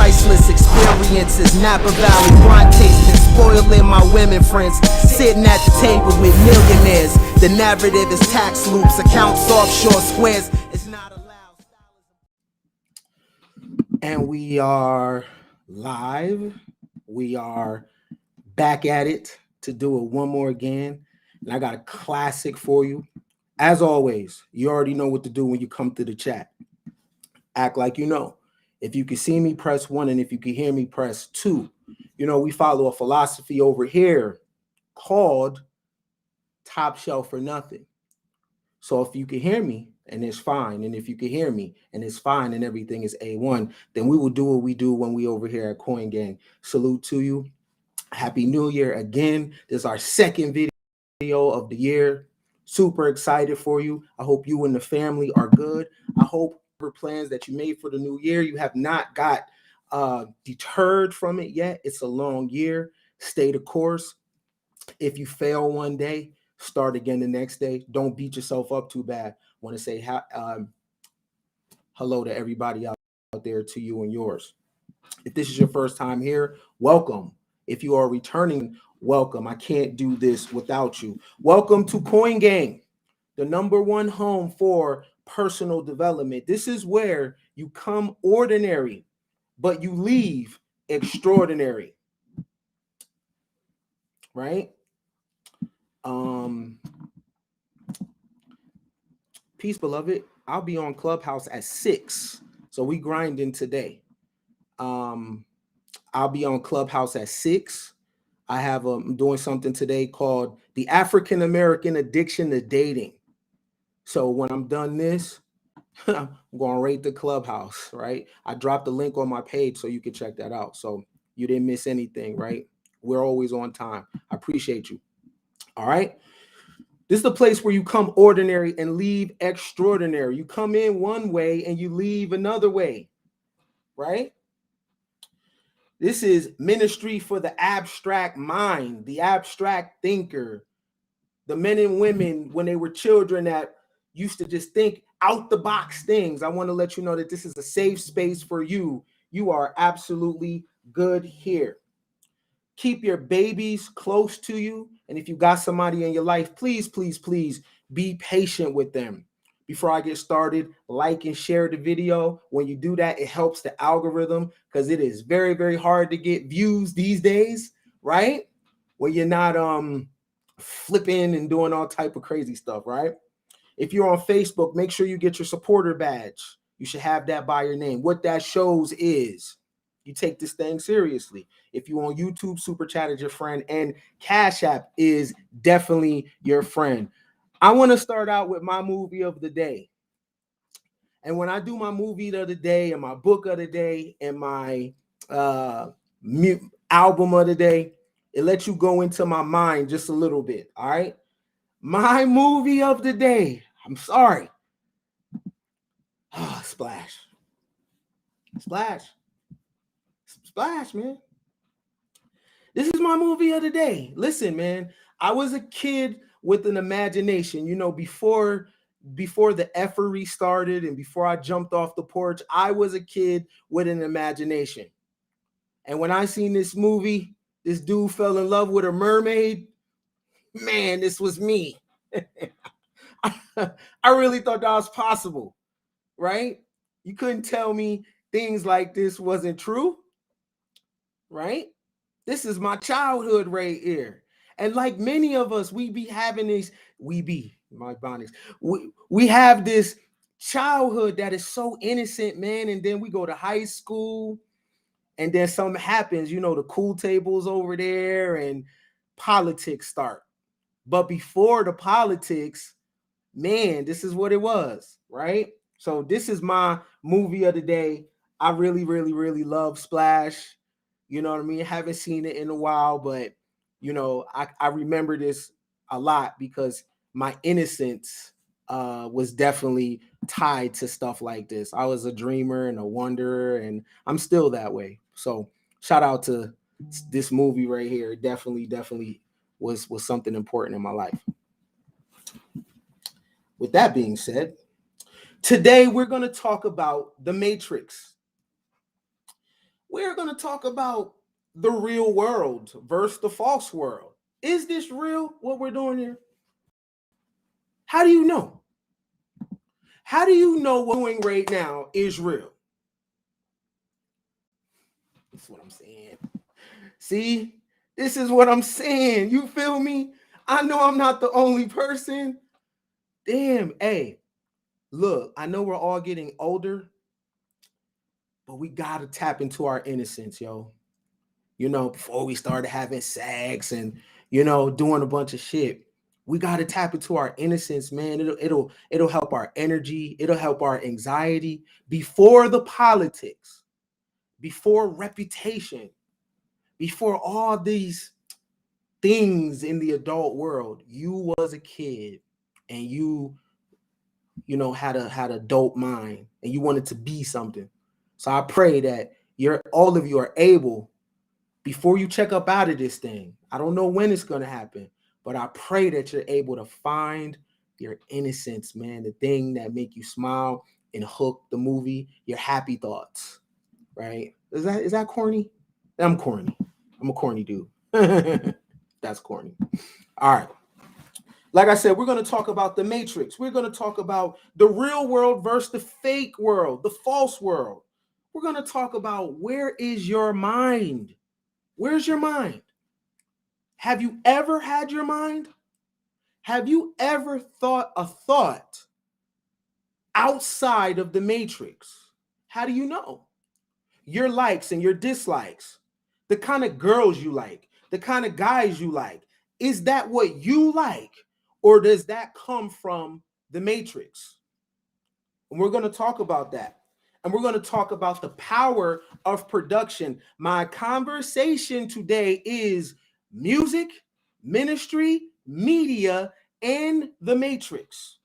priceless experiences. Napa Valley, wine tasting, spoiling my women friends. Sitting at the table with millionaires. The narrative is tax loops, accounts offshore squares. It's not allowed. And we are live. We are back at it to do it one more again. And I got a classic for you. As always, you already know what to do when you come through the chat. Act like you know. If you can see me, press 1. And if you can hear me, press 2. You know, we follow a philosophy over here called top shelf or nothing. So if you can hear me and it's fine, and if you can hear me and it's fine and everything is A1, then we will do what we do when we over here at Coingang. Salute to you. Happy New Year again. This is our second video of the year. Super excited for you. I hope you and the family are good. I hope your plans that you made for the new year, you have not got deterred from it yet. It's a long year. Stay the course. If you fail one day, start again the next day. Don't beat yourself up too bad. I want to say hello to everybody out there, to you and yours. If this is your first time here, welcome. If you are returning, welcome. I can't do this without you. Welcome to Coingang, the #1 home for personal development. This is where you come ordinary, but you leave extraordinary. Right? Peace, beloved. I'll be on Clubhouse at 6. So we grinding today. I'll be on Clubhouse at 6. I'm doing something today called the African American Addiction to Dating. So when I'm done this, I'm going to rate the Clubhouse, right? I dropped the link on my page so you can check that out. So you didn't miss anything, right? We're always on time. I appreciate you. All right. This is the place where you come ordinary and leave extraordinary. You come in one way and you leave another way, right? This is ministry for the abstract mind, the abstract thinker, the men and women when they were children that used to just think out the box things. I want to let you know that this is a safe space for you. You are absolutely good here. Keep your babies close to you. And if you got somebody in your life, please, please, please be patient with them. Before I get started, like and share the video. When you do that, it helps the algorithm because it is very, very hard to get views these days, right? When you're not flipping and doing all type of crazy stuff, right? If you're on Facebook, make sure you get your supporter badge. You should have that by your name. What that shows is you take this thing seriously. If you're on YouTube, Super Chat is your friend, and Cash App is definitely your friend. I want to start out with my movie of the day. And when I do my movie of the day and my book of the day and my album of the day, it lets you go into my mind just a little bit, all right? My movie of the day. I'm sorry. Splash. Splash. Splash, man. This is my movie of the day. Listen, man, I was a kid with an imagination. You know, before the effery started and before I jumped off the porch, I was a kid with an imagination. And when I seen this movie, this dude fell in love with a mermaid. Man, this was me. I really thought that was possible, right? You couldn't tell me things like this wasn't true, right? This is my childhood right here. And like many of us, we have this childhood that is so innocent, man. And then we go to high school and then something happens, you know, the cool tables over there and politics start. But before the politics, man, this is what it was, right? So this is my movie of the day. I really, really, really love Splash. You know what I mean? I haven't seen it in a while, but, you know, I remember this a lot because my innocence was definitely tied to stuff like this. I was a dreamer and a wanderer, and I'm still that way. So shout out to this movie right here. Definitely was something important in my life. With that being said, today we're going to talk about The Matrix. we're going to talk about the real world versus the false world. Is this real, what we're doing here? How do you know? How do you know what we're doing right now is real? That's what I'm saying. See, this is what I'm saying. You feel me? I know I'm not the only person. Damn, hey, look, I know we're all getting older, but we got to tap into our innocence, yo. You know, before we started having sex and, you know, doing a bunch of shit, we got to tap into our innocence, man. It'll help our energy. It'll help our anxiety before the politics, before reputation, before all these things in the adult world. You was a kid and you know, had a dope mind and you wanted to be something. So I pray that all of you are able, before you check up out of this thing, I don't know when it's going to happen, but I pray that you're able to find your innocence, man, the thing that make you smile and Hook, the movie, your happy thoughts, right? Is that corny? I'm corny. I'm a corny dude. That's corny. All right. Like I said, we're going to talk about the Matrix. We're going to talk about the real world versus the fake world, the false world. We're going to talk about, where is your mind? Where's your mind? Have you ever had your mind? Have you ever thought a thought outside of the Matrix? How do you know? Your likes and your dislikes, the kind of girls you like, the kind of guys you like, is that what you like? Or does that come from the Matrix? And we're going to talk about that. And we're going to talk about the power of production. My conversation today is music, ministry, media, and the Matrix.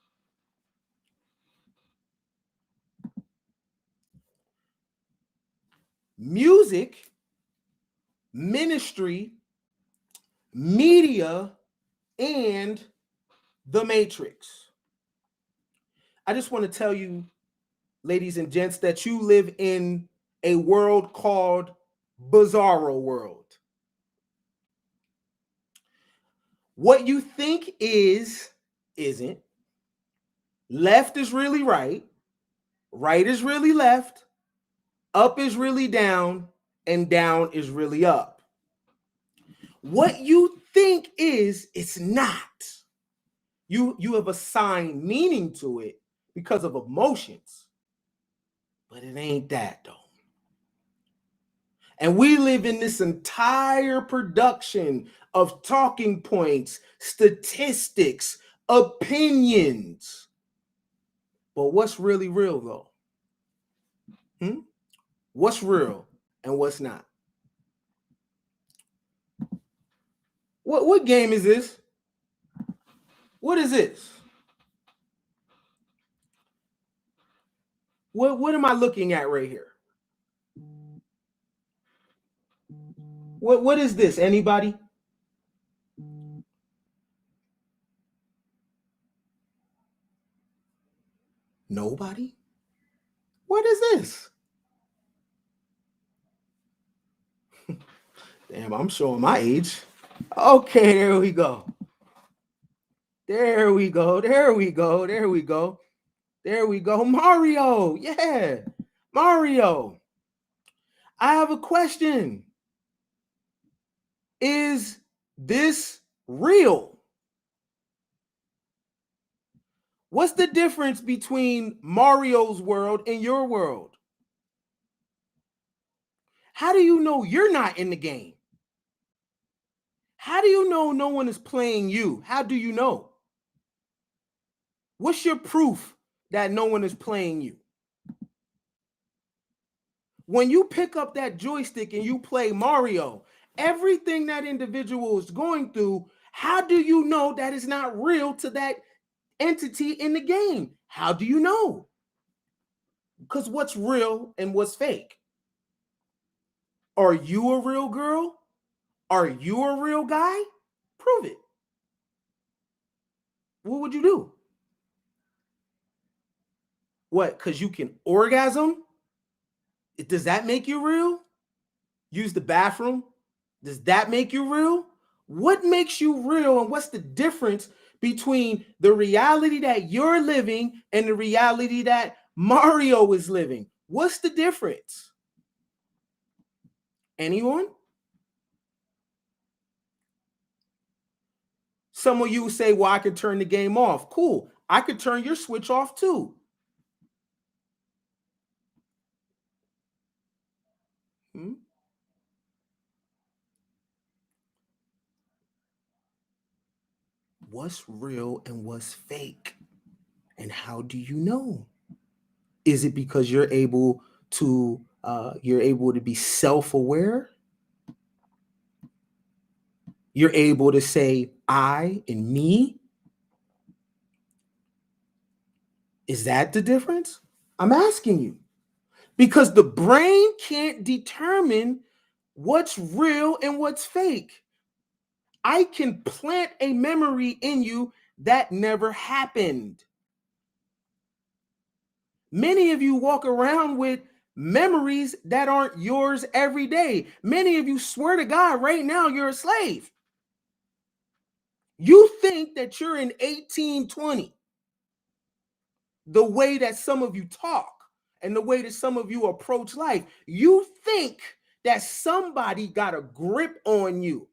Music, ministry, media, and the Matrix. I just want to tell you, ladies and gents, that you live in a world called Bizarro World. What you think is, isn't. Left is really right. Right is really left. Up is really down. And down is really up. What you think is, it's not. You have assigned meaning to it because of emotions. But it ain't that, though. And we live in this entire production of talking points, statistics, opinions. But what's really real, though? What's real and what's not? What game is this? What is this? What am I looking at right here? What is this? Anybody? Nobody? What is this? Damn, I'm showing my age. Okay, there we go. There we go. There we go. There we go. There we go. Mario. Yeah. Mario. I have a question. Is this real? What's the difference between Mario's world and your world? How do you know you're not in the game? How do you know no one is playing you? How do you know? What's your proof that no one is playing you? When you pick up that joystick and you play Mario, everything that individual is going through, how do you know that is not real to that entity in the game? How do you know? Because what's real and what's fake? Are you a real girl? Are you a real guy? Prove it. What would you do? What? Because you can orgasm? Does that make you real? Use the bathroom. Does that make you real? What makes you real, and what's the difference between the reality that you're living and the reality that Mario is living? What's the difference? Anyone? Some of you say, well, I can turn the game off. Cool. I could turn your switch off too. What's real and what's fake? And how do you know? Is it because you're able to be self-aware? You're able to say I and me? Is that the difference? I'm asking you. Because the brain can't determine what's real and what's fake. I can plant a memory in you that never happened. Many of you walk around with memories that aren't yours every day. Many of you swear to God right now you're a slave. You think that you're in 1820. The way that some of you talk and the way that some of you approach life, you think that somebody got a grip on you.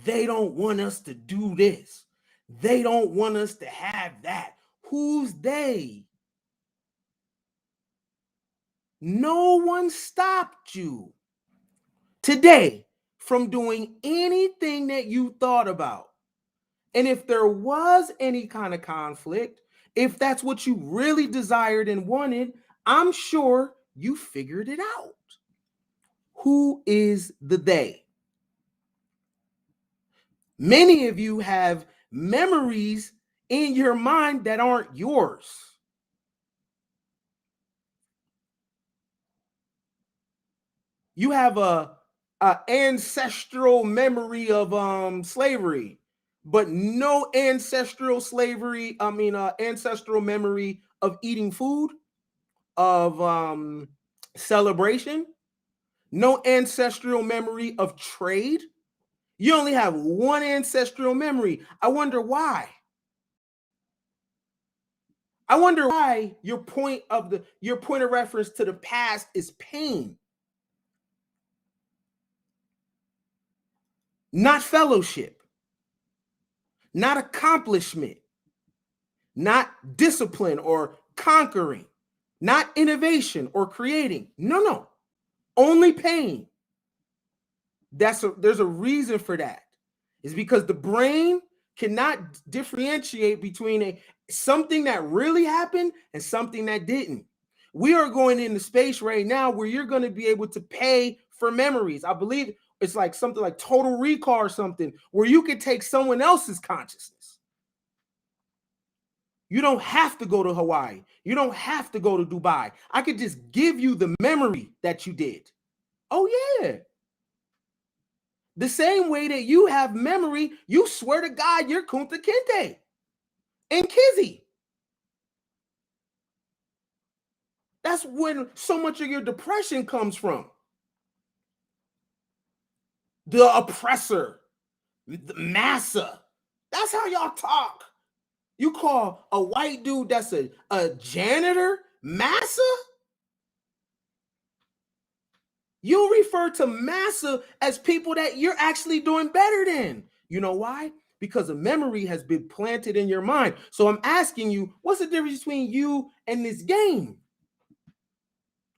They don't want us to do this. They don't want us to have that. Who's they? No one stopped you today from doing anything that you thought about. And if there was any kind of conflict, if that's what you really desired and wanted, I'm sure you figured it out. Who is the they? Many of you have memories in your mind that aren't yours. You have a ancestral memory of slavery, but no ancestral memory of eating food, of celebration, no ancestral memory of trade. You only have one ancestral memory. I wonder why. I wonder why your point of reference to the past is pain, not fellowship, not accomplishment, not discipline or conquering, not innovation or creating. No. Only pain. There's a reason for that. It's because the brain cannot differentiate between something that really happened and something that didn't. We are going into space right now where you're going to be able to pay for memories. I believe it's like something like Total Recall or something, where you could take someone else's consciousness. You don't have to go to Hawaii. You don't have to go to Dubai. I could just give you the memory that you did. Oh, yeah. The same way that you have memory, you swear to God you're Kunta Kinte and Kizzy. That's when so much of your depression comes from. The oppressor, the massa. That's how y'all talk. You call a white dude that's a janitor massa? You refer to massa as people that you're actually doing better than. You know why? Because a memory has been planted in your mind. So I'm asking you, what's the difference between you and this game?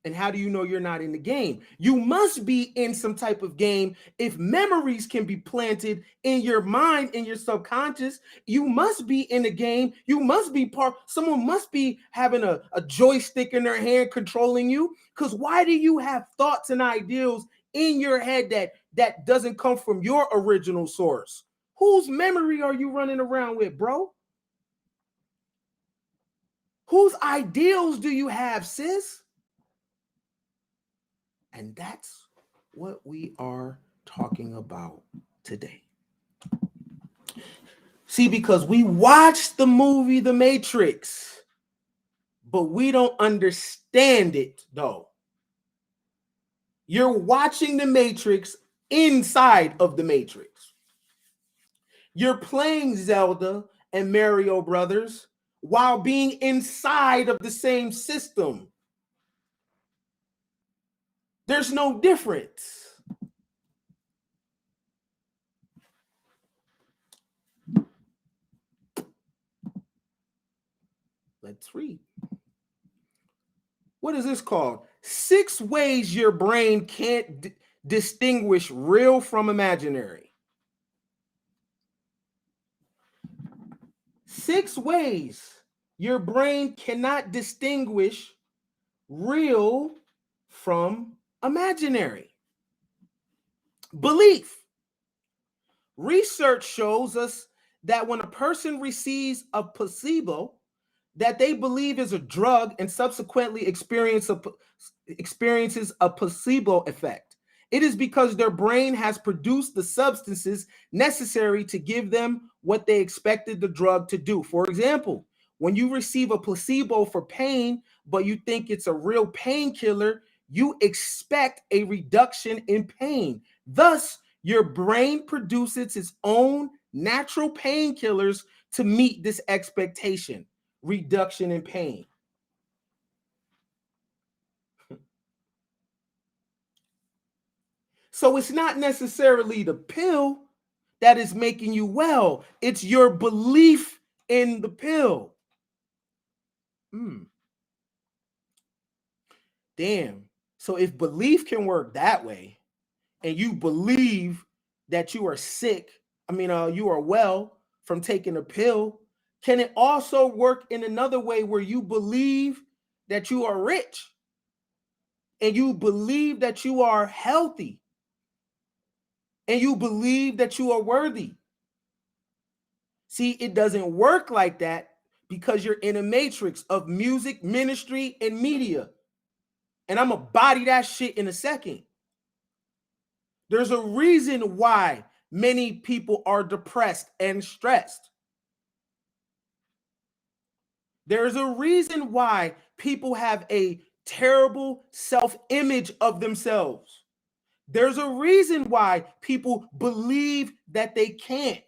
And how do you know you're not in the game? You must be in some type of game. If memories can be planted in your mind, in your subconscious, you must be in the game. You must be someone must be having a joystick in their hand controlling you. Because why do you have thoughts and ideals in your head that doesn't come from your original source? Whose memory are you running around with, bro? Whose ideals do you have, sis? And that's what we are talking about today. See, because we watched the movie The Matrix, but we don't understand it, though. You're watching the Matrix inside of the Matrix. You're playing Zelda and Mario Brothers while being inside of the same system. There's no difference. Let's read. What is this called? 6 ways your brain can't distinguish real from imaginary. 6 ways your brain cannot distinguish real from imaginary. Belief. Research shows us that when a person receives a placebo that they believe is a drug and subsequently experiences a placebo effect, it is because their brain has produced the substances necessary to give them what they expected the drug to do. For example, when you receive a placebo for pain, but you think it's a real painkiller, you expect a reduction in pain. Thus, your brain produces its own natural painkillers to meet this expectation, reduction in pain. So it's not necessarily the pill that is making you well. It's your belief in the pill. Damn. So if belief can work that way, and you believe that you are sick, you are well from taking a pill, can it also work in another way where you believe that you are rich and you believe that you are healthy and you believe that you are worthy? See, it doesn't work like that because you're in a matrix of music, ministry, and media. And I'm going to body that shit in a second. There's a reason why many people are depressed and stressed. There's a reason why people have a terrible self-image of themselves. There's a reason why people believe that they can't.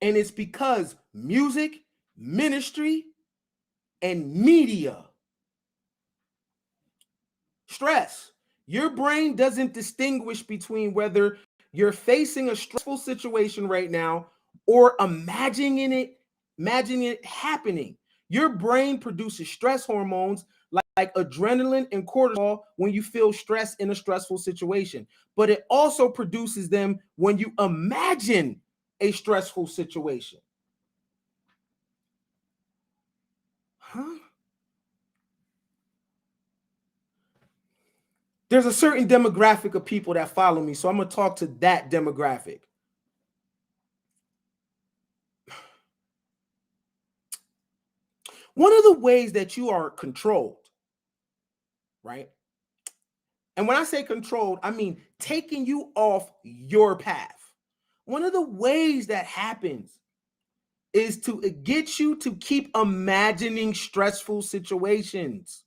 And it's because music, ministry, and media. Stress. Your brain doesn't distinguish between whether you're facing a stressful situation right now or imagining it happening. Your brain produces stress hormones like adrenaline and cortisol when you feel stress in a stressful situation, but it also produces them when you imagine a stressful situation. Huh? There's a certain demographic of people that follow me, so I'm going to talk to that demographic. One of the ways that you are controlled, right? And when I say controlled, I mean taking you off your path. One of the ways that happens is to get you to keep imagining stressful situations.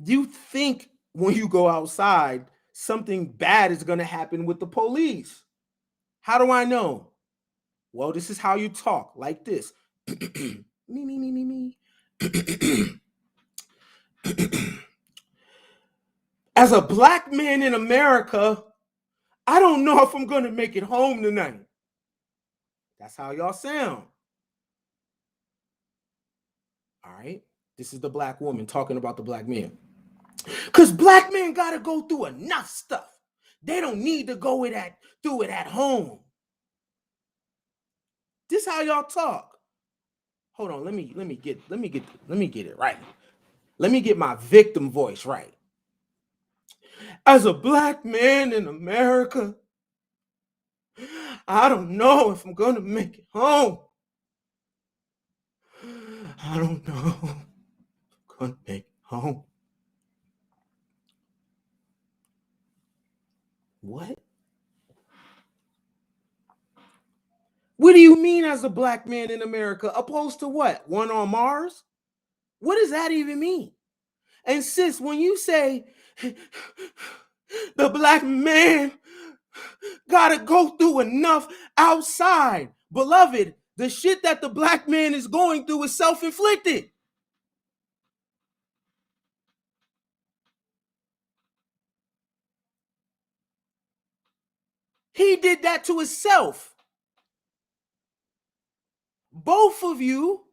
You think when you go outside, something bad is going to happen with the police. How do I know? Well, this is how you talk, like this. me. As a black man in America, I don't know if I'm going to make it home tonight. That's how y'all sound. All right. This is the black woman talking about the black man. Because black men got to go through enough stuff. They don't need to go through it at home. This is how y'all talk. Hold on, let me get it right. Let me get my victim voice right. As a black man in America, I don't know if I'm going to make it home. I don't know if I'm going to make it home. What? What do you mean as a black man in America? Opposed to what? One on Mars? What does that even mean? And sis, when you say the black man gotta go through enough outside, beloved, the shit that the black man is going through is self-inflicted. He did that to himself. Both of you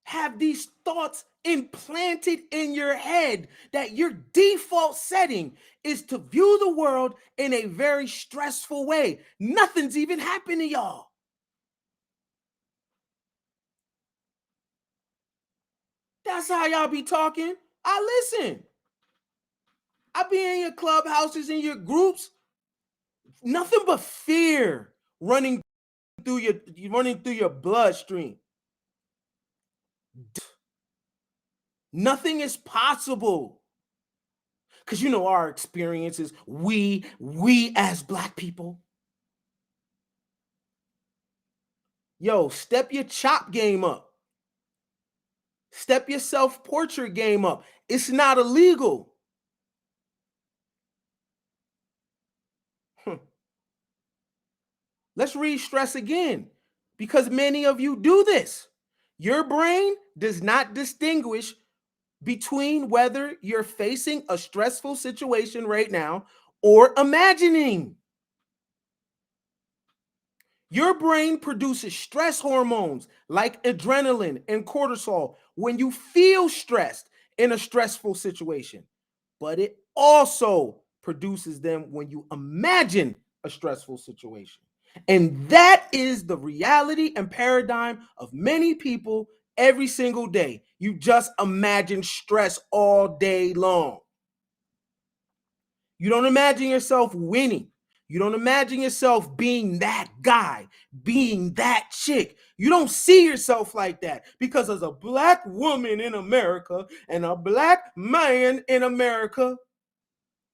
have these thoughts implanted in your head that your default setting is to view the world in a very stressful way. Nothing's even happened to y'all. That's how y'all be talking. I listen. I be in your clubhouses, in your groups. Nothing but fear running through your bloodstream. Nothing is possible. Because you know our experiences, we as black people. Yo, step your chop game up. Step your self-portrait game up. It's not illegal. Let's re-stress again, because many of you do this. Your brain does not distinguish between whether you're facing a stressful situation right now or imagining. Your brain produces stress hormones like adrenaline and cortisol when you feel stressed in a stressful situation, but it also produces them when you imagine a stressful situation. And that is the reality and paradigm of many people every single day. You just imagine stress all day long. You don't imagine yourself winning. You don't imagine yourself being that guy, being that chick. You don't see yourself like that, because as a black woman in America and a black man in America,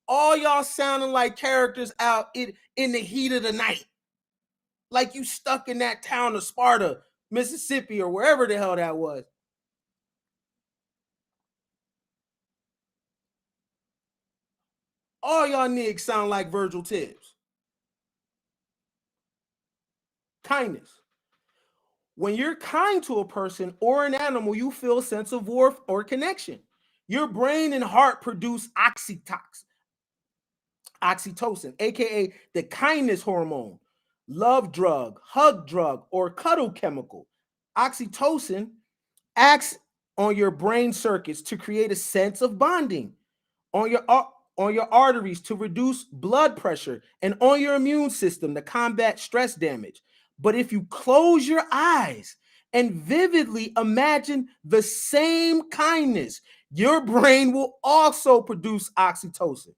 all y'all sounding like characters out in the heat of the night. Like you stuck in that town of Sparta, Mississippi, or wherever the hell that was. All y'all niggas sound like Virgil Tibbs. Kindness. When you're kind to a person or an animal, you feel a sense of warmth or connection. Your brain and heart produce oxytocin, aka the kindness hormone, love drug, hug drug, or cuddle chemical. Oxytocin acts on your brain circuits to create a sense of bonding, on your arteries to reduce blood pressure, and on your immune system to combat stress damage. But if you close your eyes and vividly imagine the same kindness, your brain will also produce oxytocin.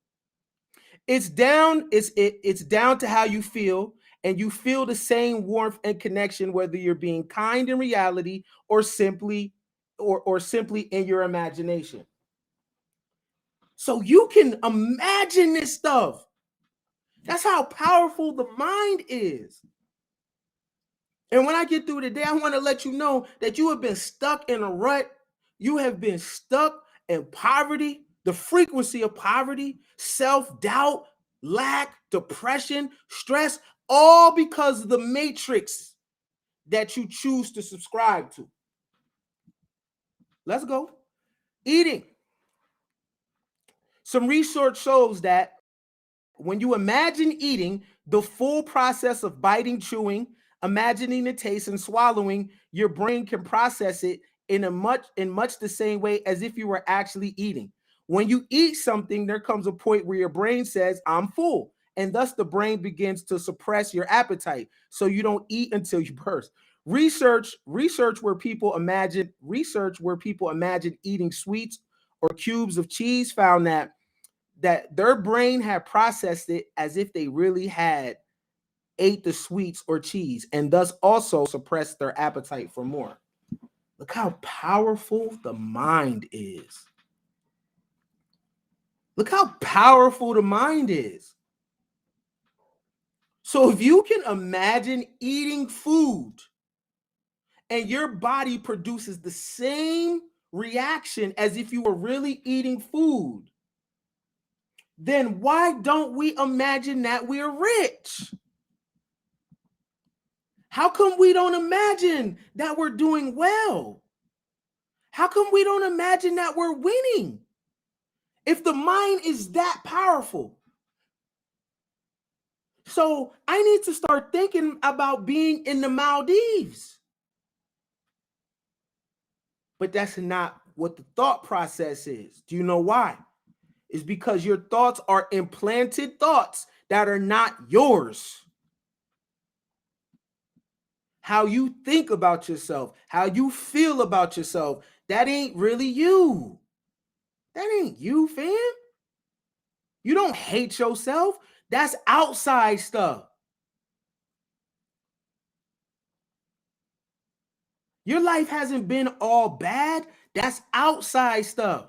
It's down to how you feel, and you feel the same warmth and connection whether you're being kind in reality or simply in your imagination. So you can imagine this stuff. That's how powerful the mind is. And when I get through today, I want to let you know that you have been stuck in a rut. You have been stuck in poverty, the frequency of poverty, self-doubt, lack, depression, stress, all because of the matrix that you choose to subscribe to. Let's go. Eating. Some research shows that when you imagine eating, the full process of biting, chewing, imagining the taste, and swallowing, your brain can process it in much the same way as if you were actually eating. When you eat something, there comes a point where your brain says, "I'm full," and thus the brain begins to suppress your appetite, so you don't eat until you burst. Research where people imagine eating sweets or cubes of cheese found that their brain had processed it as if they really had ate the sweets or cheese, and thus also suppressed their appetite for more. Look how powerful the mind is. Look how powerful the mind is. So if you can imagine eating food and your body produces the same reaction as if you were really eating food, then why don't we imagine that we're rich? How come we don't imagine that we're doing well? How come we don't imagine that we're winning? If the mind is that powerful. So I need to start thinking about being in the Maldives. But that's not what the thought process is. Do you know why? It's because your thoughts are implanted thoughts that are not yours. How you think about yourself, how you feel about yourself, that ain't really you. That ain't you, fam. You don't hate yourself. That's outside stuff. Your life hasn't been all bad. That's outside stuff.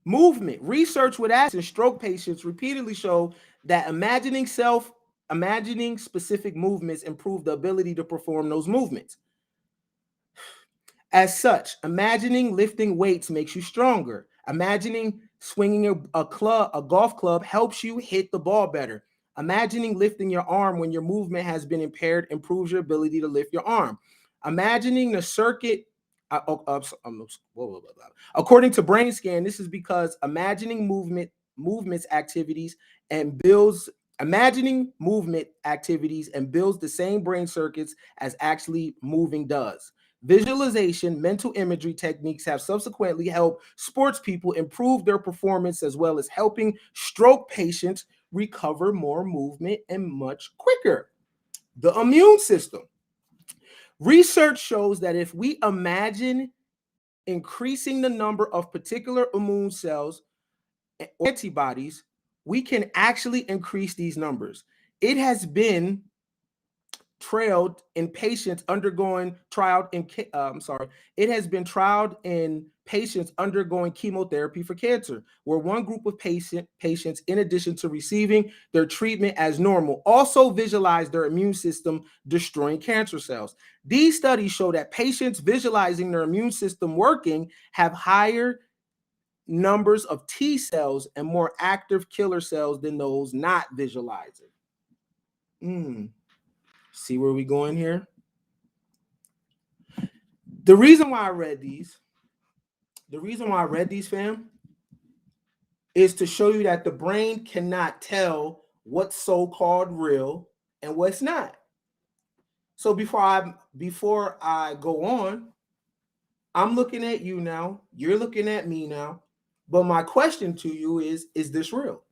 Movement. Research with acid and stroke patients repeatedly show that imagining specific movements improve the ability to perform those movements. As such, imagining lifting weights makes you stronger. Imagining swinging a golf club helps you hit the ball better. Imagining lifting your arm when your movement has been impaired improves your ability to lift your arm. Imagining the circuit, according to BrainScan, this is because imagining movements activities and builds the same brain circuits as actually moving does. Visualization, mental imagery techniques have subsequently helped sports people improve their performance, as well as helping stroke patients recover more movement and much quicker. The immune system. Research shows that if we imagine increasing the number of particular immune cells or antibodies, we can actually increase these numbers. It has been trialed in patients undergoing chemotherapy for cancer, where one group of patients, in addition to receiving their treatment as normal, also visualized their immune system destroying cancer cells. These studies show that patients visualizing their immune system working have higher numbers of T cells and more active killer cells than those not visualizing. See where we going here? The reason why I read these, fam, is to show you that the brain cannot tell what's so-called real and what's not. So before I go on, I'm looking at you now, you're looking at me now, but my question to you is this real?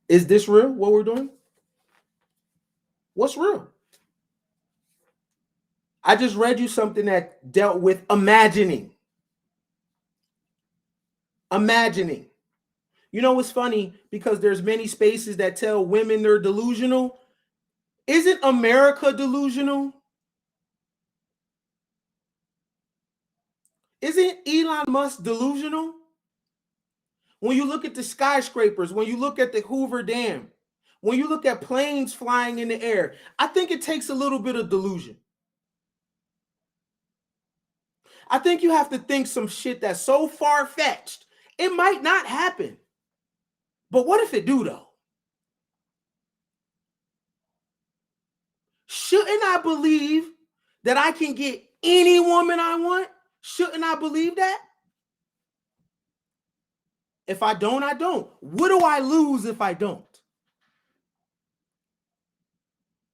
Is this real, what we're doing? What's real? I just read you something that dealt with imagining. You know what's funny? Because there's many spaces that tell women they're delusional. Isn't America delusional? Isn't Elon Musk delusional? When you look at the skyscrapers, when you look at the Hoover Dam, when you look at planes flying in the air, I think it takes a little bit of delusion. I think you have to think some shit that's so far-fetched, it might not happen. But what if it do, though? Shouldn't I believe that I can get any woman I want? Shouldn't I believe that? If I don't, I don't. What do I lose if I don't?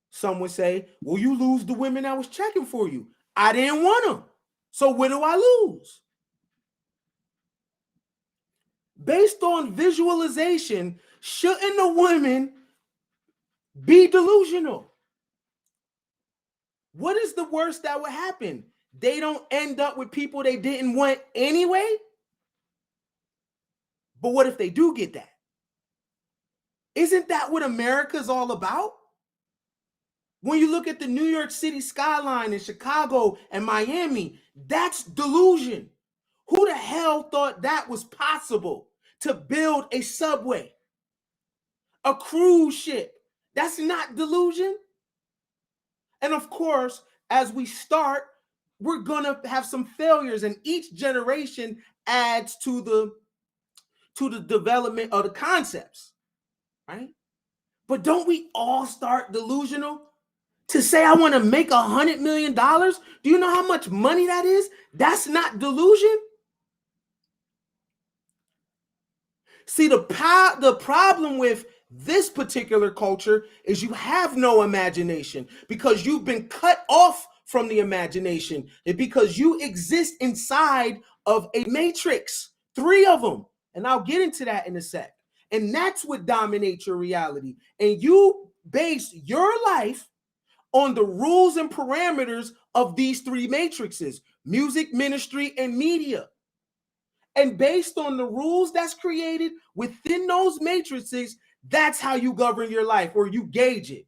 Some would say, well, you lose the women that was checking for you. I didn't want them. So what do I lose? Based on visualization, shouldn't the women be delusional? What is the worst that would happen? They don't end up with people they didn't want anyway? But what if they do get that? Isn't that what America's all about? When you look at the New York City skyline in Chicago and Miami, that's delusion. Who the hell thought that was possible to build a subway? a cruise ship. That's not delusion. And of course, as we start, we're going to have some failures, and each generation adds to the development of the concepts, right? But don't we all start delusional? To say I want to make $100 million, do you know how much money that is? That's not delusion. See, the problem with this particular culture is you have no imagination because you've been cut off from the imagination, and because you exist inside of a matrix, 3 of them. And I'll get into that in a sec. And that's what dominates your reality. And you base your life on the rules and parameters of these 3 matrices: music, ministry, and media. And based on the rules that's created within those matrices, that's how you govern your life, or you gauge it.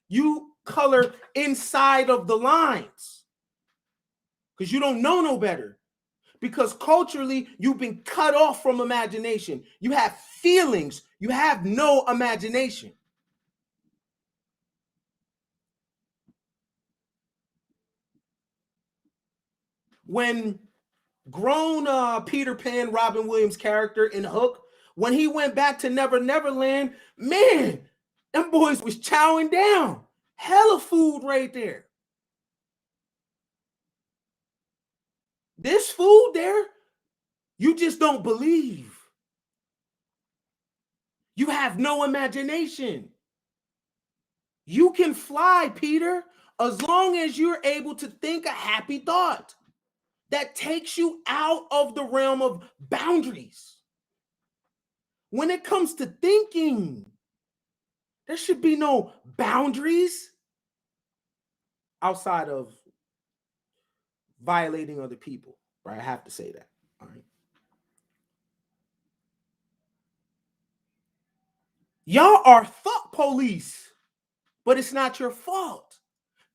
You color inside of the lines because you don't know no better. Because culturally, you've been cut off from imagination. You have feelings. You have no imagination. When grown Peter Pan, Robin Williams' character in Hook, when he went back to Never Never Land, man, them boys was chowing down. Hella food right there. This food there, you just don't believe. You have no imagination. You can fly, Peter, as long as you're able to think a happy thought that takes you out of the realm of boundaries. When it comes to thinking, there should be no boundaries outside of violating other people, right? I have to say that, all right? Y'all are thought police, but it's not your fault.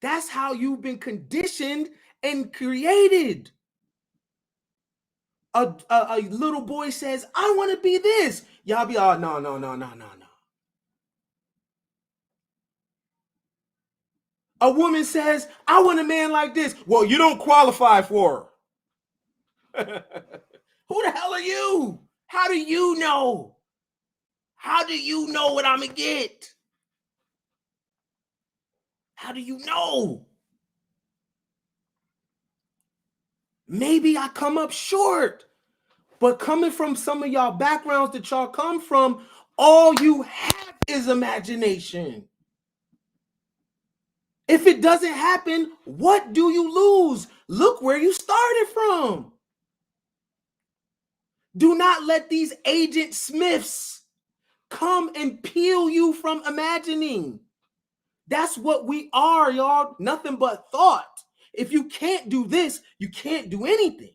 That's how you've been conditioned and created. A little boy says, I want to be this. Y'all be all, no. A woman says, I want a man like this. Well, you don't qualify for her. Who the hell are you? How do you know? How do you know what I'm going to get? How do you know? Maybe I come up short, but coming from some of y'all backgrounds that y'all come from, all you have is imagination. If it doesn't happen, what do you lose? Look where you started from. Do not let these Agent Smiths come and peel you from imagining. That's what we are, y'all. Nothing but thought. If you can't do this, you can't do anything.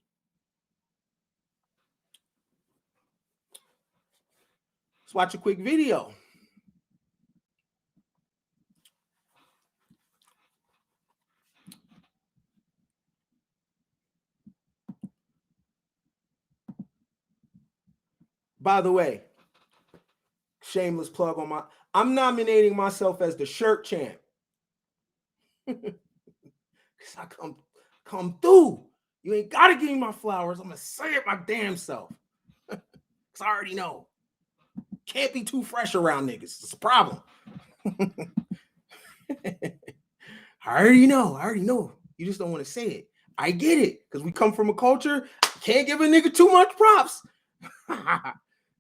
Let's watch a quick video. By the way, shameless plug on I'm nominating myself as the shirt champ. Because I come through. You ain't got to give me my flowers. I'm going to say it my damn self. Because I already know. Can't be too fresh around niggas. It's a problem. I already know. You just don't want to say it. I get it. Because we come from a culture, can't give a nigga too much props.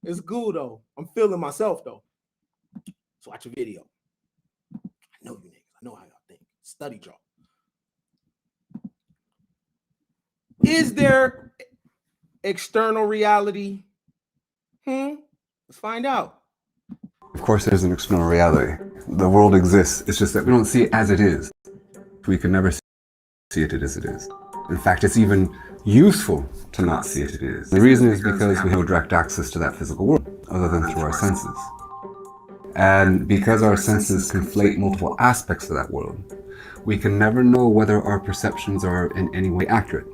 It's cool, though. I'm feeling myself, though. So watch a video. I know you niggas. I know how y'all think. Study y'all. Is there external reality? Let's find out. Of course, there's an external reality. The world exists. It's just that we don't see it as it is. We can never see it as it is. In fact, it's even useful to not see it as it is. The reason is because we have no direct access to that physical world other than through our senses. And because our senses conflate multiple aspects of that world, we can never know whether our perceptions are in any way accurate.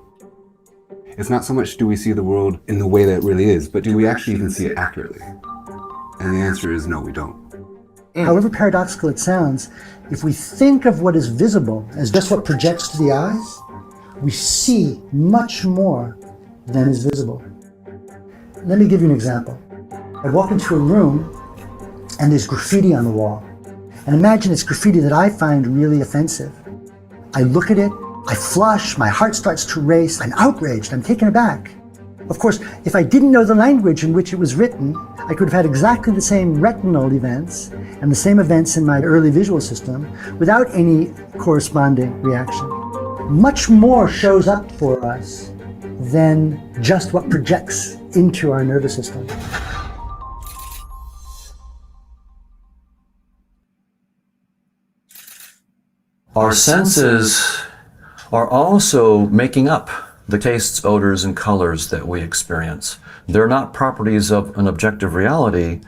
It's not so much do we see the world in the way that it really is, but do we actually even see it accurately? And the answer is no, we don't. However paradoxical it sounds, if we think of what is visible as just what projects to the eyes, we see much more than is visible. Let me give you an example. I walk into a room and there's graffiti on the wall. And imagine it's graffiti that I find really offensive. I look at it, I flush, my heart starts to race, I'm outraged, I'm taken aback. Of course, if I didn't know the language in which it was written, I could have had exactly the same retinal events and the same events in my early visual system without any corresponding reaction. Much more shows up for us than just what projects into our nervous system. Our senses are also making up the tastes, odors, and colors that we experience. They're not properties of an objective reality.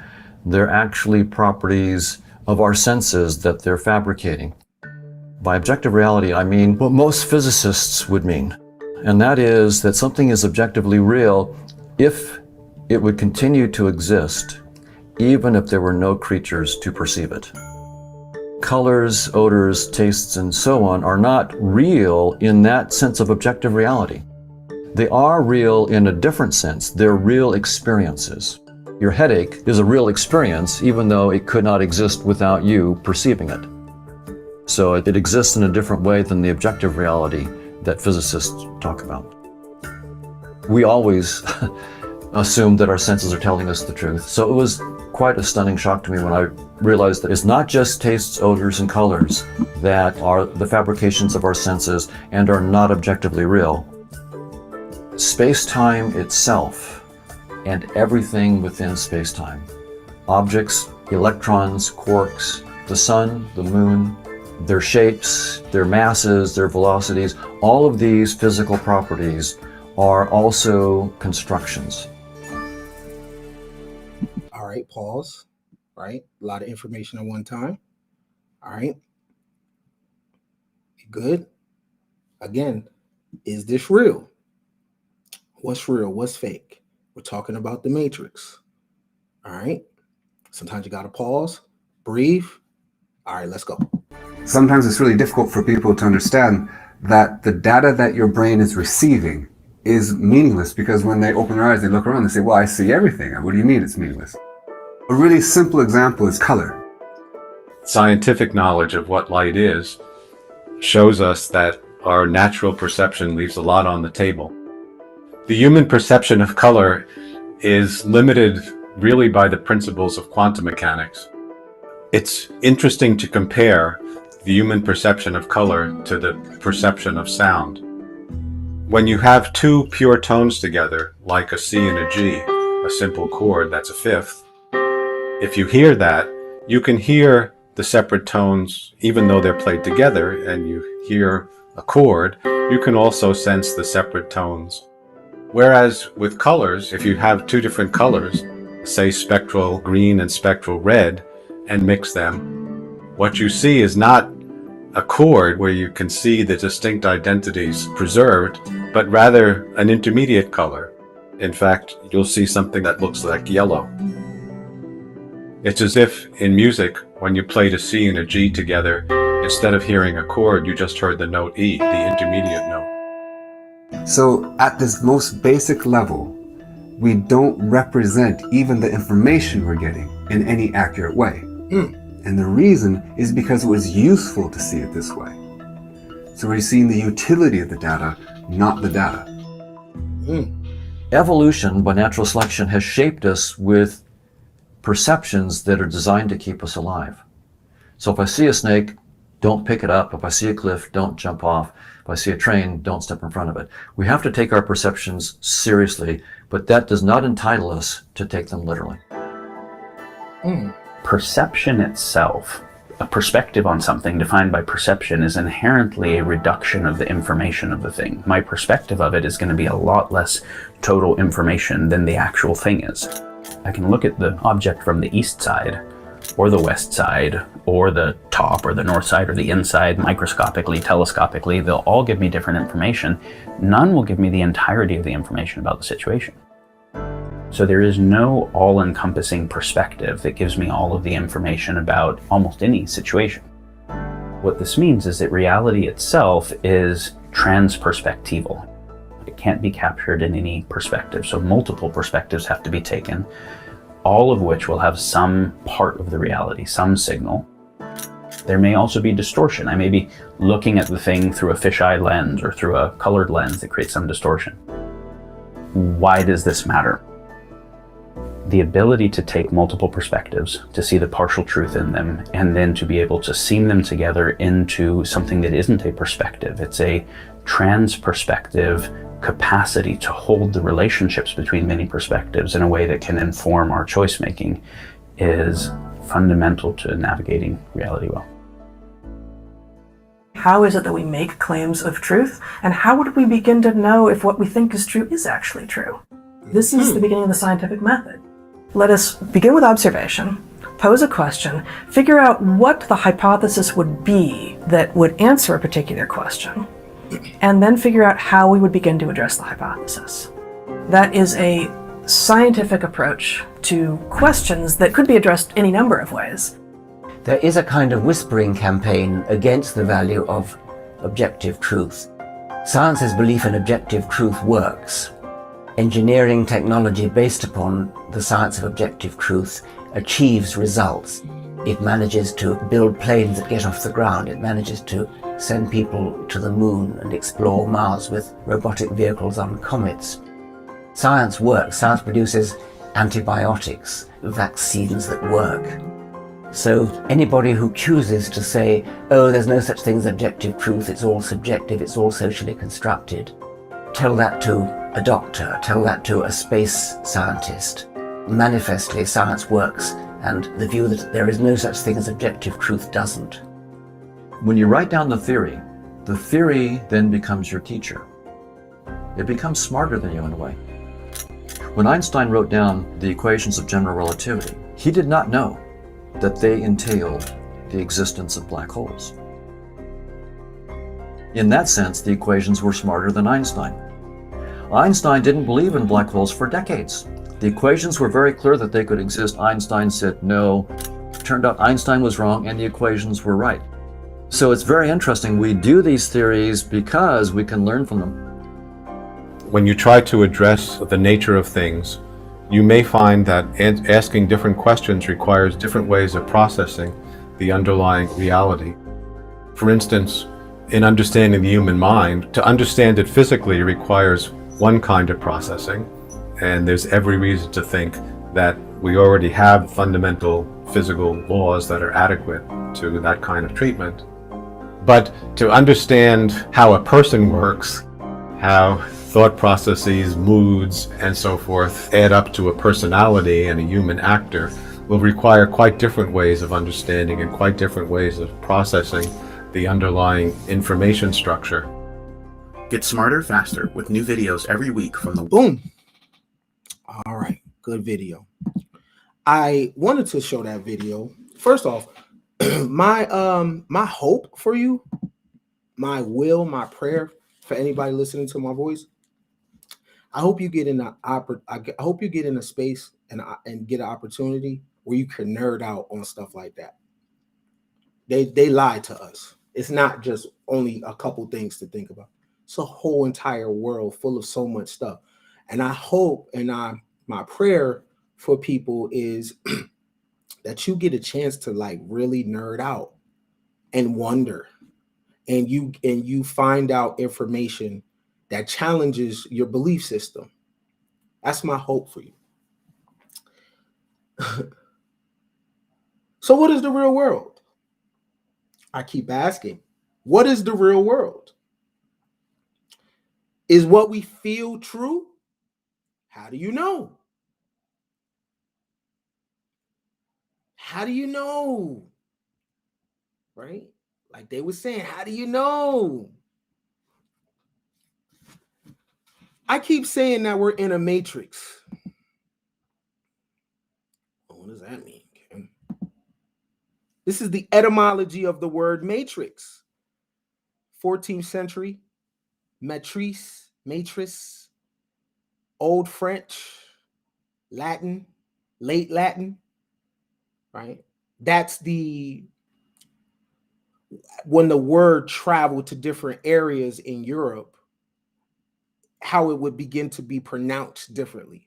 They're actually properties of our senses that they're fabricating. By objective reality, I mean what most physicists would mean, and that is that something is objectively real if it would continue to exist, even if there were no creatures to perceive it. Colors, odors, tastes, and so on are not real in that sense of objective reality. They are real in a different sense. They're real experiences. Your headache is a real experience, even though it could not exist without you perceiving it. So it exists in a different way than the objective reality that physicists talk about. We always assume that our senses are telling us the truth. So it was quite a stunning shock to me when I realized that it's not just tastes, odors, and colors that are the fabrications of our senses and are not objectively real. Space-time itself and everything within space-time, objects, electrons, quarks, the sun, the moon, their shapes, their masses, their velocities, all of these physical properties are also constructions. All right, pause. Right, a lot of information at one time. All right, good. Again, is this real? What's real? What's fake? We're talking about the matrix. All right, sometimes you got to pause, breathe. All right, let's go. Sometimes it's really difficult for people to understand that the data that your brain is receiving is meaningless, because when they open their eyes, they look around and say, well, I see everything. What do you mean it's meaningless? A really simple example is color. Scientific knowledge of what light is shows us that our natural perception leaves a lot on the table. The human perception of color is limited really by the principles of quantum mechanics. It's interesting to compare the human perception of color to the perception of sound. When you have two pure tones together, like a C and a G, a simple chord that's a fifth, if you hear that, you can hear the separate tones even though they're played together, and you hear a chord, you can also sense the separate tones. Whereas with colors, if you have two different colors, say spectral green and spectral red, and mix them, what you see is not a chord where you can see the distinct identities preserved, but rather an intermediate color. In fact, you'll see something that looks like yellow. It's as if in music, when you played a C and a G together, instead of hearing a chord, you just heard the note E, the intermediate note. So at this most basic level, we don't represent even the information we're getting in any accurate way. And the reason is because it was useful to see it this way. So we're seeing the utility of the data, not the data. Evolution by natural selection has shaped us with perceptions that are designed to keep us alive. So if I see a snake, don't pick it up. If I see a cliff, don't jump off. If I see a train, don't step in front of it. We have to take our perceptions seriously, but that does not entitle us to take them literally. Perception itself, a perspective on something defined by perception, is inherently a reduction of the information of the thing. My perspective of it is going to be a lot less total information than the actual thing is. I can look at the object from the east side, or the west side, or the top, or the north side, or the inside, microscopically, telescopically. They'll all give me different information. None will give me the entirety of the information about the situation. So there is no all-encompassing perspective that gives me all of the information about almost any situation. What this means is that reality itself is transperspectival. It can't be captured in any perspective. So multiple perspectives have to be taken, all of which will have some part of the reality, some signal. There may also be distortion. I may be looking at the thing through a fisheye lens or through a colored lens that creates some distortion. Why does this matter? The ability to take multiple perspectives, to see the partial truth in them, and then to be able to seam them together into something that isn't a perspective. It's a trans-perspective capacity to hold the relationships between many perspectives in a way that can inform our choice making is fundamental to navigating reality well. How is it that we make claims of truth? And how would we begin to know if what we think is true is actually true? This is the beginning of the scientific method. Let us begin with observation, pose a question, figure out what the hypothesis would be that would answer a particular question, and then figure out how we would begin to address the hypothesis. That is a scientific approach to questions that could be addressed any number of ways. There is a kind of whispering campaign against the value of objective truth. Science's belief in objective truth works. Engineering technology based upon the science of objective truth achieves results. It manages to build planes that get off the ground. It manages to send people to the moon and explore Mars with robotic vehicles on comets. Science works. Science produces antibiotics, vaccines that work. So anybody who chooses to say, oh, there's no such thing as objective truth, it's all subjective, it's all socially constructed, tell that to a doctor, tell that to a space scientist. Manifestly, science works, and the view that there is no such thing as objective truth doesn't. When you write down the theory then becomes your teacher. It becomes smarter than you in a way. When Einstein wrote down the equations of general relativity, he did not know that they entailed the existence of black holes. In that sense, the equations were smarter than Einstein. Einstein didn't believe in black holes for decades. The equations were very clear that they could exist. Einstein said no. Turned out Einstein was wrong and the equations were right. So it's very interesting. We do these theories because we can learn from them. When you try to address the nature of things, you may find that asking different questions requires different ways of processing the underlying reality. For instance, in understanding the human mind, to understand it physically requires one kind of processing, and there's every reason to think that we already have fundamental physical laws that are adequate to that kind of treatment. But to understand how a person works, how thought processes, moods, and so forth add up to a personality and a human actor will require quite different ways of understanding and quite different ways of processing the underlying information structure. Get smarter faster with new videos every week from the Boom. All right, good video. I wanted to show that video. First off, my hope for you, my will, my prayer for anybody listening to my voice. I hope you get in a space and get an opportunity where you can nerd out on stuff like that. They lie to us. It's not just only a couple things to think about. It's a whole entire world full of so much stuff. And I hope my prayer for people is that you get a chance to like really nerd out and wonder, and you find out information that challenges your belief system. That's my hope for you. So what is the real world? I keep asking, what is the real world? Is what we feel true? How do you know? How do you know? Right? Like they were saying, how do you know? I keep saying that we're in a matrix. What does that mean, Kim? This is the etymology of the word matrix. 14th century, matrice, Old French, Latin, late Latin, right? That's when the word traveled to different areas in Europe, how it would begin to be pronounced differently.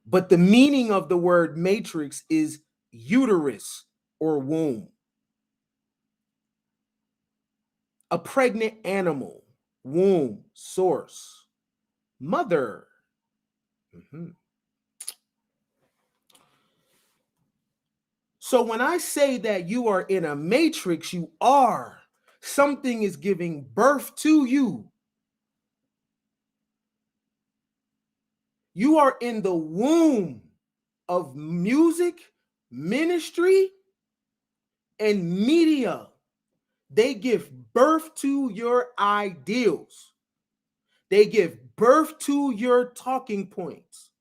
But the meaning of the word matrix is uterus or womb. A pregnant animal, womb, source, mother. So when I say that you are in a matrix, you are. Something is giving birth to you. You are in the womb of music, ministry, and media. They give birth to your ideals. They give birth to your talking points.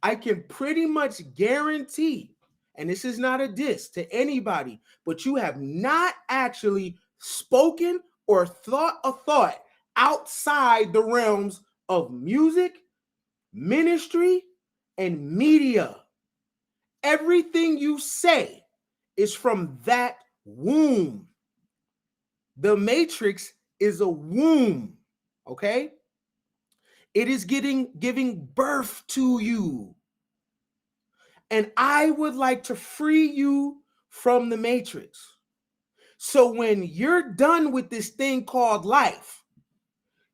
I can pretty much guarantee, and this is not a diss to anybody, but you have not actually spoken or thought a thought outside the realms of music, ministry, and media. Everything you say is from that womb. The matrix is a womb, okay? It is giving birth to you. And I would like to free you from the matrix. So when you're done with this thing called life,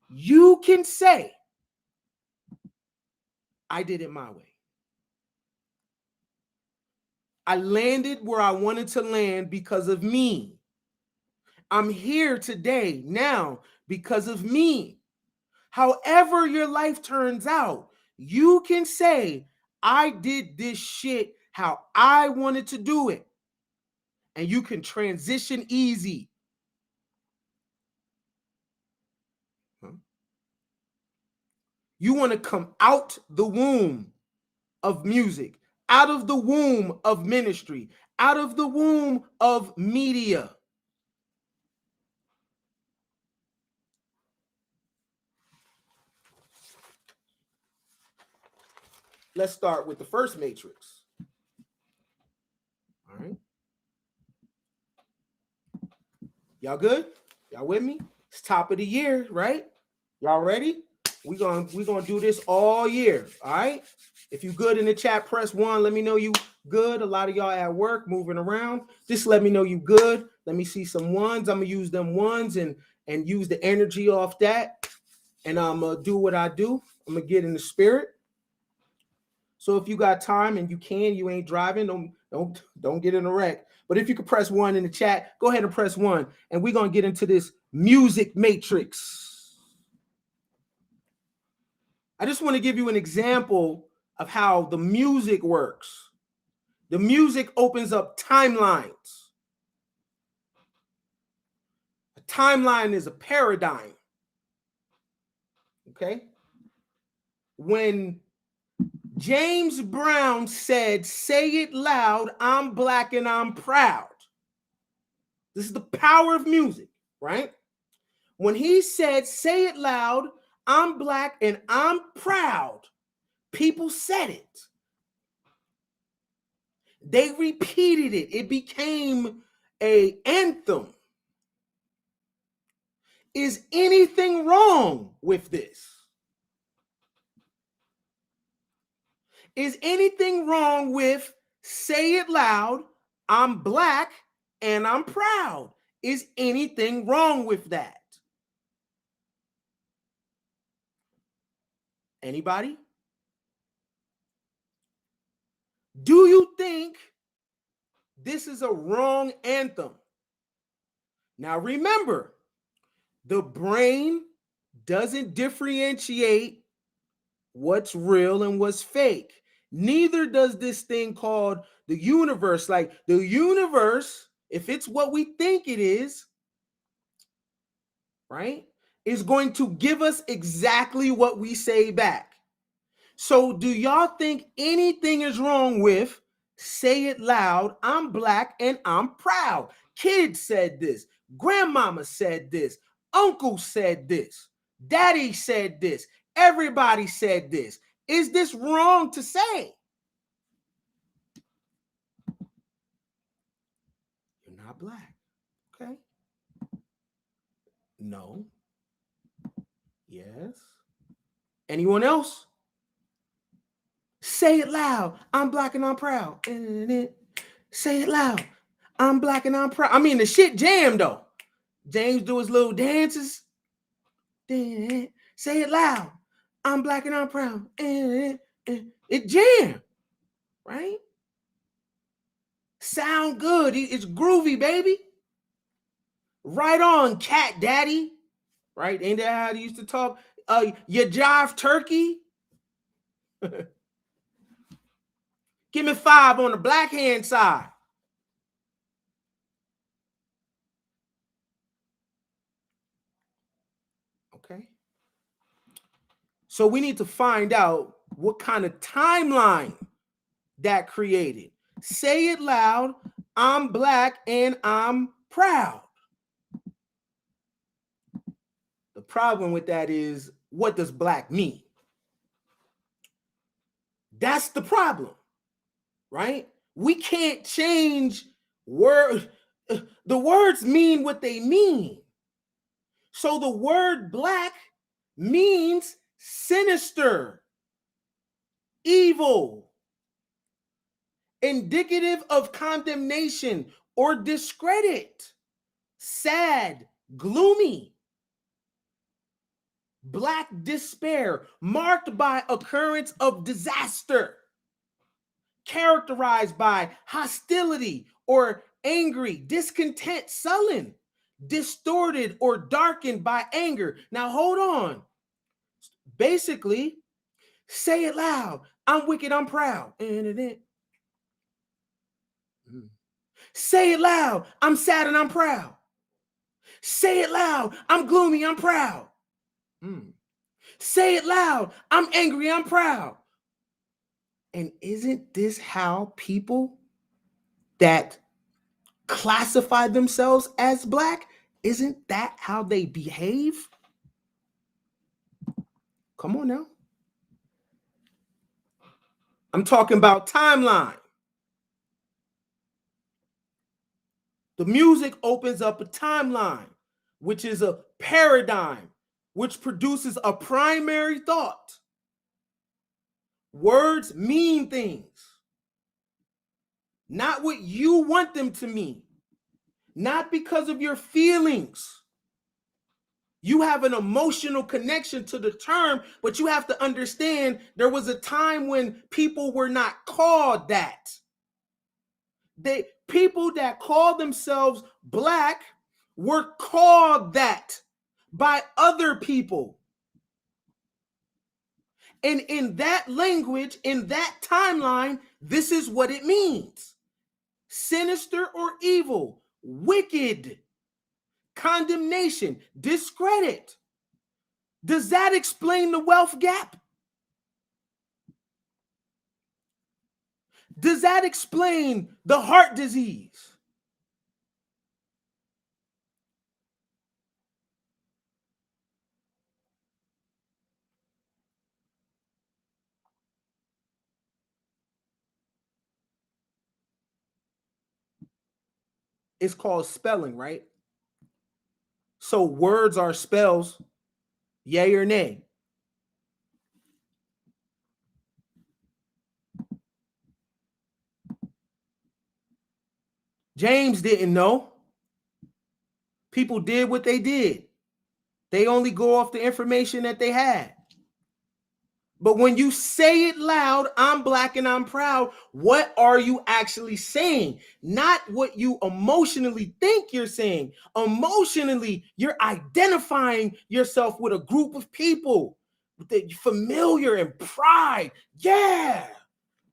you can say, I did it my way. I landed where I wanted to land because of me. I'm here today now because of me. However your life turns out, you can say, I did this shit how I wanted to do it. And you can transition easy. You want to come out the womb of music, out of the womb of ministry, out of the womb of media. Let's start with the first matrix. All right. Y'all good? Y'all with me? It's top of the year, right? Y'all ready? We're gonna do this all year. All right. If you good in the chat, press 1. Let me know you good. A lot of y'all at work moving around. Just let me know you good. Let me see some ones. I'm gonna use them ones and use the energy off that. And I'm gonna do what I do. I'm gonna get in the spirit. So if you got time and you ain't driving, don't get in a wreck. But if you could press 1 in the chat, go ahead and press 1. And we're gonna get into this music matrix. I just want to give you an example of how the music works. The music opens up timelines. A timeline is a paradigm. Okay? When James Brown said, say it loud, I'm black and I'm proud. This is the power of music, right? When he said, say it loud, I'm black and I'm proud, people said it. They repeated it. It became an anthem. Is anything wrong with this? Is anything wrong with say it loud, I'm black and I'm proud? Is anything wrong with that? Anybody? Do you think this is a wrong anthem? Now remember, the brain doesn't differentiate what's real and what's fake. Neither does this thing called the universe. Like the universe, if it's what we think it is, right, is going to give us exactly what we say back. So do y'all think anything is wrong with say it loud, I'm black and I'm proud? Kids said this. Grandmama said this. Uncle said this. Daddy said this. Everybody said this. Is this wrong to say? not black. Okay. No. Yes. Anyone else? Say it loud. I'm black and I'm proud. Say it loud. I'm black and I'm proud. I mean, the shit jammed though. James do his little dances. Say it loud. I'm black and I'm proud. It jammed, right? Sound good. It's groovy, baby. Right on, cat daddy. Right? Ain't that how they used to talk? You jive turkey. Give me 5 on the black hand side. Okay. So we need to find out what kind of timeline that created. Say it loud. I'm black and I'm proud. The problem with that is, what does black mean? That's the problem, right? We can't change words. The words mean what they mean. So the word black means sinister, evil, indicative of condemnation or discredit, sad, gloomy, black despair, marked by occurrence of disaster, characterized by hostility or angry, discontent, sullen, distorted or darkened by anger. Now hold on. Basically, say it loud. I'm wicked, I'm proud. Say it loud. I'm sad and I'm proud. Say it loud. I'm gloomy, I'm proud. Say it loud. I'm angry, I'm proud. And isn't this how people that classify themselves as black, isn't that how they behave? Come on now. I'm talking about timeline. The music opens up a timeline, which is a paradigm, which produces a primary thought. Words mean things, not what you want them to mean, not because of your feelings. You have an emotional connection to the term, but you have to understand there was a time when people were not called that. People that called themselves black were called that by other people. And in that language, in that timeline, this is what it means: sinister or evil, wicked, condemnation, discredit. Does that explain the wealth gap? Does that explain the heart disease? It's called spelling, right? So words are spells, yay or nay. James didn't know. People did what they did. They only go off the information that they had. But when you say it loud, I'm black and I'm proud, what are you actually saying? Not what you emotionally think you're saying. Emotionally, you're identifying yourself with a group of people that familiar and pride. Yeah.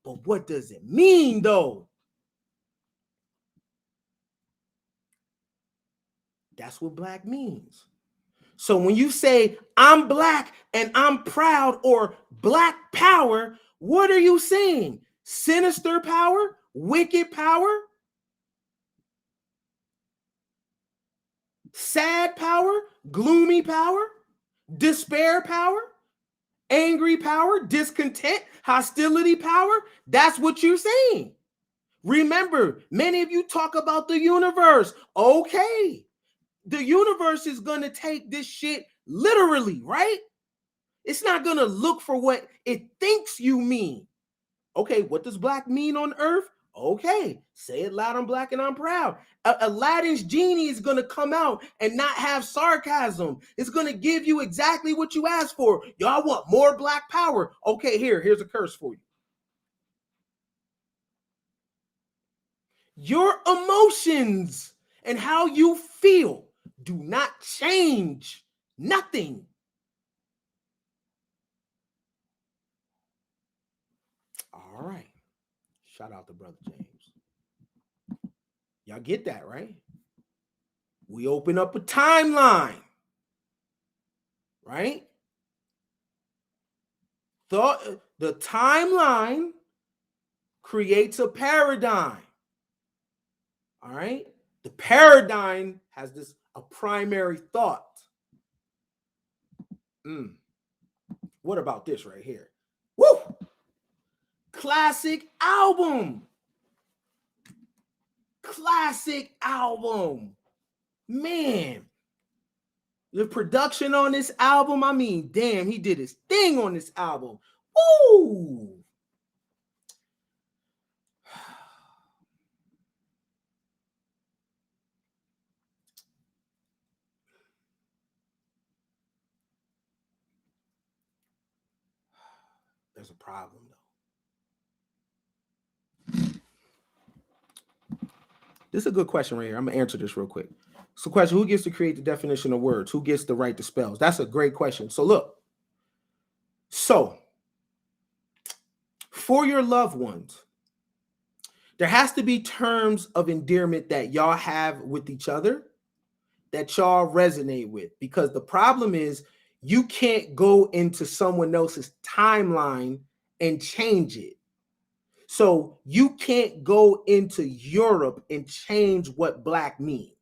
But what does it mean though? That's what black means. So when you say I'm black and I'm proud or black power, what are you saying? Sinister power? Wicked power? Sad power? Gloomy power? Despair power? Angry power? Discontent? Hostility power? That's what you're saying. Remember, many of you talk about the universe. Okay. The universe is going to take this shit literally, right? It's not going to look for what it thinks you mean. Okay, what does black mean on earth? Okay, say it loud, I'm black and I'm proud. Aladdin's genie is going to come out and not have sarcasm. It's going to give you exactly what you asked for. Y'all want more black power? Okay, here's a curse for you. Your emotions and how you feel do not change nothing. All right. Shout out to Brother James. Y'all get that, right? We open up a timeline, right? The timeline creates a paradigm. All right? The paradigm has a primary thought. What about this right here? Woo! Classic album. Classic album. Man, the production on this album, I mean, damn, he did his thing on this album. Woo! There's a problem, though. This is a good question right here. I'm going to answer this real quick. So, question, who gets to create the definition of words? Who gets to write the spells? That's a great question. So, look. So, for your loved ones, there has to be terms of endearment that y'all have with each other that y'all resonate with. Because the problem is you can't go into someone else's timeline and change it. So you can't go into Europe and change what black means.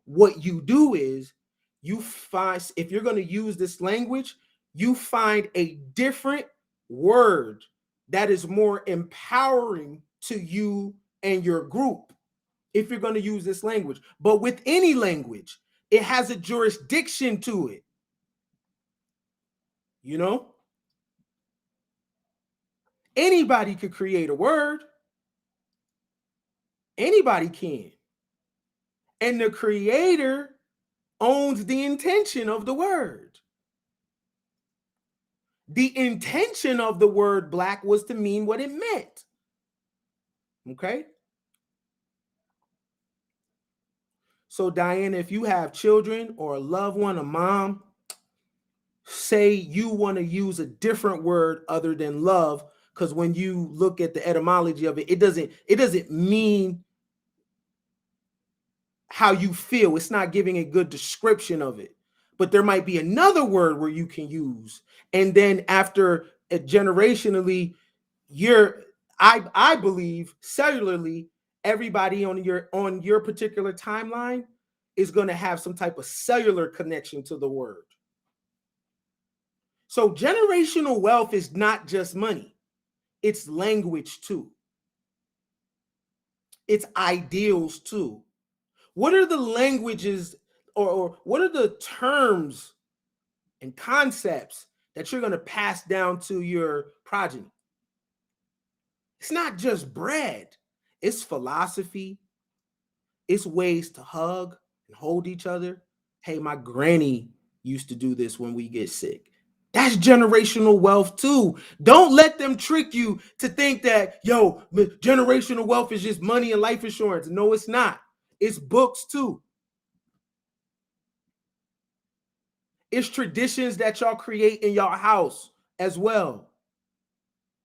What you do is you find, if you're going to use this language, you find a different word that is more empowering to you and your group if you're going to use this language. But with any language, it has a jurisdiction to it. You know? Anybody could create a word. Anybody can. And the creator owns the intention of the word. The intention of the word black was to mean what it meant. Okay? So, Diana, if you have children or a loved one, a mom, say you want to use a different word other than love, because when you look at the etymology of it, it doesn't mean how you feel. It's not giving a good description of it. But there might be another word where you can use. And then after generationally, I believe cellularly, everybody on your particular timeline is going to have some type of cellular connection to the word. So generational wealth is not just money. It's language too. It's ideals too. What are the languages or what are the terms and concepts that you're going to pass down to your progeny? It's not just bread. It's philosophy. It's ways to hug and hold each other. Hey, my granny used to do this when we get sick. That's generational wealth too. Don't let them trick you to think that, yo, generational wealth is just money and life insurance. No, it's not. It's books too. It's traditions that y'all create in y'all house as well.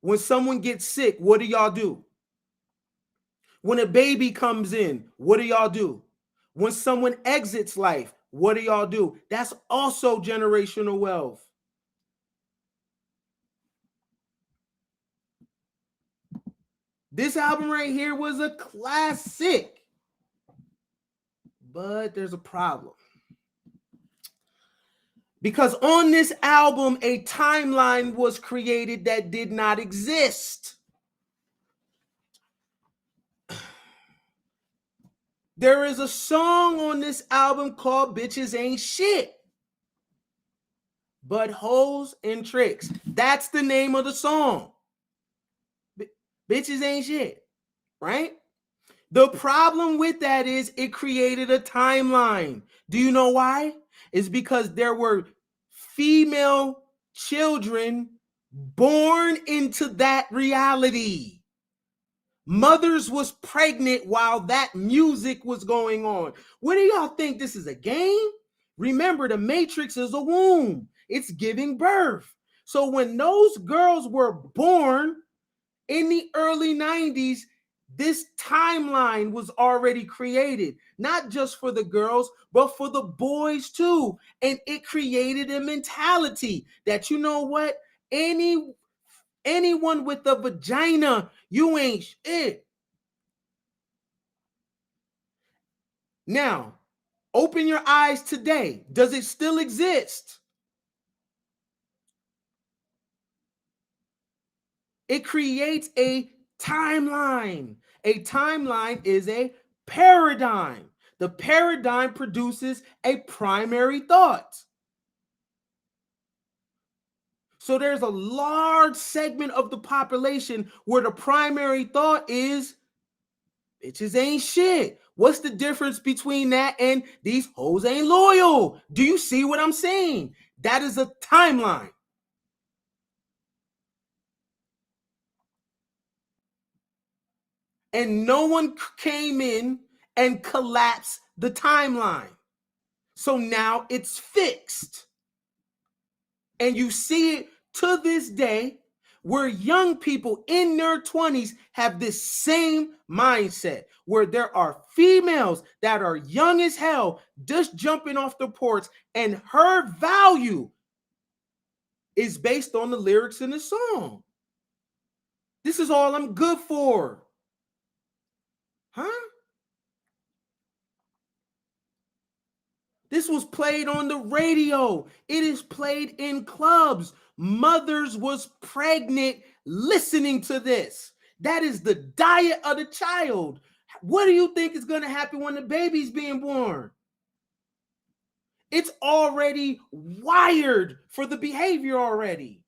When someone gets sick, what do y'all do? When a baby comes in, what do y'all do? When someone exits life, what do y'all do? That's also generational wealth. This album right here was a classic, but there's a problem. Because on this album, a timeline was created that did not exist. There is a song on this album called Bitches Ain't Shit, but Hoes and Tricks. That's the name of the song. Bitches ain't shit, right? The problem with that is it created a timeline. Do you know why? It's because there were female children born into that reality. Mothers was pregnant while that music was going on. What do y'all think? This is a game? Remember, the matrix is a womb. It's giving birth. So when those girls were born in the early 90s, this timeline was already created, not just for the girls, but for the boys too. And it created a mentality that, you know what? Anyone with a vagina, you ain't shit. Now, open your eyes today. Does it still exist? It creates a timeline. A timeline is a paradigm. The paradigm produces a primary thought. So there's a large segment of the population where the primary thought is bitches ain't shit. What's the difference between that and these hoes ain't loyal? Do you see what I'm saying? That is a timeline. And no one came in and collapsed the timeline. So now it's fixed. And you see it to this day where young people in their 20s have this same mindset, where there are females that are young as hell just jumping off the porch, and her value is based on the lyrics in the song. This is all I'm good for. Huh? This was played on the radio. It is played in clubs. Mothers was pregnant listening to this. That is the diet of the child. What do you think is going to happen when the baby's being born? It's already wired for the behavior already.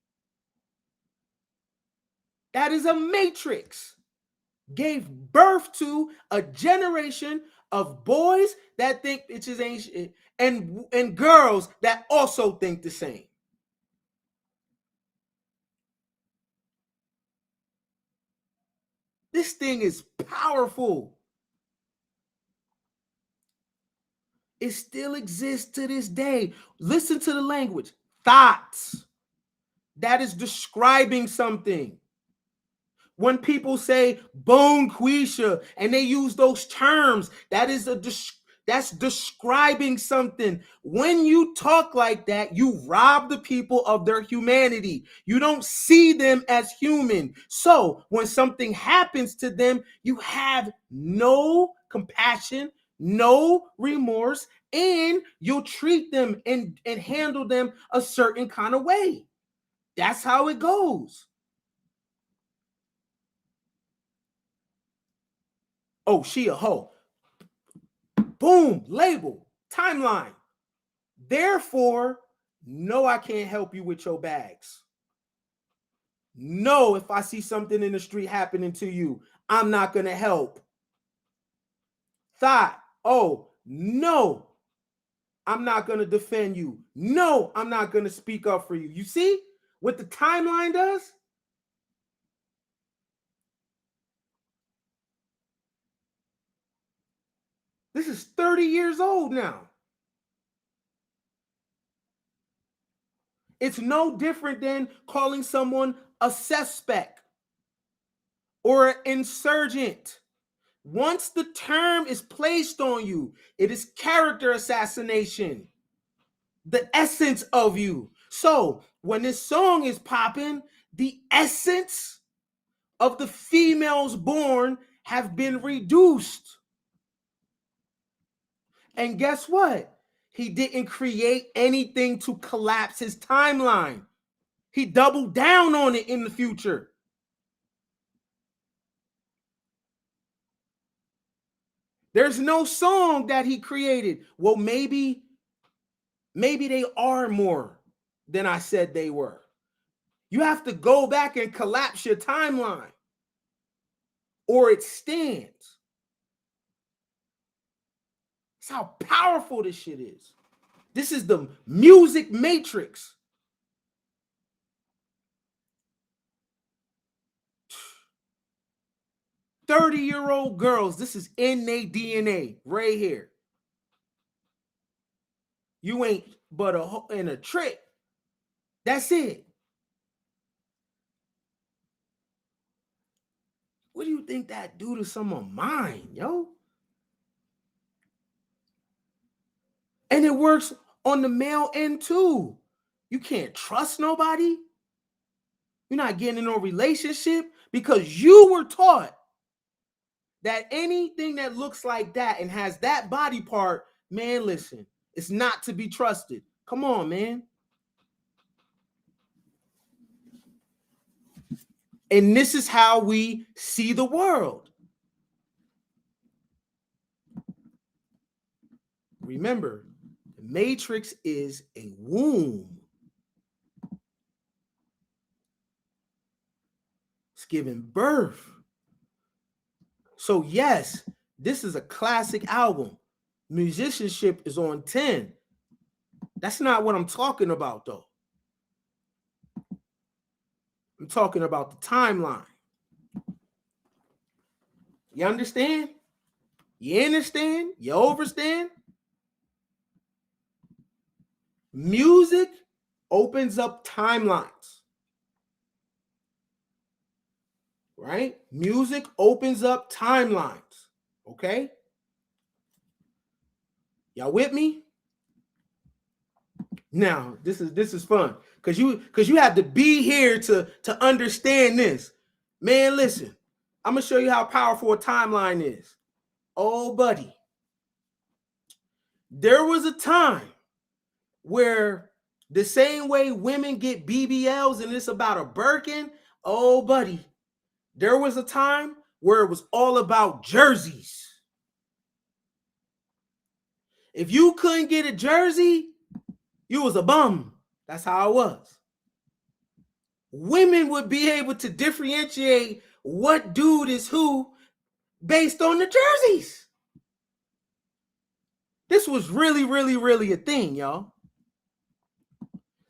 That is a matrix. Gave birth to a generation of boys that think bitches ain't shit, and girls that also think the same. This thing is powerful. It still exists to this day. Listen to the language. Thoughts. That is describing something. When people say bone quisha and they use those terms, that's describing something. When you talk like that, you rob the people of their humanity. You don't see them as human. So when something happens to them, you have no compassion, no remorse, and you'll treat them and handle them a certain kind of way. That's how it goes. Oh, she a hoe. Boom, label, timeline. Therefore, no, I can't help you with your bags. No, if I see something in the street happening to you, I'm not going to help. Thought, oh, no, I'm not going to defend you. No, I'm not going to speak up for you. You see what the timeline does? This is 30 years old now. It's no different than calling someone a suspect or an insurgent. Once the term is placed on you, it is character assassination, the essence of you. So when this song is popping, the essence of the females born have been reduced. And guess what? He didn't create anything to collapse his timeline. He doubled down on it in the future. There's no song that he created. Well, maybe they are more than I said they were. You have to go back and collapse your timeline, or it stands. That's how powerful this shit is. This is the music matrix. "30-year-old girls," this is in their DNA right here. You ain't but a trick. That's it. What do you think that do to someone's mind, yo? And it works on the male end too. You can't trust nobody. You're not getting in no relationship because you were taught that anything that looks like that and has that body part, man, listen, it's not to be trusted. Come on, man. And this is how we see the world. Remember, the matrix is a womb. It's giving birth. So yes, this is a classic album. Musicianship is on 10. That's not what I'm talking about, though. I'm talking about the timeline. You understand? You understand? You overstand? Music opens up timelines. Right? Music opens up timelines. Okay? Y'all with me? Now, this is fun because you have to be here to understand this. Man, listen. I'm going to show you how powerful a timeline is. Oh, buddy. There was a time where the same way women get BBLs and it's about a Birkin, oh, buddy, there was a time where it was all about jerseys. If you couldn't get a jersey, you was a bum. That's how it was. Women would be able to differentiate what dude is who based on the jerseys. This was really, really, really a thing, y'all.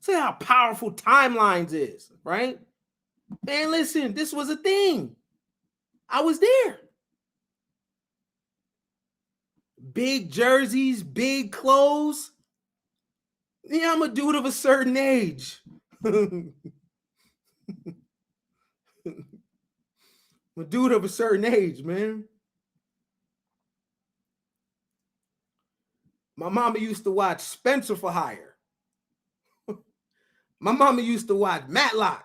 See how powerful timelines is, right? Man, listen, this was a thing. I was there. Big jerseys, big clothes. Yeah, I'm a dude of a certain age. I'm a dude of a certain age, man. My mama used to watch Spencer for Hire. My mama used to watch Matlock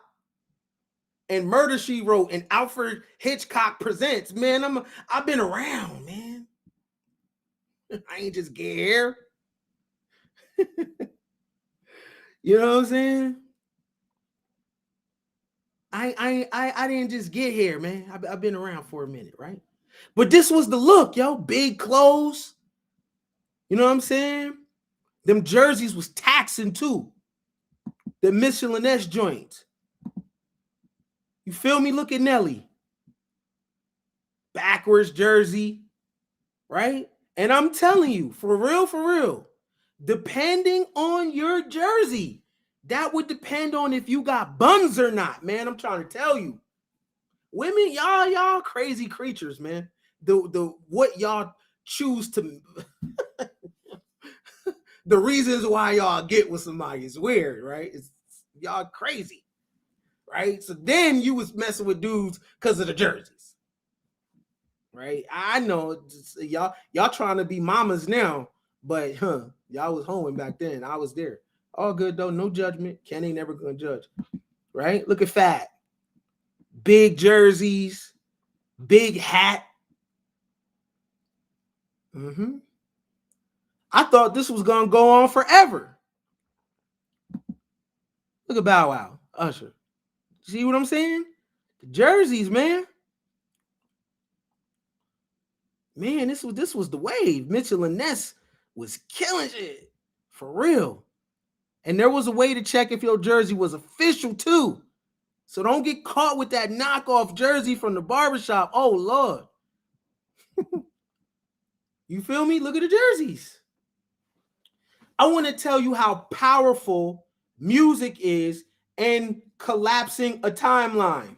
and Murder, She Wrote and Alfred Hitchcock Presents. Man, I've been around, man. I ain't just get here. You know what I'm saying? I didn't just get here, man. I've been around for a minute, right? But this was the look, yo. Big clothes. You know what I'm saying? Them jerseys was taxing too. The Michelin S joints. You feel me? Look at Nelly. Backwards jersey, right? And I'm telling you, for real, depending on your jersey, that would depend on if you got buns or not, man. I'm trying to tell you. Women, y'all crazy creatures, man. The what y'all choose to the reasons why y'all get with somebody is weird, right? It's y'all crazy, right? So then you was messing with dudes because of the jerseys, right? I know y'all trying to be mamas now, but y'all was home back then. I was there. All good though, no judgment. Ken ain't never gonna judge, right? Look at Fat, big jerseys, big hat. I thought this was gonna go on forever. Look at Bow Wow, Usher. See what I'm saying? The jerseys, man. Man, this was the wave. Mitchell and Ness was killing shit for real. And there was a way to check if your jersey was official too. So don't get caught with that knockoff jersey from the barbershop. Oh Lord. You feel me? Look at the jerseys. I want to tell you how powerful music is in collapsing a timeline.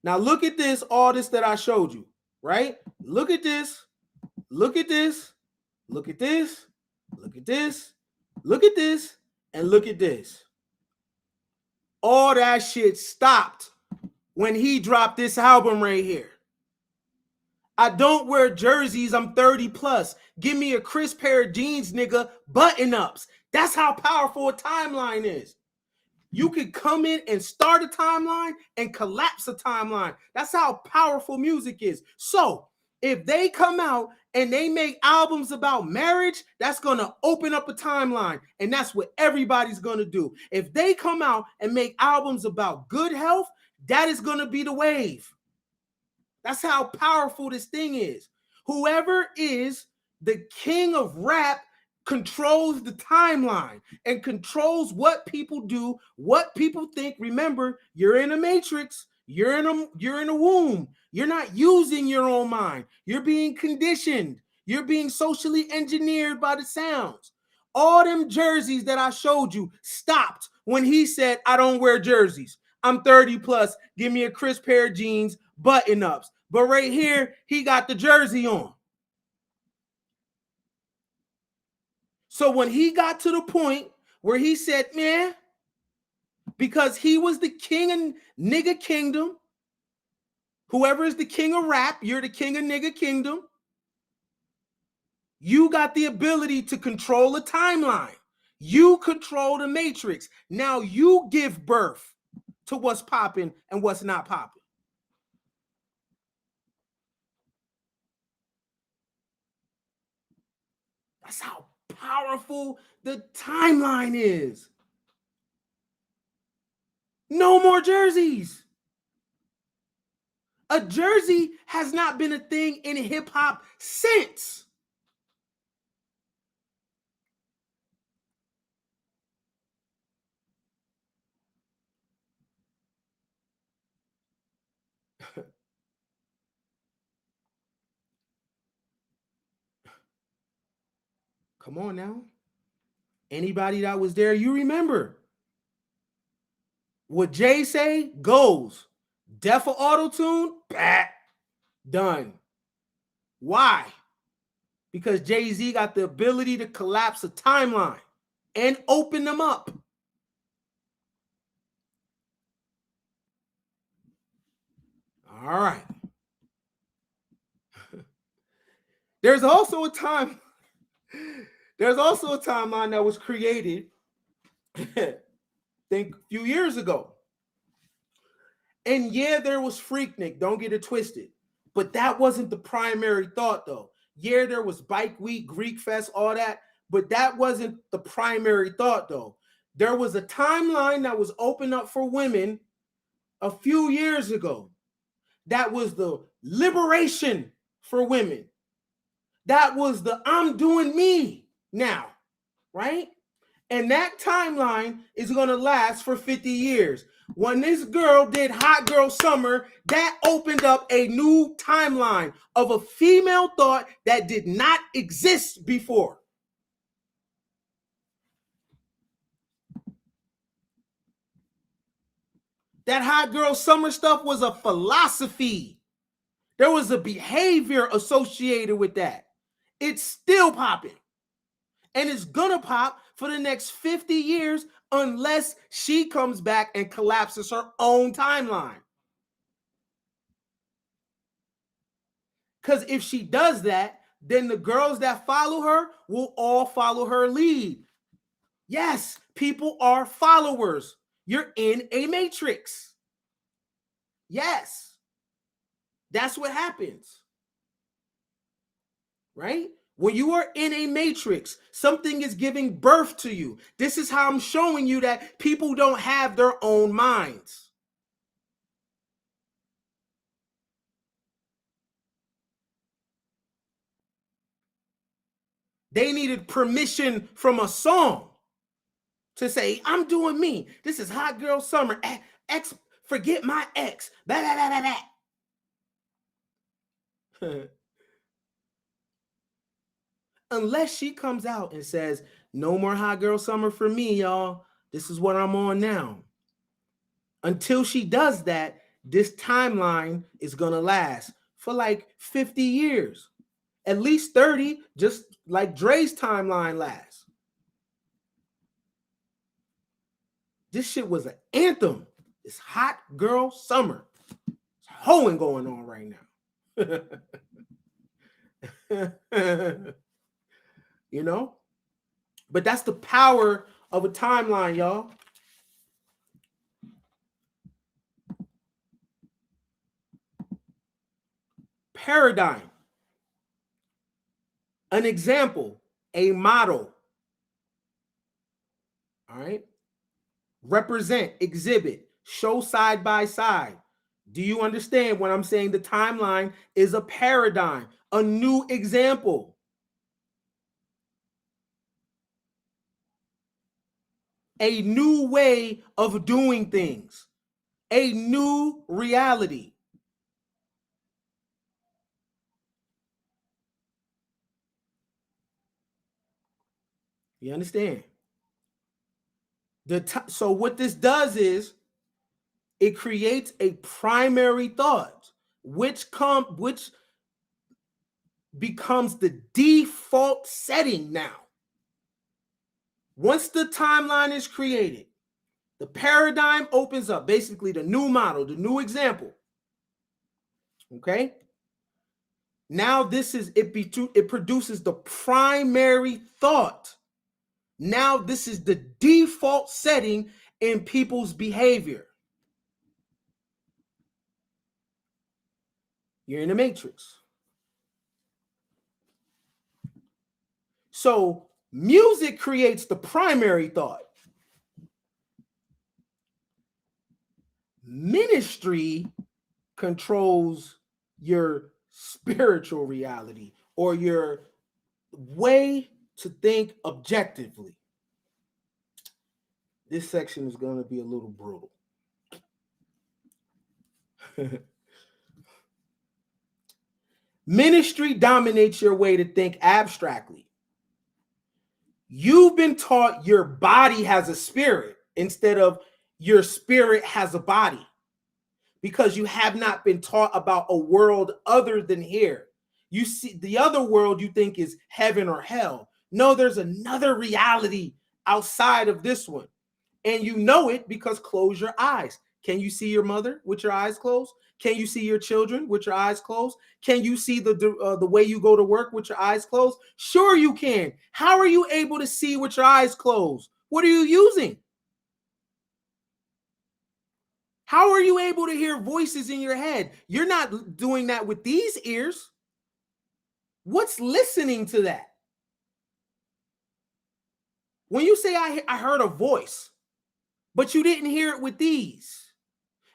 Now look at this, all this that I showed you, right? Look at this, look at this, look at this, look at this, look at this, and look at this. All that shit stopped when he dropped this album right here. I don't wear jerseys, I'm 30 plus. Give me a crisp pair of jeans, nigga, button-ups. That's how powerful a timeline is. You could come in and start a timeline and collapse a timeline. That's how powerful music is. So if they come out and they make albums about marriage, that's going to open up a timeline. And that's what everybody's going to do. If they come out and make albums about good health, that is going to be the wave. That's how powerful this thing is. Whoever is the king of rap controls the timeline and controls what people do, what people think. Remember, you're in a matrix. You're in a womb. You're not using your own mind. You're being conditioned. You're being socially engineered by the sounds. All them jerseys that I showed you stopped when he said, I don't wear jerseys. I'm 30 plus. Give me a crisp pair of jeans, button-ups. But right here, he got the jersey on. So when he got to the point where he said, man, because he was the king of nigga kingdom, whoever is the king of rap, you're the king of nigga kingdom. You got the ability to control a timeline. You control the matrix. Now you give birth to what's popping and what's not popping. That's how powerful the timeline is. No more jerseys. A jersey has not been a thing in hip hop since. Come on now. Anybody that was there, you remember. What Jay say goes. Def or auto-tune, bat, done. Why? Because Jay-Z got the ability to collapse a timeline and open them up. All right. There's also a timeline that was created, I think, a few years ago. And yeah, there was Freaknik, don't get it twisted. But that wasn't the primary thought, though. Yeah, there was Bike Week, Greek Fest, all that. But that wasn't the primary thought, though. There was a timeline that was opened up for women a few years ago. That was the liberation for women. That was the I'm doing me now, right? And that timeline is going to last for 50 years. When this girl did Hot Girl Summer, that opened up a new timeline of a female thought that did not exist before. That Hot Girl Summer stuff was a philosophy. There was a behavior associated with that. It's still popping. And it's gonna pop for the next 50 years unless she comes back and collapses her own timeline. Because if she does that, then the girls that follow her will all follow her lead. Yes, people are followers. You're in a matrix. Yes. That's what happens. Right? When you are in a matrix, something is giving birth to you. This is how I'm showing you that people don't have their own minds. They needed permission from a song to say, I'm doing me. This is Hot Girl Summer. X, forget my ex. Blah, blah, blah, blah, blah. Unless she comes out and says, no more Hot Girl Summer for me, y'all. This is what I'm on now. Until she does that, this timeline is going to last for like 50 years. At least 30, just like Dre's timeline lasts. This shit was an anthem. It's Hot Girl Summer. It's hoeing going on right now. You know? But that's the power of a timeline, y'all. Paradigm. An example, a model. All right? Represent, exhibit, show side by side. Do you understand when I'm saying the timeline is a paradigm, a new example? A new way of doing things, a new reality. You understand? So what this does is it creates a primary thought, which becomes the default setting now. Once the timeline is created, the paradigm opens up, basically the new model, the new example. Okay? Now it produces the primary thought. Now this is the default setting in people's behavior. You're in the matrix. So music creates the primary thought. Ministry controls your spiritual reality or your way to think objectively. This section is going to be a little brutal. Ministry dominates your way to think abstractly. You've been taught your body has a spirit instead of your spirit has a body, because you have not been taught about a world other than here. You see the other world you think is heaven or hell. No, there's another reality outside of this one. And you know it because close your eyes. Can you see your mother with your eyes closed? Can you see your children with your eyes closed? Can you see the way you go to work with your eyes closed? Sure you can. How are you able to see with your eyes closed? What are you using? How are you able to hear voices in your head? You're not doing that with these ears. What's listening to that? When you say, I heard a voice, but you didn't hear it with these.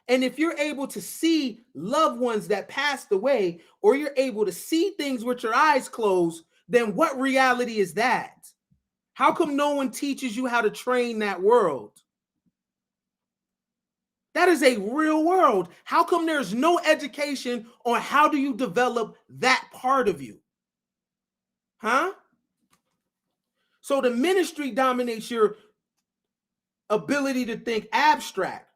And if you're able to see loved ones that passed away, or you're able to see things with your eyes closed, then what reality is that? How come no one teaches you how to train that world? That is a real world. How come there's no education on how do you develop that part of you? Huh? So the ministry dominates your ability to think abstract.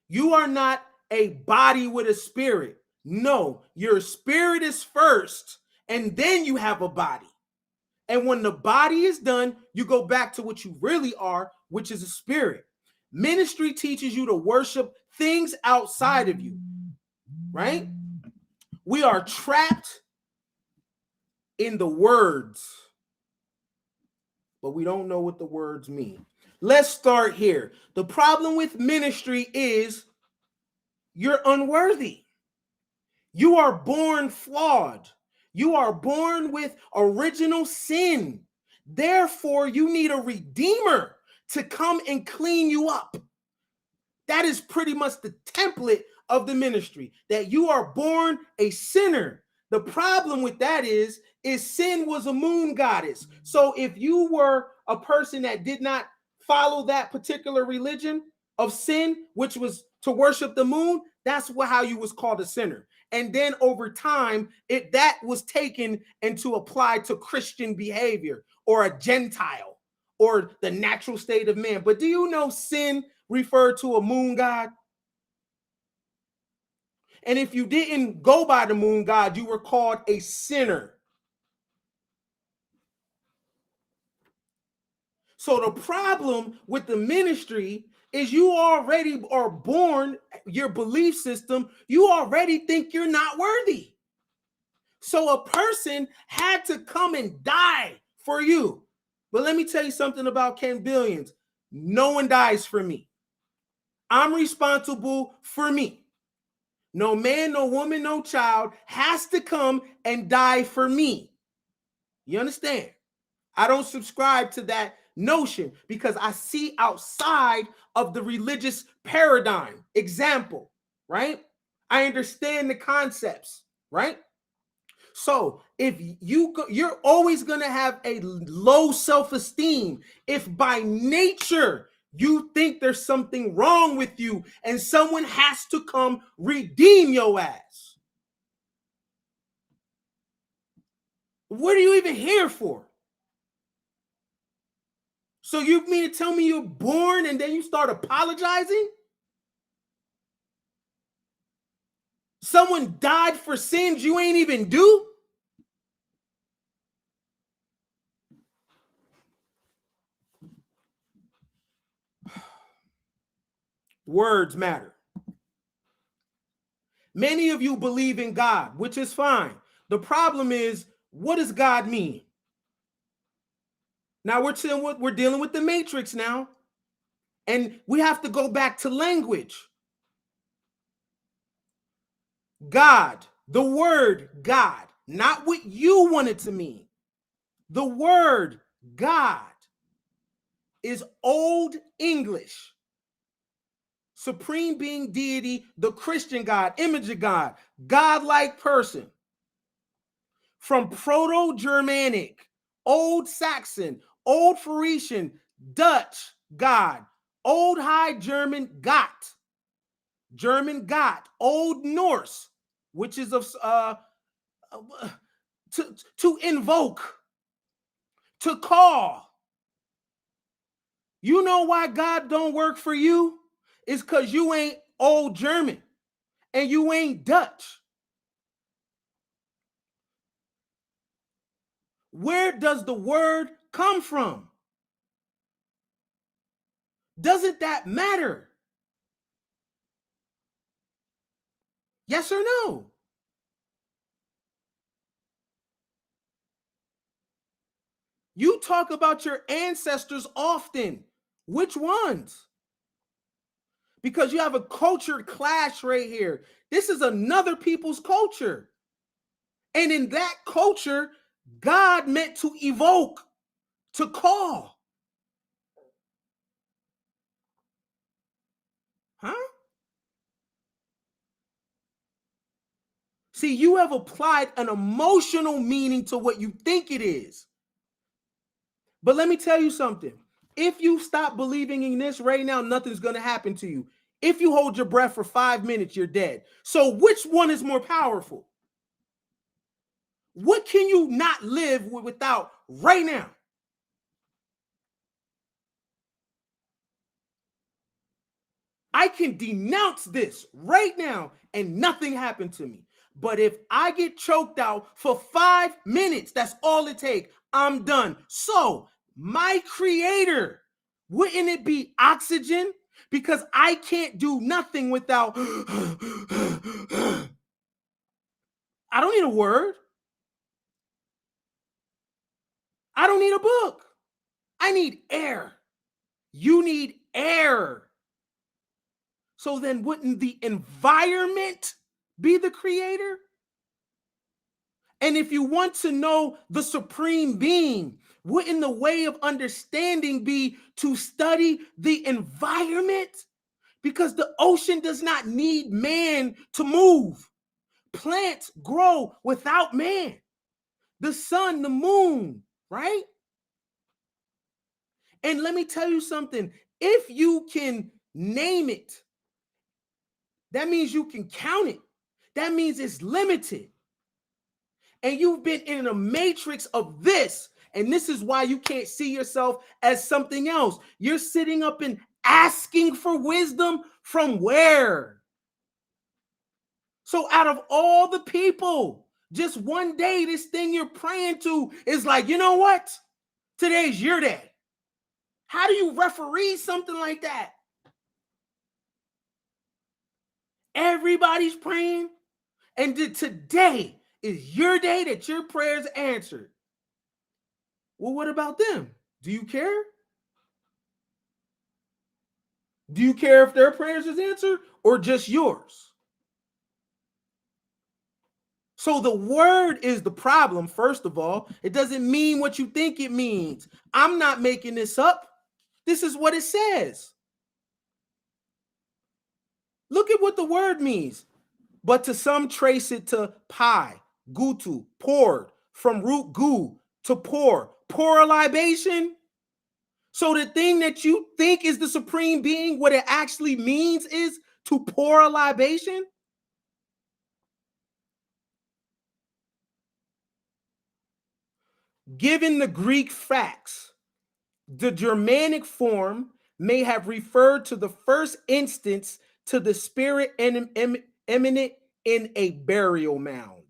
You are not a body with a spirit. No, your spirit is first, and then you have a body. And when the body is done, you go back to what you really are, which is a spirit. Ministry teaches you to worship things outside of you, right? We are trapped in the words, but we don't know what the words mean. Let's start here. The problem with ministry is you're unworthy. You are born flawed. You are born with original sin. Therefore, you need a redeemer to come and clean you up. That is pretty much the template of the ministry, that you are born a sinner. The problem with that is sin was a moon goddess. So if you were a person that did not follow that particular religion of sin, which was to worship the moon, that's how you was called a sinner. And then over time, that was taken and to apply to Christian behavior or a Gentile or the natural state of man. But do you know sin referred to a moon god? And if you didn't go by the moon god, you were called a sinner. So the problem with the ministry is you already are born, your belief system, you already think you're not worthy. So a person had to come and die for you. But let me tell you something about Ken Billions. No one dies for me. I'm responsible for me. No man, no woman, no child has to come and die for me. You understand? I don't subscribe to that notion because I see outside of the religious paradigm. Example, right? I understand the concepts, right? So if you're always going to have a low self-esteem if by nature you think there's something wrong with you and someone has to come redeem your ass. What are you even here for? So you mean to tell me you're born and then you start apologizing? Someone died for sins you ain't even do? Words matter. Many of you believe in God, which is fine. The problem is, what does God mean? Now we're dealing with the matrix now. And we have to go back to language. God, the word God, not what you want it to mean. The word God is Old English. Supreme being, deity, the Christian God, image of God, godlike person. From Proto-Germanic, Old Saxon, Old Phoenician, Dutch God, Old High German Gott, German Gott, Old Norse, which is of to invoke, to call. You know why God don't work for you? It's because you ain't Old German and you ain't Dutch. Where does the word come from? Doesn't that matter? Yes or no? You talk about your ancestors often. Which ones? Because you have a culture clash right here. This is another people's culture. And in that culture, God meant to evoke, to call. Huh? See, you have applied an emotional meaning to what you think it is. But let me tell you something. If you stop believing in this right now, nothing's going to happen to you. If you hold your breath for 5 minutes, you're dead. So which one is more powerful? What can you not live without right now? I can denounce this right now and nothing happened to me. But if I get choked out for 5 minutes, that's all it takes. I'm done. So my creator, wouldn't it be oxygen? Because I can't do nothing without. I don't need a word. I don't need a book. I need air. You need air. So then wouldn't the environment be the creator? And if you want to know the supreme being, wouldn't the way of understanding be to study the environment? Because the ocean does not need man to move. Plants grow without man. The sun, the moon, right? And let me tell you something. If you can name it, that means you can count it. That means it's limited. And you've been in a matrix of this. And this is why you can't see yourself as something else. You're sitting up and asking for wisdom from where? So out of all the people, just one day, this thing you're praying to is like, you know what? Today's your day. How do you referee something like that? Everybody's praying. And today is your day that your prayers answered. Well, what about them? Do you care? Do you care if their prayers is answered or just yours? So the word is the problem, first of all. It doesn't mean what you think it means. I'm not making this up. This is what it says. Look at what the word means. But to some trace it to pi, gutu, poured, from root gu to pour a libation. So the thing that you think is the supreme being, what it actually means is to pour a libation. Given the Greek facts, the Germanic form may have referred to the first instance to the spirit eminent in a burial mound.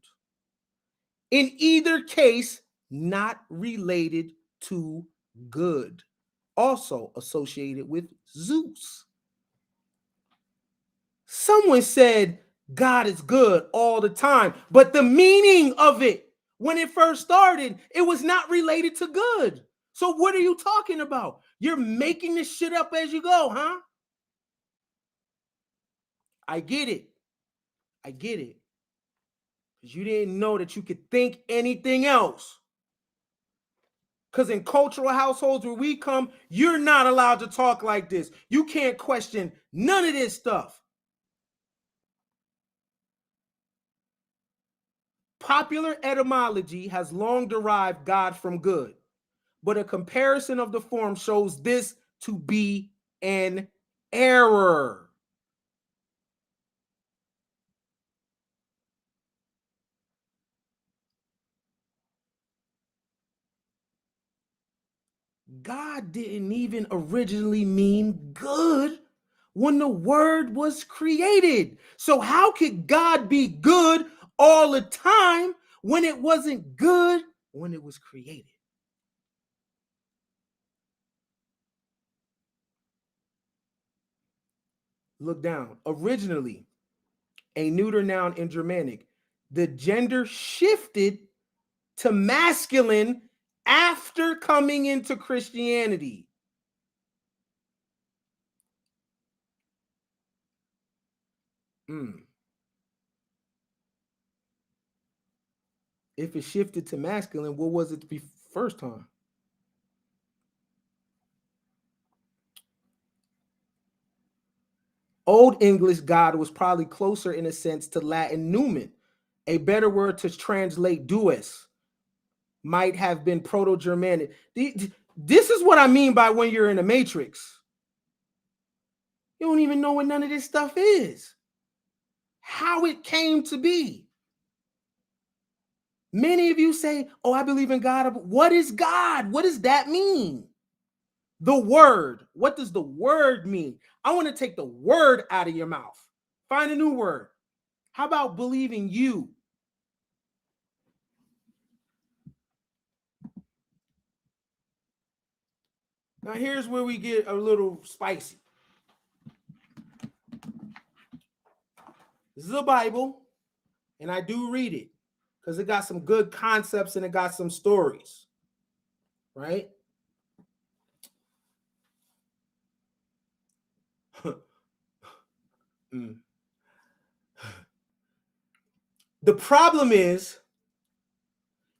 In either case, not related to good. Also associated with Zeus. Someone said God is good all the time, but the meaning of it when it first started, it was not related to good. So what are you talking about? You're making this shit up as you go, huh? I get it. I get it. Because you didn't know that you could think anything else. Because in cultural households where we come, you're not allowed to talk like this. You can't question none of this stuff. Popular etymology has long derived God from good, but a comparison of the form shows this to be an error. God didn't even originally mean good when the word was created. So how could God be good all the time when it wasn't good when it was created? Look down. Originally, a neuter noun in Germanic, the gender shifted to masculine after coming into Christianity. If it shifted to masculine, what was it to be first time? Old English God was probably closer in a sense to Latin numen. A better word to translate dues might have been Proto-Germanic. This is what I mean by when you're in a matrix. You don't even know what none of this stuff is. How it came to be. Many of you say, oh, I believe in God. What is God? What does that mean? The word. What does the word mean? I want to take the word out of your mouth. Find a new word. How about believing you? Now here's where we get a little spicy. This is a Bible, and I do read it because it got some good concepts and it got some stories, right? The problem is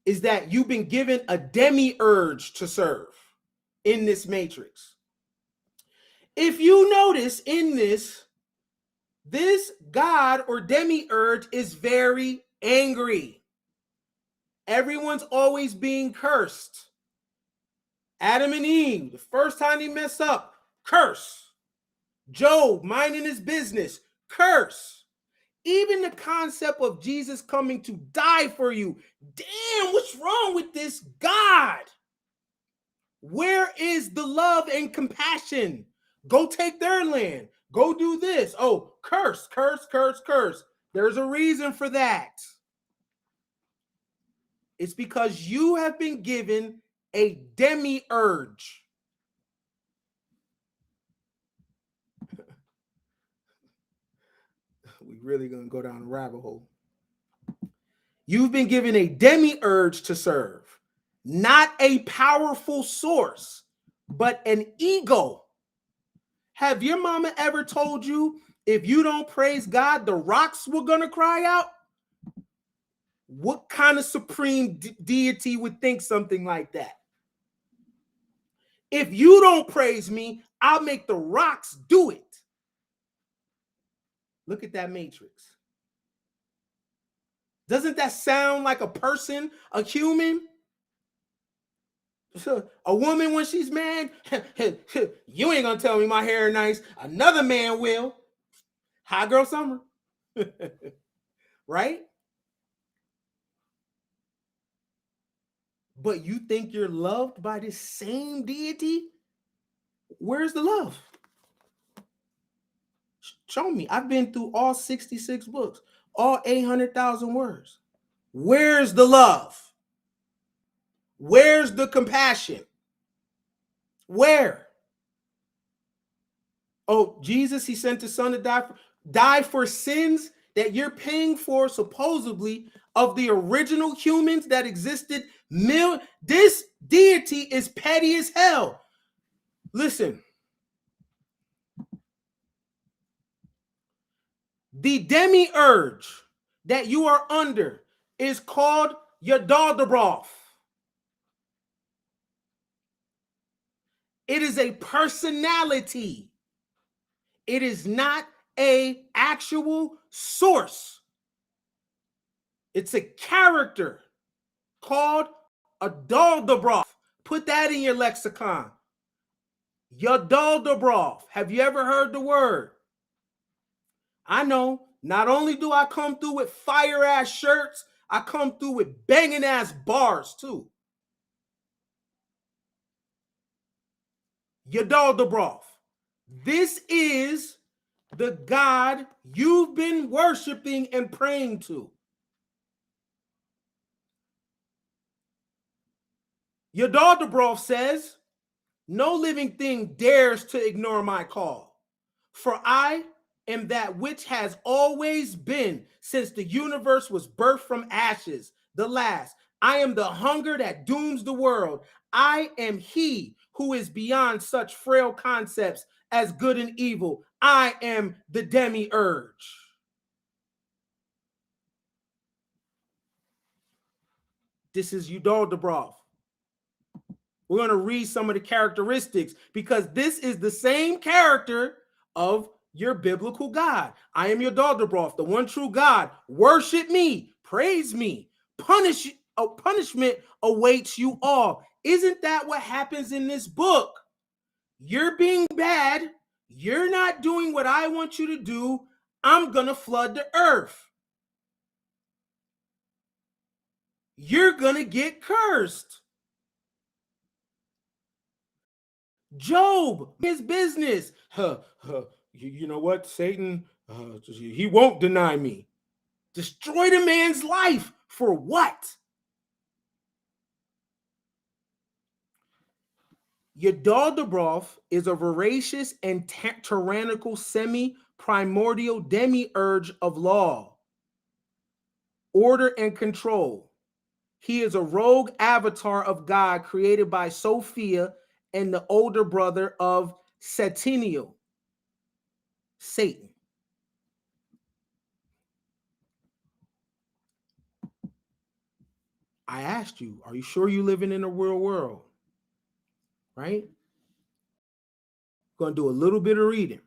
that you've been given a demiurge to serve in this matrix. If you notice in this, This god or demiurge is very angry. Everyone's always being cursed. Adam and Eve, the first time they mess up, curse. Job, minding his business, curse. Even the concept of Jesus coming to die for you. Damn, what's wrong with this God? Where is the love and compassion? Go take their land. Go do this. Oh, curse, curse, curse, curse. There's a reason for that. It's because you have been given a demiurge. We really gonna go down a rabbit hole. You've been given a demiurge to serve, not a powerful source, but an ego. Have your mama ever told you if you don't praise God, the rocks were gonna cry out? What kind of supreme deity would think something like that? If you don't praise me, I'll make the rocks do it. Look at that matrix. Doesn't that sound like a person, a human? A woman when she's mad, you ain't gonna tell me my hair is nice. Another man will. Hot girl summer. Right? But you think you're loved by this same deity? Where's the love? Show me. I've been through all 66 books, all 800,000 words. Where's the love? Where's the compassion? Where? Oh, Jesus, he sent his son to die for sins that you're paying for, supposedly, of the original humans that existed. This deity is petty as hell. Listen. The demiurge that you are under is called Yaldabaoth. It is a personality. It is not an actual source. It's a character called Yaldabaoth. Put that in your lexicon. Yaldabaoth. Have you ever heard the word? I know, not only do I come through with fire ass shirts, I come through with banging ass bars too. Yaldabaoth. This is the God you've been worshiping and praying to. Yaldabaoth says, no living thing dares to ignore my call, for I am that which has always been since the universe was birthed from ashes, the last. I am the hunger that dooms the world. I am he who is beyond such frail concepts as good and evil. I am the demiurge. This is Yaldabaoth. We're going to read some of the characteristics because this is the same character of your biblical God. I am Yaldabaoth, the one true God. Worship me, praise me. Punishment awaits you all. Isn't that what happens in this book? You're being bad. You're not doing what I want you to do. I'm going to flood the earth. You're going to get cursed. Job, his business. You know what? Satan, he won't deny me. Destroyed a man's life. For what? Yaldabaoth is a voracious and tyrannical semi-primordial demiurge of law, order, and control. He is a rogue avatar of God created by Sophia and the older brother of Satan. I asked you, are you sure you're living in a real world? Right? Going to do a little bit of reading.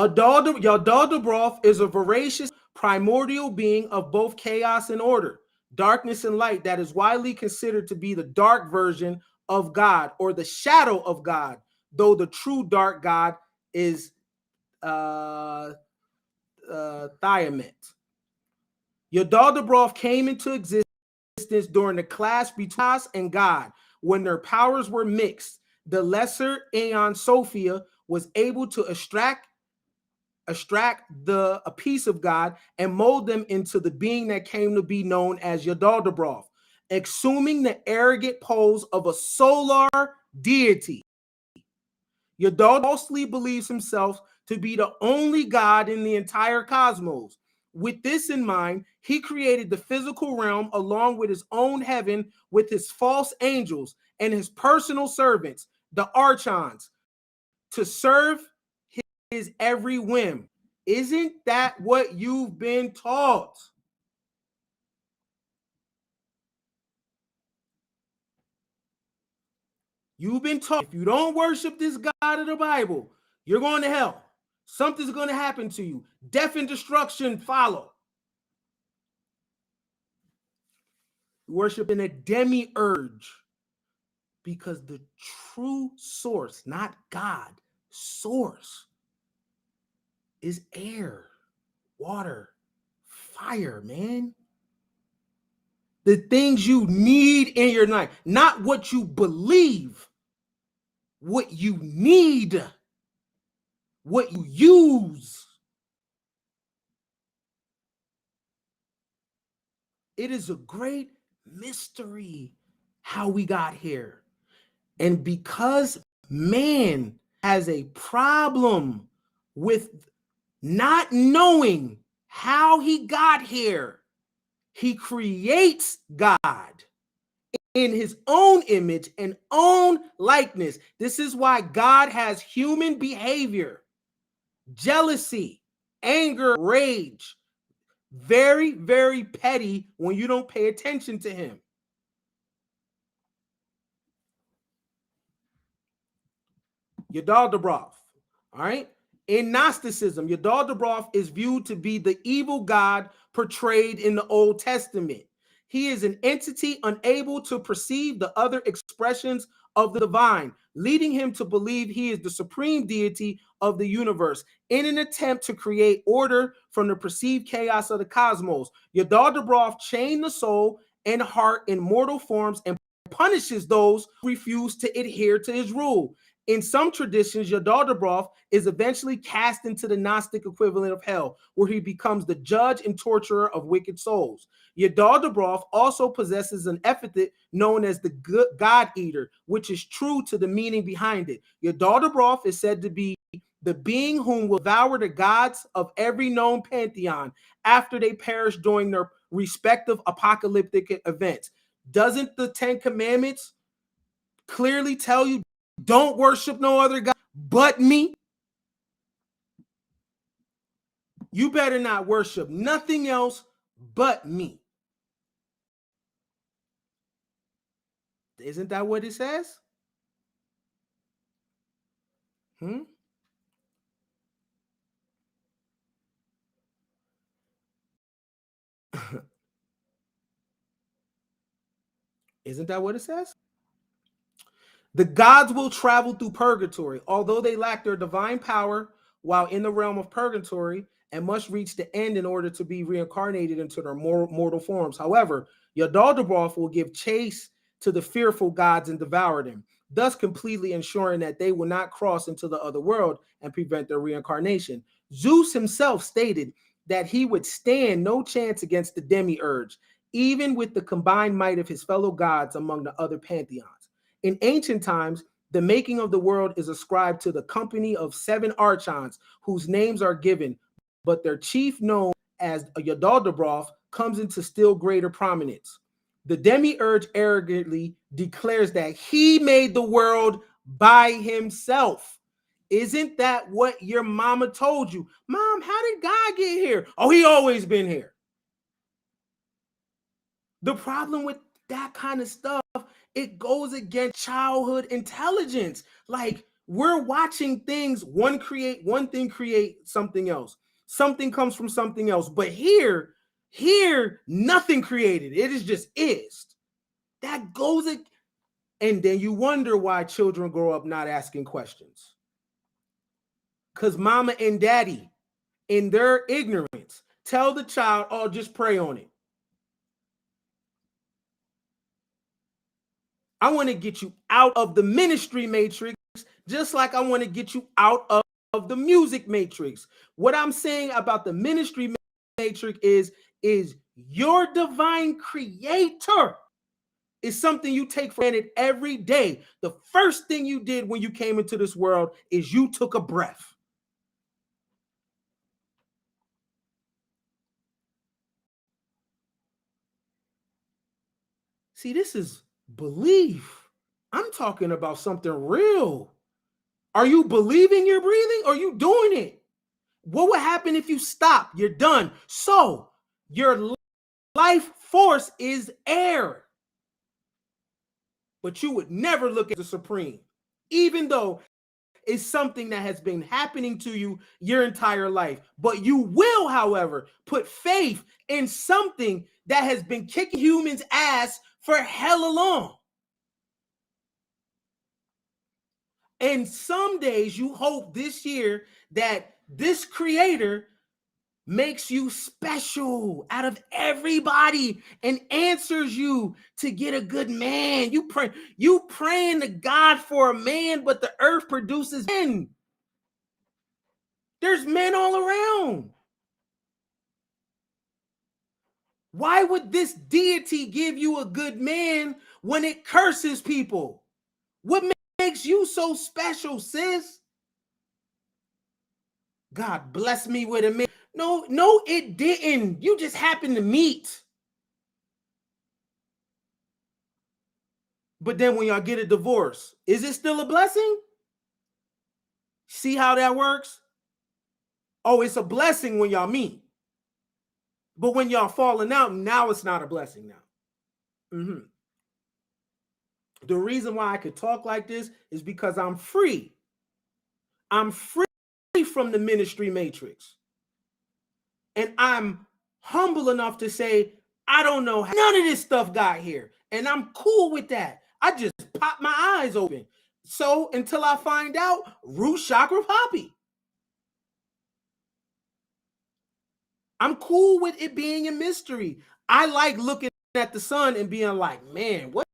Yaldabaoth is a voracious primordial being of both chaos and order, darkness and light, that is widely considered to be the dark version of God, or the shadow of God, though the true dark God is Tiamat. Yaldabaoth came into existence during the clash between chaos and God, when their powers were mixed. The lesser Aeon Sophia was able to extract a piece of God and mold them into the being that came to be known as Yaldabaoth, assuming the arrogant pose of a solar deity. Yaldabaoth falsely believes himself to be the only God in the entire cosmos. With this in mind, he created the physical realm along with his own heaven with his false angels and his personal servants, the archons, to serve his every whim. Isn't that what you've been taught? You've been taught if you don't worship this God of the Bible, you're going to hell. Something's going to happen to you. Death and destruction follow. Worshiping a demiurge, because the true source, not God, source, is air, water, fire, man. The things you need in your life, not what you believe, what you need, what you use. It is a great mystery how we got here. And because man has a problem with not knowing how he got here, he creates God in his own image and own likeness. This is why God has human behavior, jealousy, anger, rage. Very, very petty when you don't pay attention to him. Yaldabaoth, all right? In Gnosticism, Yaldabaoth is viewed to be the evil god portrayed in the Old Testament. He is an entity unable to perceive the other expressions of the divine, leading him to believe he is the supreme deity of the universe. In an attempt to create order from the perceived chaos of the cosmos, Yaldabaoth chained the soul and heart in mortal forms and punishes those who refuse to adhere to his rule. In some traditions, Yaldabaoth is eventually cast into the Gnostic equivalent of hell, where he becomes the judge and torturer of wicked souls. Yaldabaoth also possesses an epithet known as the God Eater, which is true to the meaning behind it. Yaldabaoth is said to be the being whom will devour the gods of every known pantheon after they perish during their respective apocalyptic events. Doesn't the Ten Commandments clearly tell you, don't worship no other God but me? You better not worship nothing else but me. Isn't that what it says? Isn't that what it says? The gods will travel through purgatory, although they lack their divine power while in the realm of purgatory, and must reach the end in order to be reincarnated into their mortal forms. However, Yaldabaoth will give chase to the fearful gods and devour them, thus completely ensuring that they will not cross into the other world and prevent their reincarnation. Zeus himself stated that he would stand no chance against the Demiurge, even with the combined might of his fellow gods among the other pantheons. In ancient times, the making of the world is ascribed to the company of 7 archons whose names are given, but their chief, known as Yaldabaoth, comes into still greater prominence. The Demiurge arrogantly declares that he made the world by himself. Isn't that what your mama told you? Mom, how did God get here? Oh, he always been here. The problem with that kind of stuff, it goes against childhood intelligence. Like, We're watching things, one thing create something else. Something comes from something else. But here, nothing created. It is just is. That goes it. And then you wonder why children grow up not asking questions. Because mama and daddy, in their ignorance, tell the child, oh, just pray on it. I want to get you out of the ministry matrix, just like I want to get you out of the music matrix. What I'm saying about the ministry matrix is your divine creator is something you take for granted every day. The first thing you did when you came into this world is you took a breath. See, this is belief. I'm talking about something real. Are you believing you're breathing or are you doing it? What would happen if you stop? You're done. So your life force is air. But you would never look at the supreme, even though it's something that has been happening to you your entire life. But you will, however, put faith in something that has been kicking humans' ass for hella long. And some days you hope this year that this creator makes you special out of everybody and answers you to get a good man. You praying to God for a man, but the earth produces men. There's men all around. Why would this deity give you a good man when it curses people? What makes you so special, sis? God bless me with a man. No, it didn't. You just happened to meet. But then when y'all get a divorce, is it still a blessing? See how that works? Oh, it's a blessing when y'all meet. But when y'all falling out, now it's not a blessing now. The reason why I could talk like this is because I'm free. I'm free from the ministry matrix. And I'm humble enough to say, I don't know how none of this stuff got here. And I'm cool with that. I just pop my eyes open. So until I find out, root chakra poppy. I'm cool with it being a mystery. I like looking at the sun and being like, man, what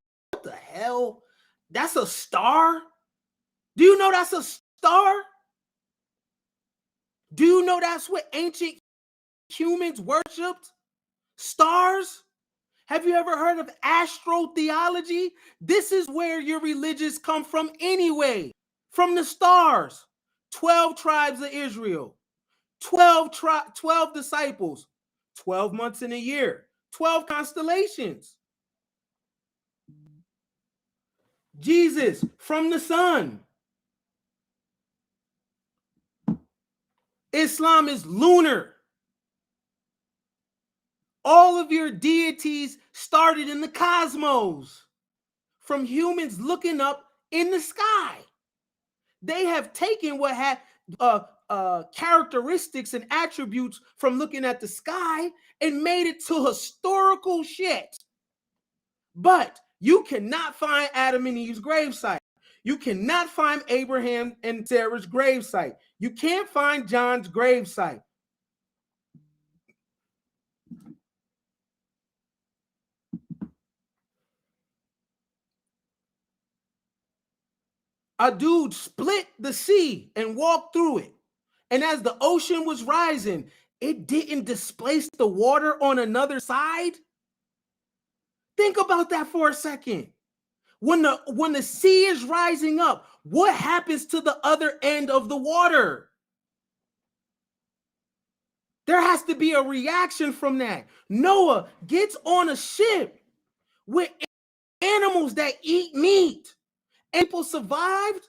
the hell? That's a star? Do you know that's a star? Do you know that's what ancient humans worshipped? Stars? Have you ever heard of astral theology? This is where your religions come from anyway. From the stars. 12 tribes of Israel. 12 disciples. 12 months in a year. 12 constellations. Jesus from the sun. Islam is lunar. All of your deities started in the cosmos from humans looking up in the sky. They have taken what had characteristics and attributes from looking at the sky and made it to historical shit. But you cannot find Adam and Eve's gravesite. You cannot find Abraham and Sarah's gravesite. You can't find John's gravesite. A dude split the sea and walked through it. And as the ocean was rising, it didn't displace the water on another side. Think about that for a second. When the sea is rising up, what happens to the other end of the water? There has to be a reaction from that. Noah gets on a ship with animals that eat meat. People survived.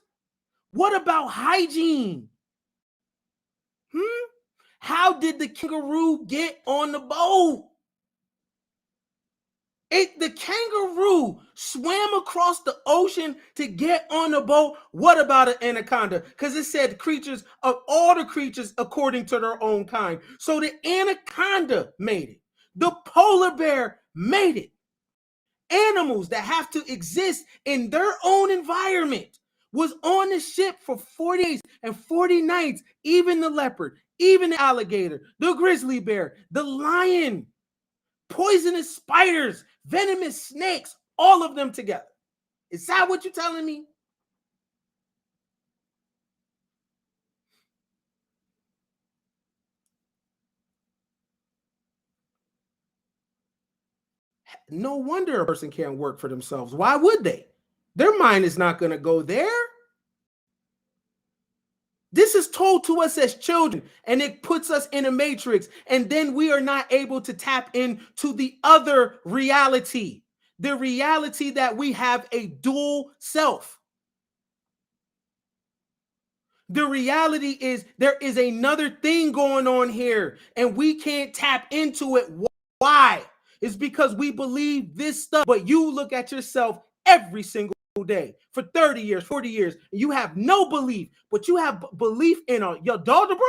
What about hygiene? How did the kangaroo get on the boat? The kangaroo swam across the ocean to get on the boat. What about an anaconda? Because it said creatures of all the creatures according to their own kind. So the anaconda made it. The polar bear made it. Animals that have to exist in their own environment was on the ship for 40 days and 40 nights. Even the leopard, even the alligator, the grizzly bear, the lion, poisonous spiders, venomous snakes, all of them together. Is that what you're telling me? No wonder a person can't work for themselves. Why would they? Their mind is not going to go there. This is told to us as children, and it puts us in a matrix, and then we are not able to tap into the other reality, the reality that we have a dual self. The reality is there is another thing going on here, and we can't tap into it. Why? It's because we believe this stuff, but you look at yourself every single day for 30 years, 40 years, and you have no belief, but you have belief in your daughter, bro.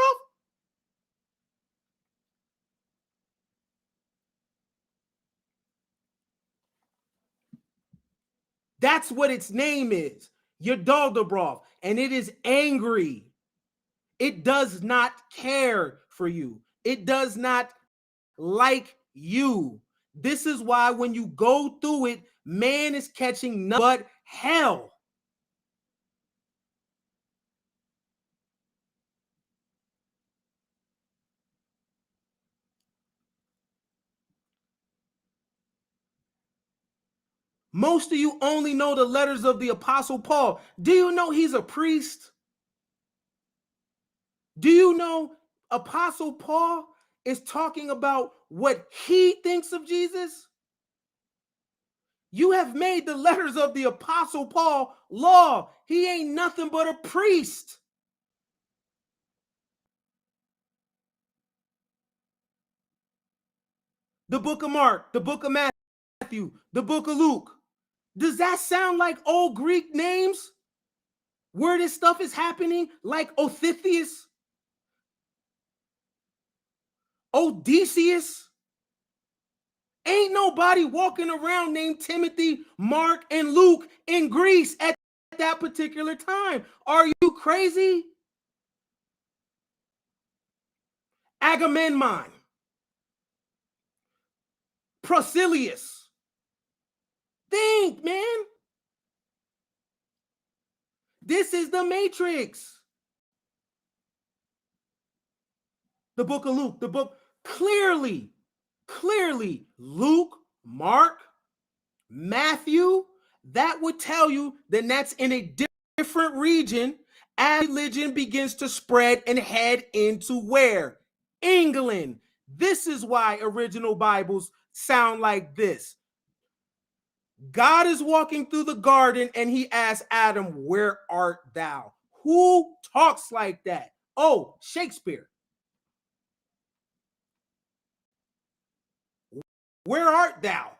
That's what its name is, your Yaldabaoth, and it is angry. It does not care for you. It does not like you. This is why when you go through it, man is catching nothing but hell. Most of you only know the letters of the Apostle Paul. Do you know he's a priest? Do you know Apostle Paul is talking about what he thinks of Jesus? You have made the letters of the Apostle Paul law. He ain't nothing but a priest. The book of Mark, the book of Matthew, the book of Luke. Does that sound like old Greek names where this stuff is happening? Like Odysseus, Odysseus? Ain't nobody walking around named Timothy, Mark, and Luke in Greece at that particular time. Are you crazy? Agamemnon, Procilius. Think, man. This is the Matrix. The book of Luke, the book clearly, Luke, Mark, Matthew, that would tell you that that's in a different region as religion begins to spread and head into where? England. This is why original Bibles sound like this. God is walking through the garden and he asks Adam, "Where art thou?" Who talks like that? Oh, Shakespeare. Where art thou?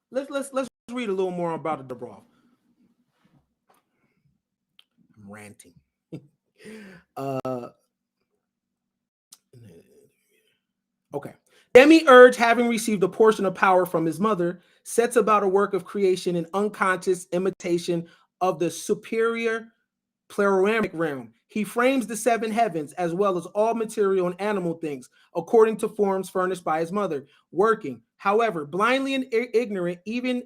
Let's read a little more about the Yaldabaoth. I'm ranting. Okay. Demiurge, having received a portion of power from his mother, sets about a work of creation in unconscious imitation of the superior pleromamic realm. He frames the seven heavens as well as all material and animal things according to forms furnished by his mother, working, however, blindly and ignorant even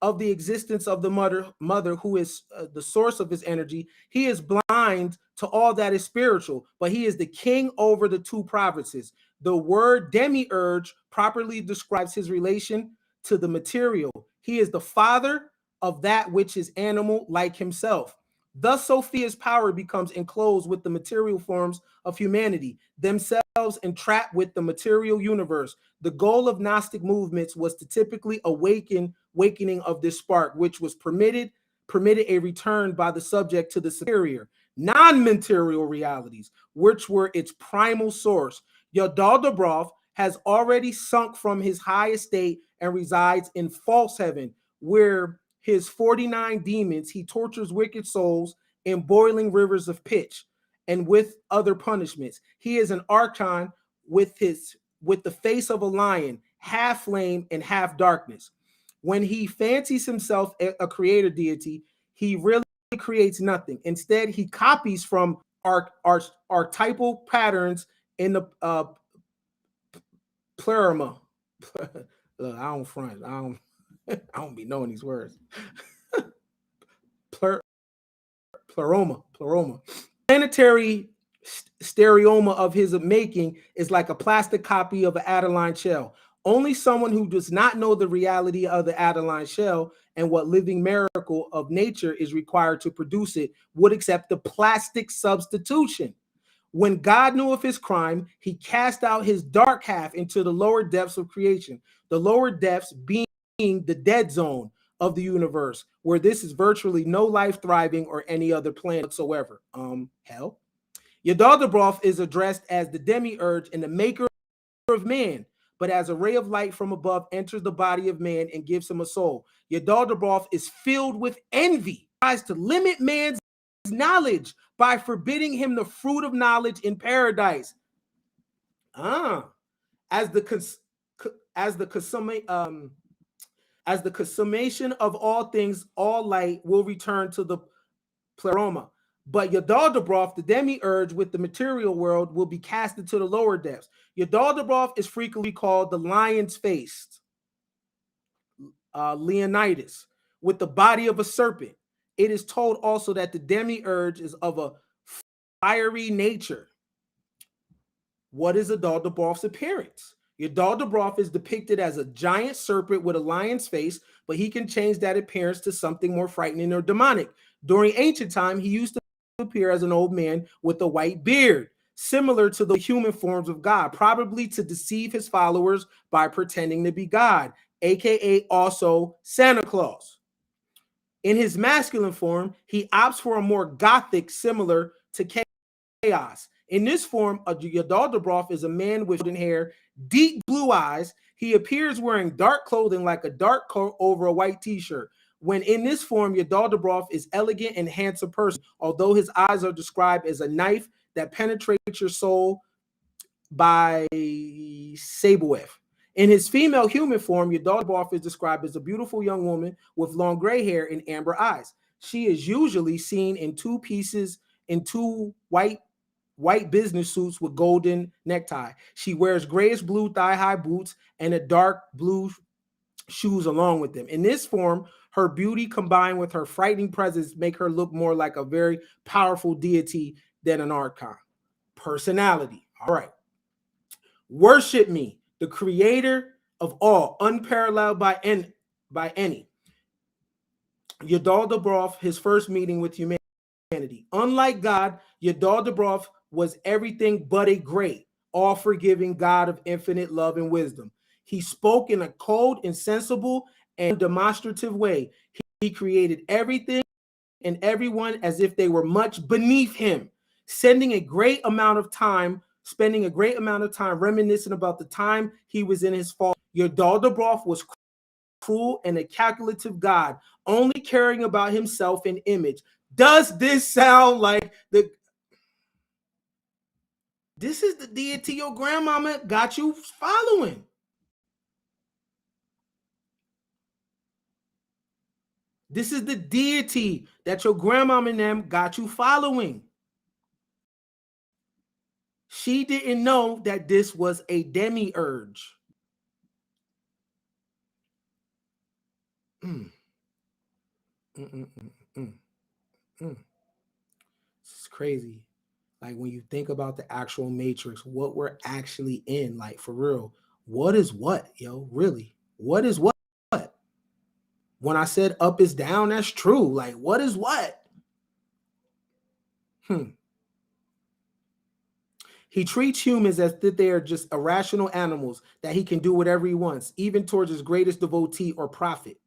of the existence of the mother who is the source of his energy. He is blind to all that is spiritual, but he is the king over the two provinces. The word demiurge properly describes his relation to the material. He is the father of that which is animal like himself. Thus, Sophia's power becomes enclosed with the material forms of humanity, themselves entrapped with the material universe. The goal of Gnostic movements was to typically awakening of this spark, which was permitted a return by the subject to the superior. non-material realities, which were its primal source. Yaldabaoth has already sunk from his high estate and resides in false heaven, where his 49 demons, he tortures wicked souls in boiling rivers of pitch and with other punishments. He is an archon with the face of a lion, half flame and half darkness. When he fancies himself a creator deity, he really creates nothing. Instead, he copies from archetypal patterns in the pleroma. Look, I don't front. I don't be knowing these words. Pleroma. Planetary stereoma of his making is like a plastic copy of an Adeline shell. Only someone who does not know the reality of the Adeline shell and what living miracle of nature is required to produce it would accept the plastic substitution. When God knew of his crime, he cast out his dark half into the lower depths of creation, the lower depths being the dead zone of the universe, where this is virtually no life thriving or any other planet whatsoever. Hell. Yaldabaoth is addressed as the Demiurge and the maker of man, but as a ray of light from above enters the body of man and gives him a soul. Yaldabaoth is filled with envy, tries to limit man's knowledge by forbidding him the fruit of knowledge in paradise. As the consummation of all things, all light will return to the pleroma. But Yaldabaoth, the demiurge with the material world, will be cast into the lower depths. Yaldabaoth is frequently called the lion's face, Leonidas, with the body of a serpent. It is told also that the demiurge is of a fiery nature. What is Yaldabaoth's appearance? Yaldabaoth is depicted as a giant serpent with a lion's face, but he can change that appearance to something more frightening or demonic. During ancient time, he used to appear as an old man with a white beard, similar to the human forms of God, probably to deceive his followers by pretending to be God, aka also Santa Claus. In his masculine form, he opts for a more gothic, similar to chaos. In this form, Yaldabaoth is a man with golden hair, deep blue eyes. He appears wearing dark clothing like a dark coat over a white t-shirt. When in this form, Yaldabaoth is elegant and handsome person, although his eyes are described as a knife that penetrates your soul by Sabaoth. In his female human form, Yaldabaoth is described as a beautiful young woman with long gray hair and amber eyes. She is usually seen in two white business suits with golden necktie. She wears grayish blue thigh-high boots and a dark blue shoes along with them. In this form, her beauty combined with her frightening presence make her look more like a very powerful deity than an archon. Personality. All right. Worship me, the creator of all, unparalleled by any. Yaldabaoth, his first meeting with humanity. Unlike God, Yaldabaoth was everything but a great, all-forgiving God of infinite love and wisdom. He spoke in a cold, insensible, and demonstrative way. He created everything and everyone as if they were much beneath him, spending a great amount of time reminiscing about the time he was in his fall. Yaldabaoth was cruel and a calculative God, only caring about himself and image. Does this sound like this is the deity your grandmama got you following? This is the deity that your grandmama and them got you following. She didn't know that this was a demiurge. It's crazy. Like when you think about the actual matrix, what we're actually in, like for real, what is what, yo? Really, what is what? When I said up is down, that's true. Like, what is what? He treats humans as if they are just irrational animals that he can do whatever he wants, even towards his greatest devotee or prophet.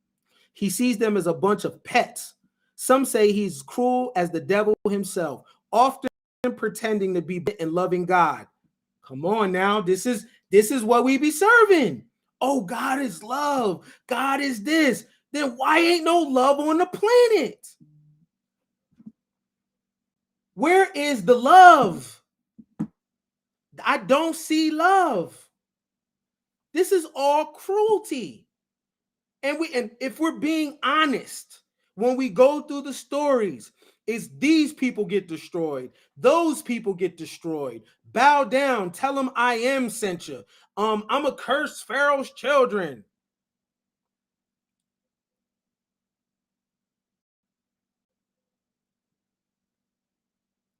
He sees them as a bunch of pets. Some say he's cruel as the devil himself. often pretending to be and loving God. Come on now, this is what we be serving. Oh, God is love. God is this. Then why ain't no love on the planet? Where is the love? I don't see love. This is all cruelty. And if we're being honest, when we go through the stories, it's these people get destroyed, those people get destroyed. Bow down, tell them I am sent you. I'm a cursed Pharaoh's children.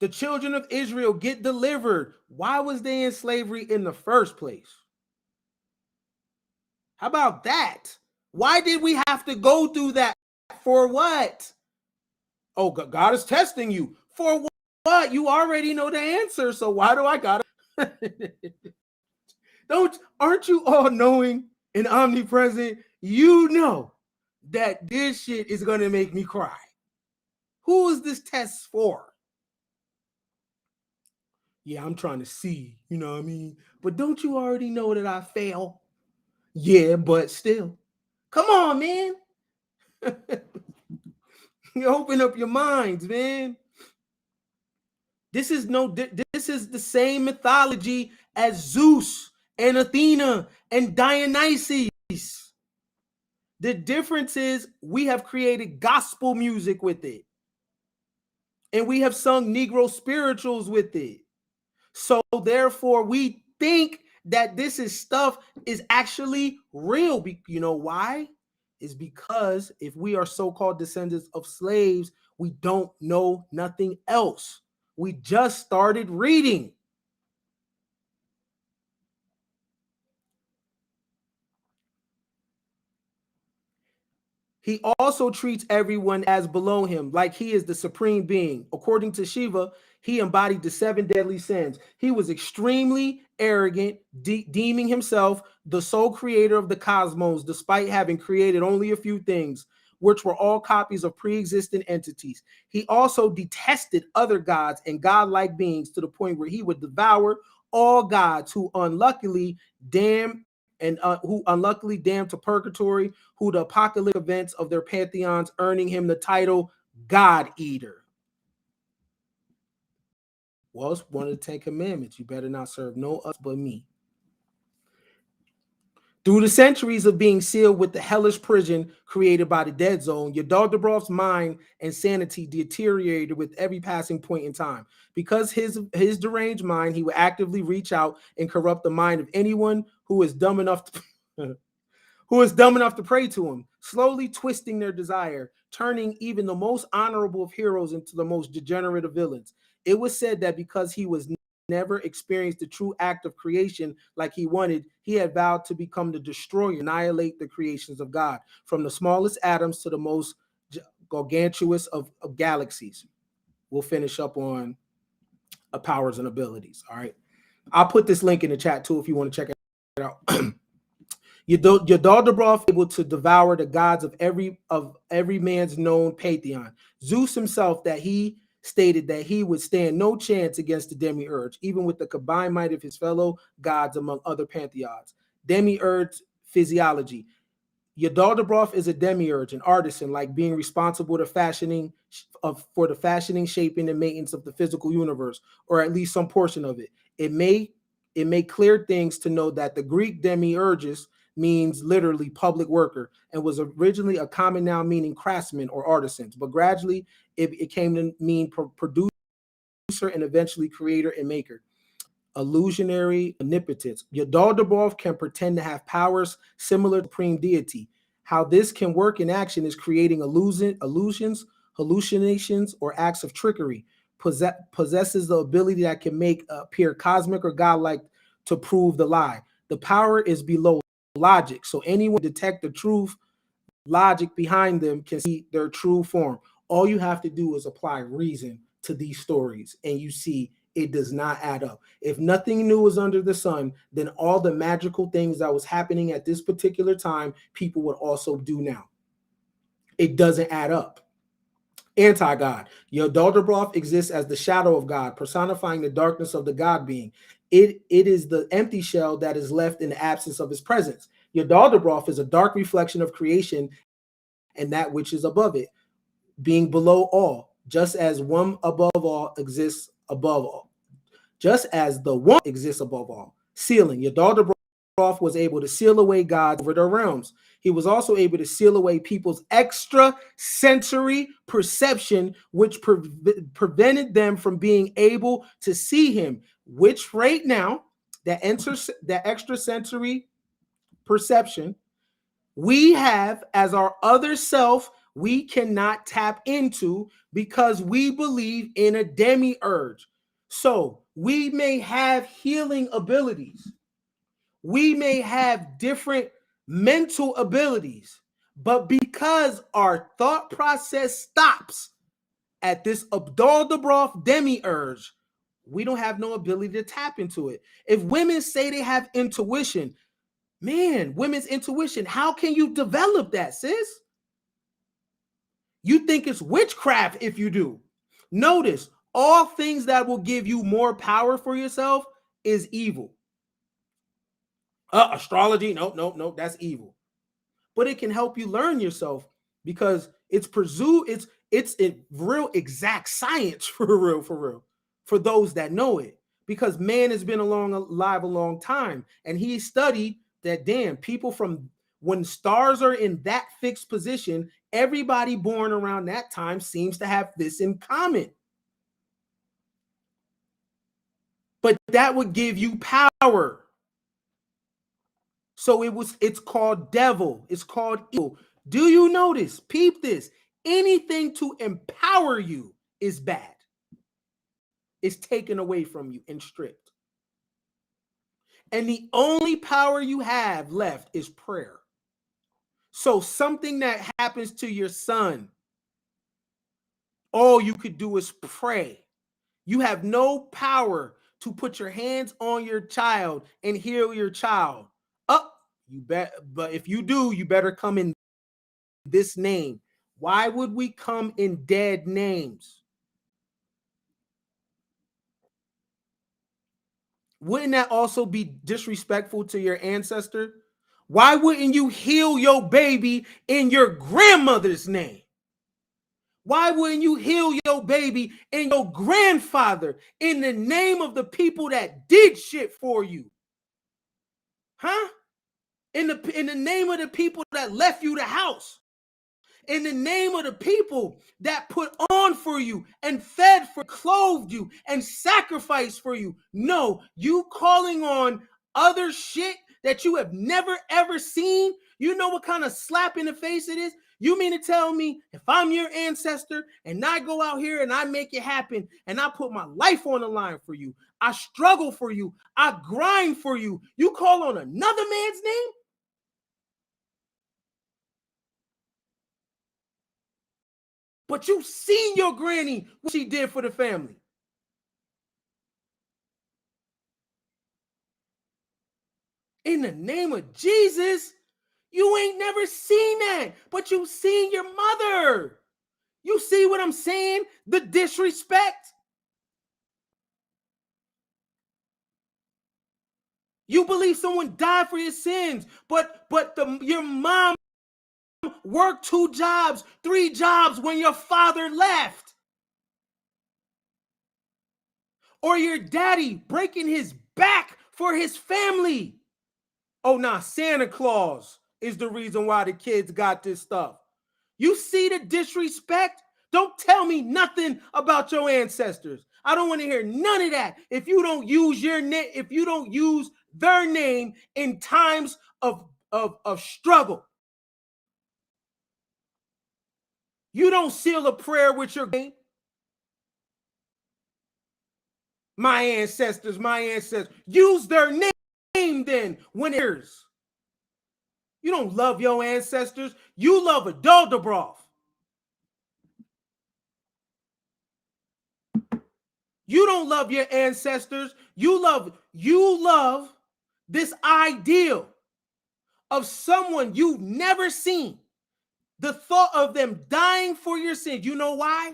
The children of Israel get delivered. Why was they in slavery in the first place? How about that? Why did we have to go through that? For what? Oh, God is testing you. For what? You already know the answer, so why do I gotta? Aren't you all knowing and omnipresent? You know that this shit is gonna make me cry. Who is this test for? Yeah, I'm trying to see, you know what I mean? But don't you already know that I fail? Yeah, but still. Come on, man. You open up your minds, man. This is the same mythology as Zeus and Athena and Dionysus. The difference is we have created gospel music with it. And we have sung Negro spirituals with it. So therefore, we think that this stuff is actually real. You know why? Is because if we are so-called descendants of slaves, we don't know nothing else. We just started reading. He also treats everyone as below him, like he is the supreme being. According to Shiva, he embodied the 7 deadly sins. He was extremely arrogant, deeming himself the sole creator of the cosmos, despite having created only a few things, which were all copies of pre-existent entities. He also detested other gods and godlike beings to the point where he would devour all gods who unluckily damned to purgatory, who the apocalyptic events of their pantheons, earning him the title God Eater. Well, it's one of the 10 commandments. You better not serve no us but me. Through the centuries of being sealed with the hellish prison created by the dead zone, Yaldabaoth's mind and sanity deteriorated with every passing point in time. Because his deranged mind, he would actively reach out and corrupt the mind of anyone who is dumb enough to pray to him, slowly twisting their desire, turning even the most honorable of heroes into the most degenerative villains. It was said that because he was never experienced the true act of creation like he wanted, he had vowed to become the destroyer, annihilate the creations of God, from the smallest atoms to the most gargantuous of galaxies. We'll finish up on powers and abilities. All right. I'll put this link in the chat too if you want to check it out. Yaldabaoth able to devour the gods of every man's known pantheon. Zeus himself, that he stated that he would stand no chance against the Demiurge, even with the combined might of his fellow gods among other pantheons. Demiurge physiology. Yaldabaoth is a demiurge, an artisan, like being responsible for the fashioning, shaping, and maintenance of the physical universe, or at least some portion of it. It may clear things to know that the Greek demiurgus means literally public worker and was originally a common noun meaning craftsman or artisans, but gradually it came to mean producer and eventually creator and maker. Illusionary omnipotence. Yaldabaoth can pretend to have powers similar to supreme deity. How this can work in action is creating illusions, hallucinations, or acts of trickery. Possesses the ability that can make appear cosmic or godlike to prove the lie. The power is below logic, so anyone detect the truth logic behind them can see their true form. All you have to do is apply reason to these stories, and you see it does not add up. If nothing new is under the sun, then all the magical things that was happening at this particular time, people would also do now. It doesn't add up. anti-God. Yaldabaoth exists as the shadow of God, personifying the darkness of the God being. It is the empty shell that is left in the absence of his presence. Yaldabaoth is a dark reflection of creation and that which is above it, being below all, just as one above all exists above all. Just as the one exists above all. Sealing. Yaldabaoth was able to seal away gods over their realms. He was also able to seal away people's extrasensory perception, which prevented them from being able to see him, which right now, that extrasensory perception, we have as our other self, we cannot tap into because we believe in a demiurge. So we may have healing abilities. We may have different mental abilities, but because our thought process stops at this Yaldabaoth demiurge, we don't have no ability to tap into it. If women say they have intuition, man, women's intuition, how can you develop that, sis? You think it's witchcraft if you do. Notice, all things that will give you more power for yourself is evil. Astrology, no, that's evil. But it can help you learn yourself because it's a real exact science for real, for those that know it. Because man has been alive a long time, and he studied that, damn, people from when stars are in that fixed position, everybody born around that time seems to have this in common. But that would give you power. So it's called devil. It's called evil. Do you notice? Peep this. Anything to empower you is bad. It's taken away from you and stripped. And the only power you have left is prayer. So something that happens to your son, all you could do is pray. You have no power to put your hands on your child and heal your child. But if you do, you better come in this name. Why would we come in dead names? Wouldn't that also be disrespectful to your ancestor? Why wouldn't you heal your baby in your grandmother's name? Why wouldn't you heal your baby and your grandfather in the name of the people that did shit for you? Huh? In the name of the people that left you the house. In the name of the people that put on for you and fed for, clothed you and sacrificed for you. No, you calling on other shit that you have never ever seen. You know what kind of slap in the face it is? You mean to tell me if I'm your ancestor and I go out here and I make it happen and I put my life on the line for you, I struggle for you, I grind for you, you call on another man's name? But you seen your granny, what she did for the family. In the name of Jesus, you ain't never seen that, but you seen your mother. You see what I'm saying? The disrespect. You believe someone died for your sins, but your mom worked 2 jobs, 3 jobs when your father left. Or your daddy breaking his back for his family. Oh, nah, Santa Claus is the reason why the kids got this stuff. You see the disrespect? Don't tell me nothing about your ancestors. I don't want to hear none of that. If you don't use your name, if you don't use their name in times of struggle, you don't seal a prayer with your name. My ancestors. Use their name then when it is. You don't love your ancestors. You love a Yaldabaoth. You don't love your ancestors. You love this ideal of someone you've never seen The thought of them dying for your sins. You know why?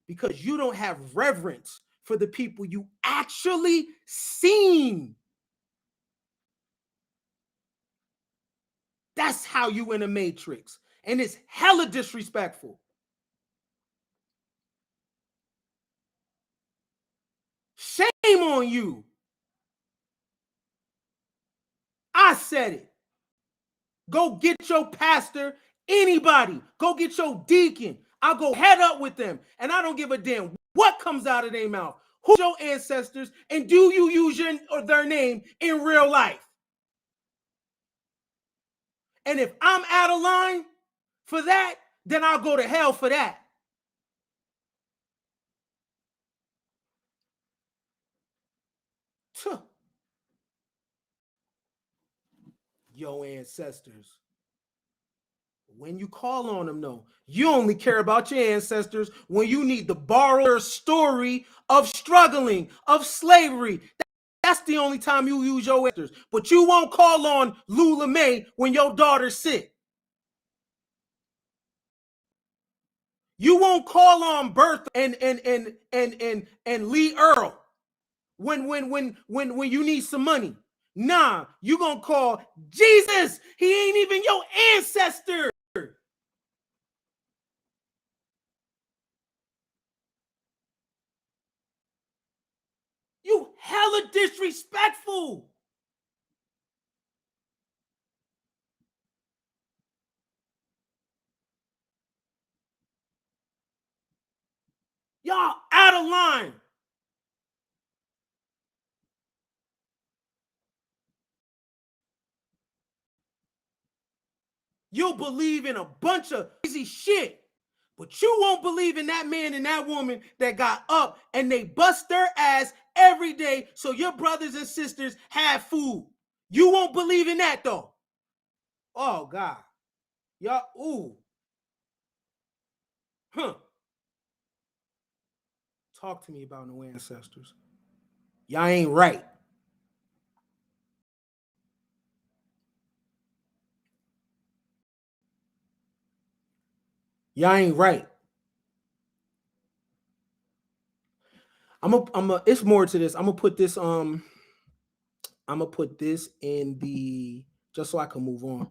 Because you don't have reverence for the people you actually seen. That's how you in a matrix. And it's hella disrespectful. Shame on you. I said it. Go get your pastor, anybody. Go get your deacon. I'll go head up with them. And I don't give a damn what comes out of their mouth. Who's your ancestors? And do you use their name in real life? And if I'm out of line for that, then I'll go to hell for that. Tuh. Your ancestors. When you call on them, no. You only care about your ancestors when you need to borrow their story of struggling, of slavery. That's the only time you use your ancestors. But you won't call on Lula May when your daughter's sick. You won't call on Bertha and Lee Earl when you need some money. Nah, you gonna call Jesus. He ain't even your ancestor. You hella disrespectful. Y'all out of line. You'll believe in a bunch of crazy shit, but you won't believe in that man and that woman that got up and they bust their ass every day so your brothers and sisters have food. You won't believe in that though. Oh God. Y'all, ooh. Huh. Talk to me about no ancestors. Y'all ain't right. Y'all ain't right. It's more to this. I'm gonna put this in the, just so I can move on.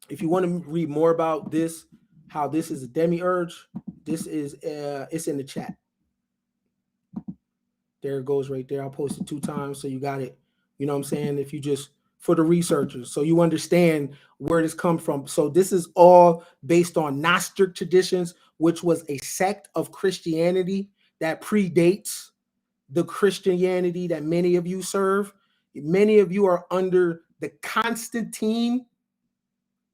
If you want to read more about this, how this is a demiurge, this is it's in the chat. There it goes right there. I'll post it 2 times so you got it. You know what I'm saying? If you just, for the researchers, so you understand where this comes from. So this is all based on Gnostic traditions, which was a sect of Christianity that predates the Christianity that many of you serve. Many of you are under the Constantine,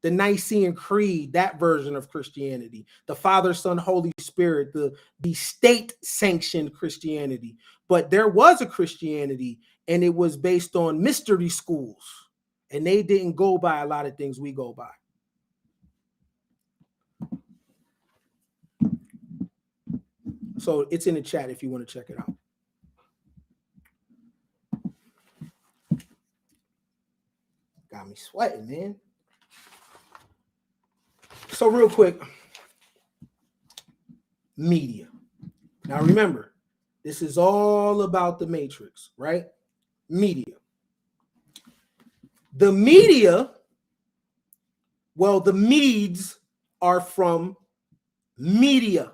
the Nicene Creed, that version of Christianity, the Father, Son, Holy Spirit, the state-sanctioned Christianity. But there was a Christianity, and it was based on mystery schools, and they didn't go by a lot of things we go by. So it's in the chat if you want to check it out. Got me sweating, man. So real quick, media. Now remember, this is all about the matrix, right? Media. The media, well, the Medes are from Media.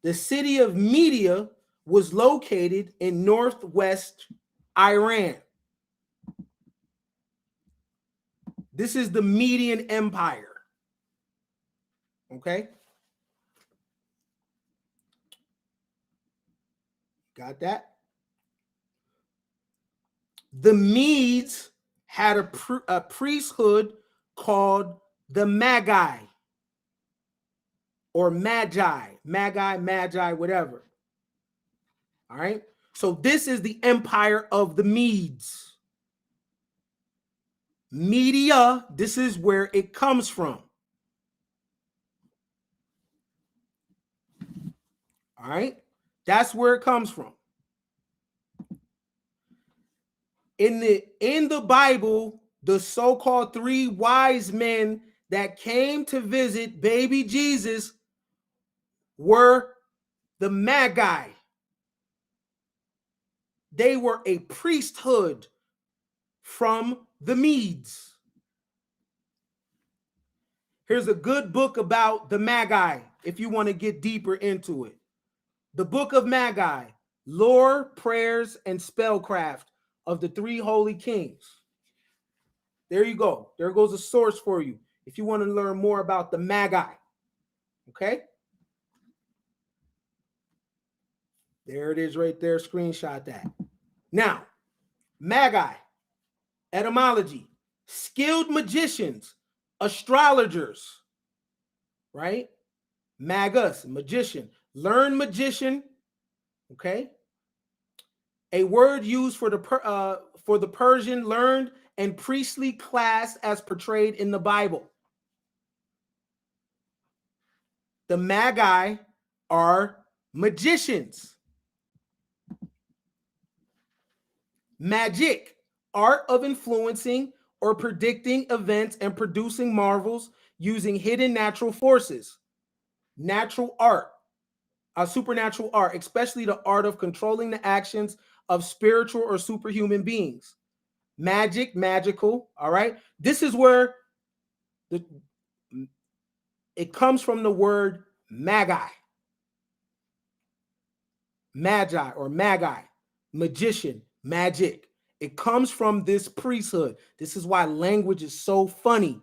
The city of Media was located in northwest Iran. This is the Median Empire. Okay? Got that? The Medes had a priesthood called the Magi or Magi, whatever. All right? So this is the empire of the Medes. Media, this is where it comes from. All right? That's where it comes from. In the Bible, the so-called 3 wise men that came to visit baby Jesus were the Magi. They were a priesthood from the Medes. Here's a good book about the Magi if you want to get deeper into it. The Book of Magi, Lore, Prayers, and Spellcraft of the 3 Holy Kings. There you go. There goes a source for you if you want to learn more about the Magi. Okay? There it is right there. Screenshot that. Now, Magi, etymology, skilled magicians, astrologers, right? Magus, magician, learned magician, okay? A word used for the Persian learned and priestly class as portrayed in the Bible. The Magi are magicians. Magic, art of influencing or predicting events and producing marvels using hidden natural forces. Natural art, supernatural art, especially the art of controlling the actions of spiritual or superhuman beings. Magic, magical, all right? This is where it comes from the word magi. Magi or magi, magician, magic. It comes from this priesthood. This is why language is so funny.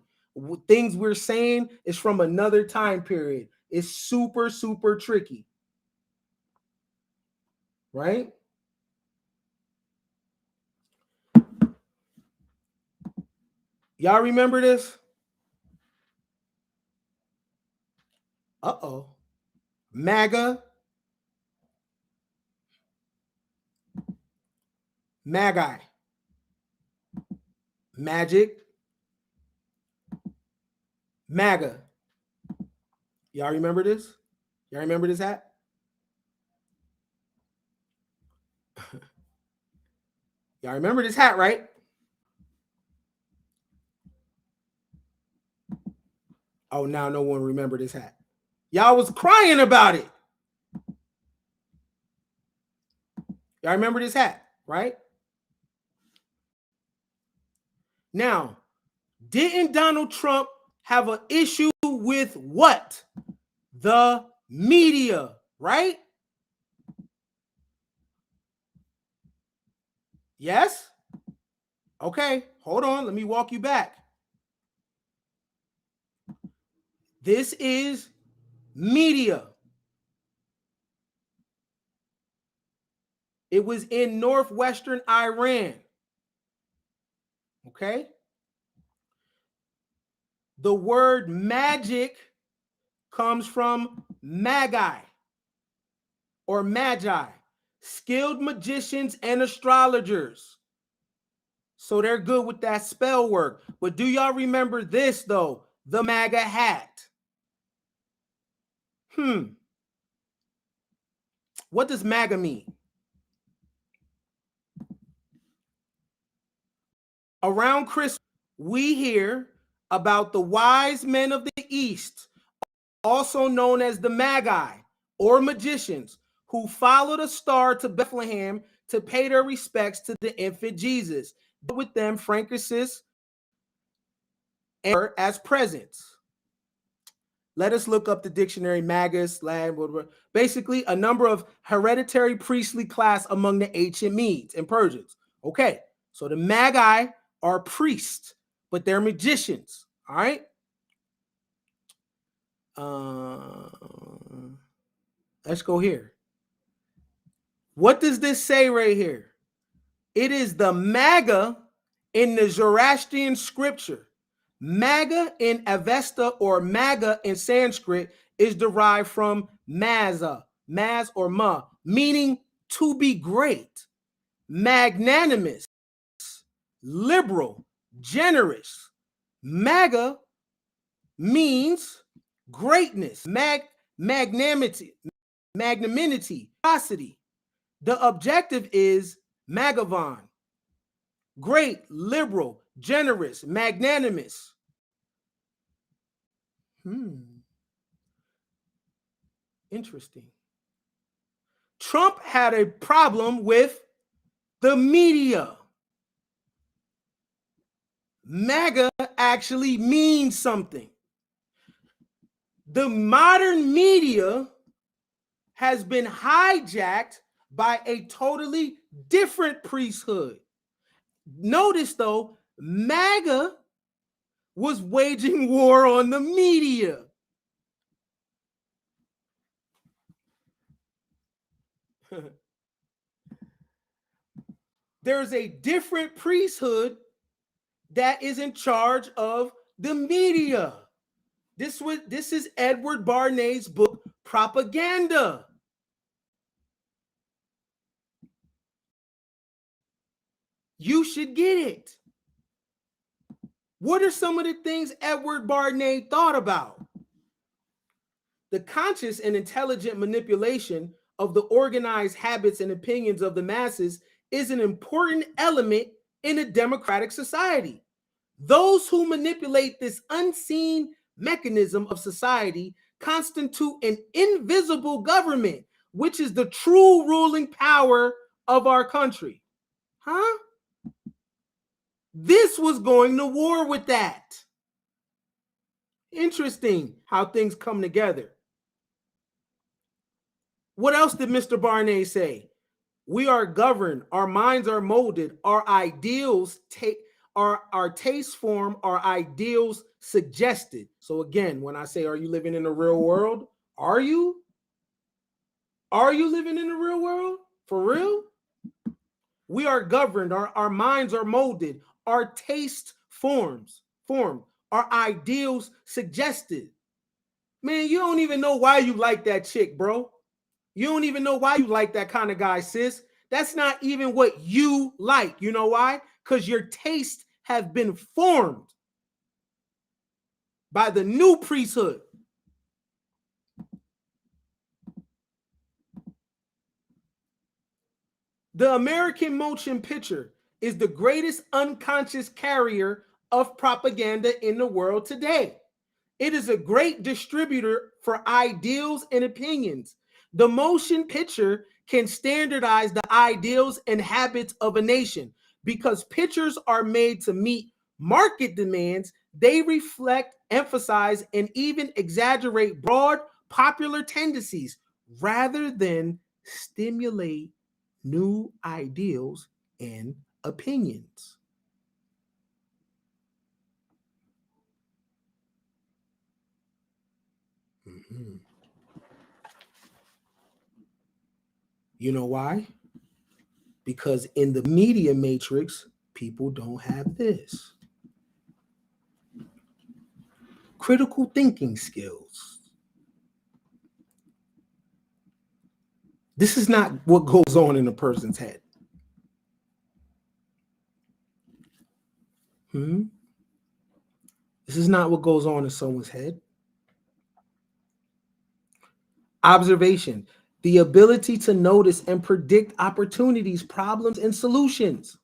Things we're saying is from another time period. It's super, super tricky. Right? Y'all remember this? Uh-oh. MAGA. Magi. Magic. MAGA. Y'all remember this? Y'all remember this hat? Y'all remember this hat, right? Oh, now no one remember this hat. Y'all was crying about it. Y'all remember this hat, right? Now, didn't Donald Trump have an issue with what? The media, right? Yes? Okay, hold on. Let me walk you back. This is media. It was in northwestern Iran. Okay? The word magic comes from magi or magi, skilled magicians and astrologers. So they're good with that spell work. But do y'all remember this, though? The MAGA hat. What does MAGA mean? Around Christmas, we hear about the wise men of the East, also known as the Magi or magicians, who followed a star to Bethlehem to pay their respects to the infant Jesus. With them, frankincense and as presents. Let us look up the dictionary, Magus, basically a number of hereditary priestly class among the ancient Medes and Persians. Okay, so the Magi are priests, but they're magicians, all right? Let's go here. What does this say right here? It is the MAGA in the Zoroastrian scripture. MAGA in Avesta or MAGA in Sanskrit is derived from Maza, Maz or Ma, meaning to be great, magnanimous, liberal, generous. MAGA means greatness, magnanimity, generosity. The objective is Magavan, great, liberal, generous, magnanimous. Interesting. Trump had a problem with the media. MAGA actually means something. The modern media has been hijacked by a totally different priesthood. Notice though, MAGA was waging war on the media. There's a different priesthood that is in charge of the media. This is Edward Barnay's book, Propaganda. You should get it. What are some of the things Edward Barnay thought about? The conscious and intelligent manipulation of the organized habits and opinions of the masses is an important element in a democratic society. Those who manipulate this unseen mechanism of society constitute an invisible government, which is the true ruling power of our country. Huh? This was going to war with that. Interesting how things come together. What else did Mr. Barnay say? We are governed, our minds are molded, our ideals our tastes form, our ideals suggested. So again, when I say, are you living in the real world? Are you? Are you living in the real world? For real? We are governed, our minds are molded, our taste formed, our ideals suggested. Man, you don't even know why you like that chick, bro. You don't even know why you like that kind of guy, sis. That's not even what you like. You know why? Because your tastes have been formed by the new priesthood. The American motion picture is the greatest unconscious carrier of propaganda in the world today. It is a great distributor for ideals and opinions. The motion picture can standardize the ideals and habits of a nation. Because pictures are made to meet market demands, they reflect, emphasize, and even exaggerate broad popular tendencies rather than stimulate new ideals and opinions. You know why? Because in the media matrix, people don't have this. Critical thinking skills. This is not what goes on in a person's head. This is not what goes on in someone's head. Observation, the ability to notice and predict opportunities, problems, and solutions.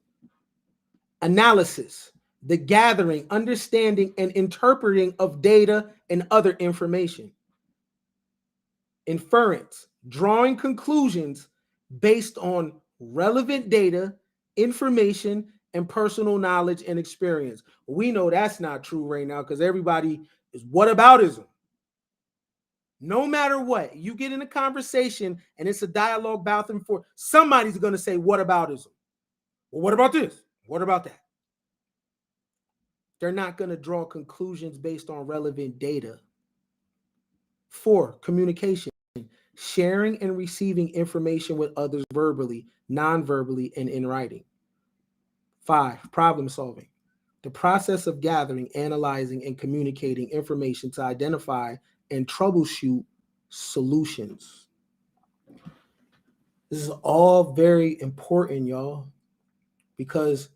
Analysis, the gathering, understanding, and interpreting of data and other information. Inference, drawing conclusions based on relevant data, information, and personal knowledge and experience. We know that's not true right now because everybody is whataboutism. No matter what, you get in a conversation and it's a dialogue back and forth, somebody's going to say, whataboutism? Well, what about this? What about that? They're not going to draw conclusions based on relevant data. 4, communication, sharing and receiving information with others verbally, non-verbally, and in writing. 5, problem solving, the process of gathering, analyzing, and communicating information to identify and troubleshoot solutions. This is all very important, y'all, because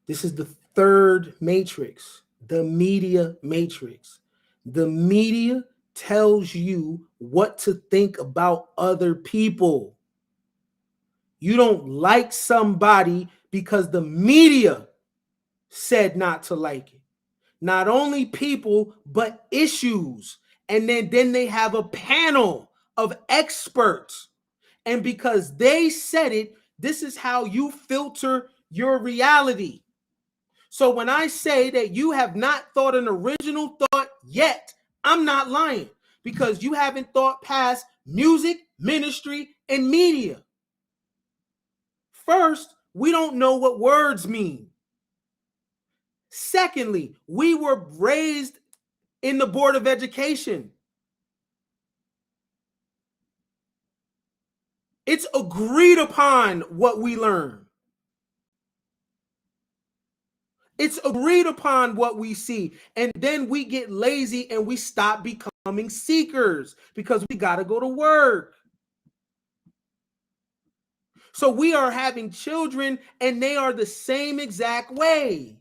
this is the third matrix, the media matrix. The media tells you what to think about other people. You don't like somebody because the media said not to like it. Not only people, but issues. And then they have a panel of experts. And because they said it, this is how you filter your reality. So when I say that you have not thought an original thought yet, I'm not lying, because you haven't thought past music, ministry, and media. First, we don't know what words mean. Secondly, we were raised in the Board of Education. It's agreed upon what we learn. It's agreed upon what we see. And then we get lazy and we stop becoming seekers because we got to go to work. So we are having children and they are the same exact way.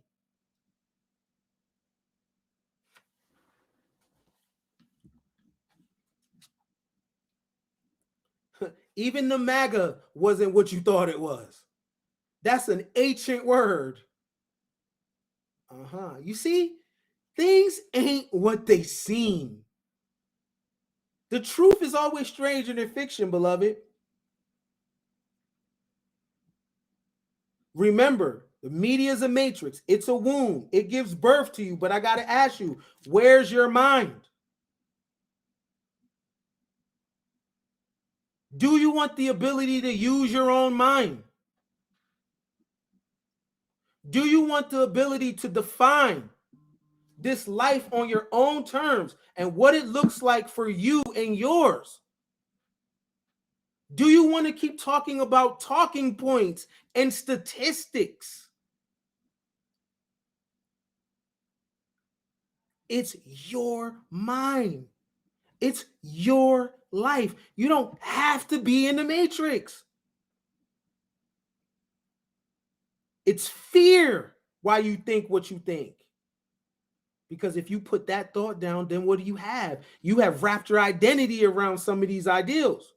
Even the MAGA wasn't what you thought it was. That's an ancient word. You see, things ain't what they seem. The truth is always stranger than fiction, beloved. Remember, the media is a matrix. It's a womb. It gives birth to you. But I got to ask you, where's your mind? Do you want the ability to use your own mind? Do you want the ability to define this life on your own terms and what it looks like for you and yours? Do you want to keep talking about talking points and statistics? It's your mind. It's your life. You don't have to be in the matrix. It's fear why you think what you think. Because if you put that thought down, then what do you have? You have wrapped your identity around some of these ideals.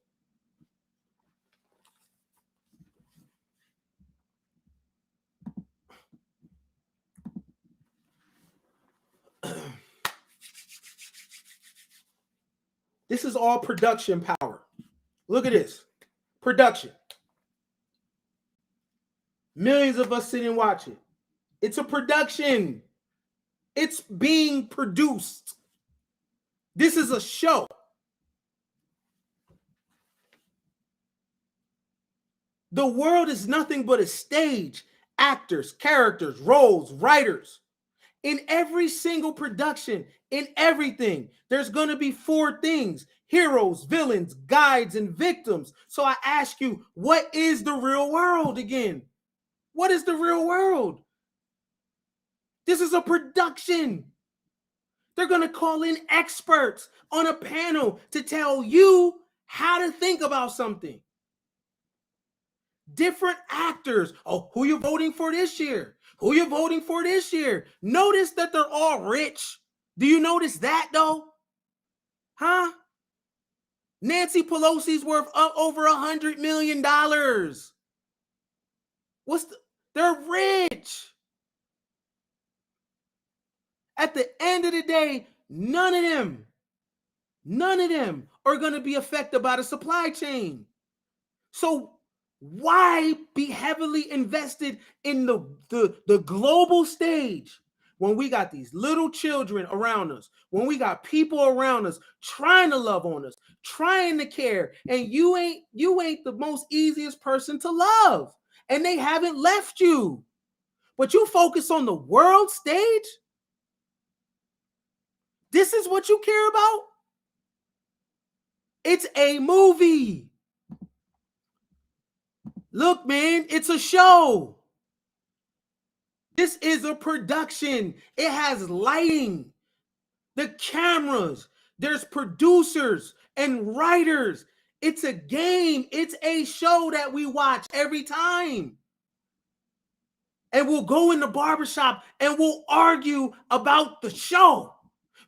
This is all production power. Look at this. Production. Millions of us sit and watch it. It's a production. It's being produced. This is a show. The world is nothing but a stage. Actors, characters, roles, writers. In every single production, in everything, there's going to be four things: heroes, villains, guides, and victims. So I ask you, what is the real world again? What is the real world? This is a production. They're going to call in experts on a panel to tell you how to think about something. Different actors. Oh, who you voting for this year? Who you voting for this year? Notice that they're all rich. Do you notice that though? Huh? Nancy Pelosi's worth over $100 million. They're rich. At the end of the day, none of them are going to be affected by the supply chain. So why be heavily invested in the global stage when we got these little children around us, when we got people around us trying to love on us, trying to care, and you ain't the most easiest person to love, and they haven't left you, but you focus on the world stage? This is what you care about? It's a movie. Look, man, it's a show. This is a production. It has lighting, the cameras, there's producers and writers. It's a game. It's a show that we watch every time. And we'll go in the barbershop and we'll argue about the show.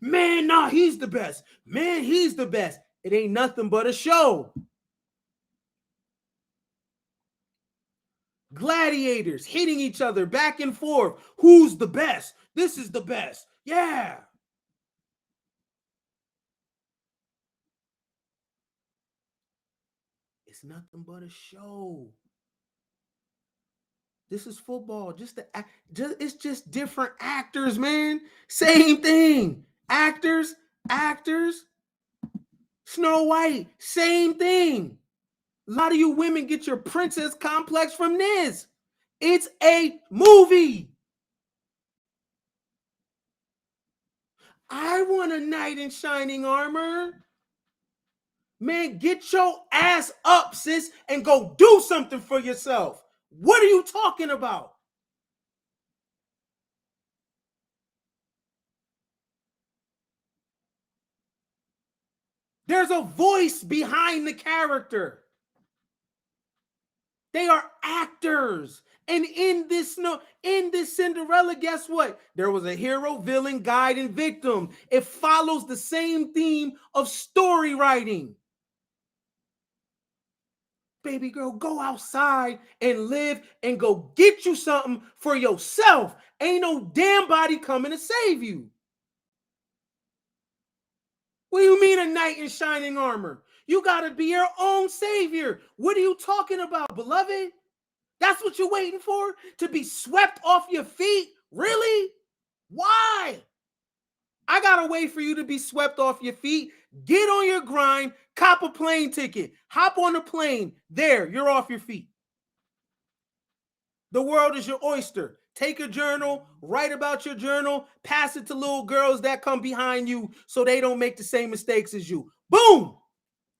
Man, nah, he's the best. Man, he's the best. It ain't nothing but a show. gladiators hitting each other back and forth. Who's the best? This is the best. Yeah. It's nothing but a show. This is football. It's just different actors, man. Same thing. Actors. Snow White, same thing. A lot of you women get your princess complex from this. It's a movie. I want a knight in shining armor. Man, get your ass up, sis, and go do something for yourself. What are you talking about? There's a voice behind the character. They are actors. And in this Cinderella, guess what? There was a hero, villain, guide, and victim. It follows the same theme of story writing. Baby girl, go outside and live and go get you something for yourself. Ain't no damn body coming to save you. What do you mean a knight in shining armor? You got to be your own savior. What are you talking about, beloved? That's what you're waiting for? To be swept off your feet? Really? Why? I got to wait for you to be swept off your feet. Get on your grind, cop a plane ticket, hop on a plane. There, you're off your feet. The world is your oyster. Take a journal, write about your journal, pass it to little girls that come behind you so they don't make the same mistakes as you. Boom!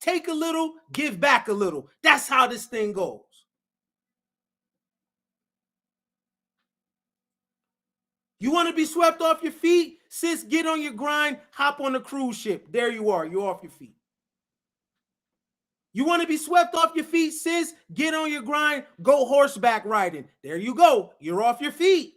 Take a little, give back a little. That's how this thing goes. You want to be swept off your feet? Sis, get on your grind, hop on a cruise ship. There you are. You're off your feet. You want to be swept off your feet, sis? Get on your grind, go horseback riding. There you go. You're off your feet.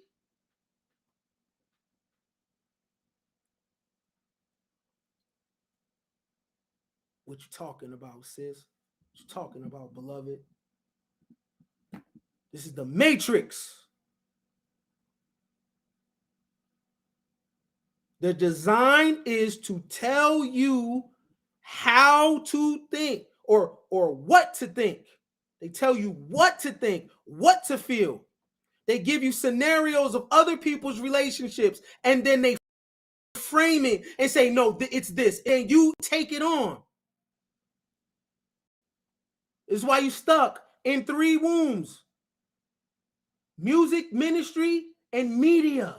What you talking about, sis? What you talking about, beloved? This is the Matrix. The design is to tell you how to think or what to think. They tell you what to think, what to feel. They give you scenarios of other people's relationships, and then they frame it and say, no, it's this, and you take it on. It's why you stuck in 3 wombs: music, ministry, and media.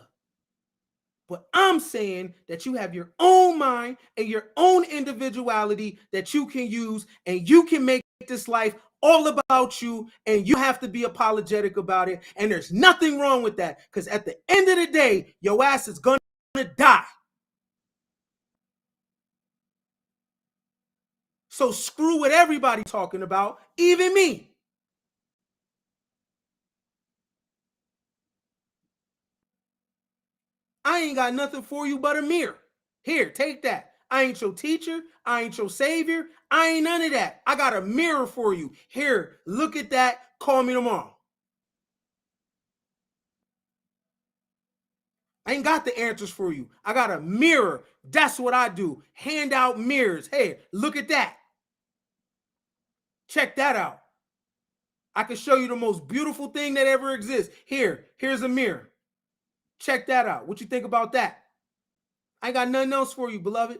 But I'm saying that you have your own mind and your own individuality that you can use, and you can make this life all about you, and you have to be apologetic about it. And there's nothing wrong with that, because at the end of the day, your ass is going to die. So screw what everybody talking about, even me. I ain't got nothing for you but a mirror. Here, take that. I ain't your teacher. I ain't your savior. I ain't none of that. I got a mirror for you. Here, look at that. Call me tomorrow. I ain't got the answers for you. I got a mirror. That's what I do. Hand out mirrors. Hey, look at that. Check that out. I can show you the most beautiful thing that ever exists. Here's a mirror. Check that out. What you think about that? I ain't got nothing else for you, beloved.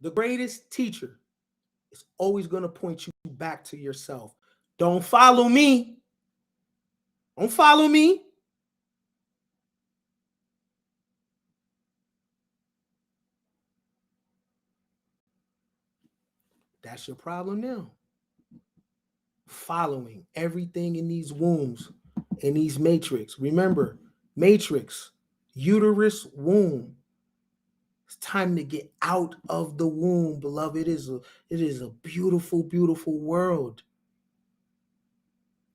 The greatest teacher is always going to point you back to yourself. Don't follow me. Don't follow me. That's your problem now. Following everything in these wombs, in these matrix. Remember, matrix, uterus, womb. It's time to get out of the womb, beloved. It is a beautiful, beautiful world.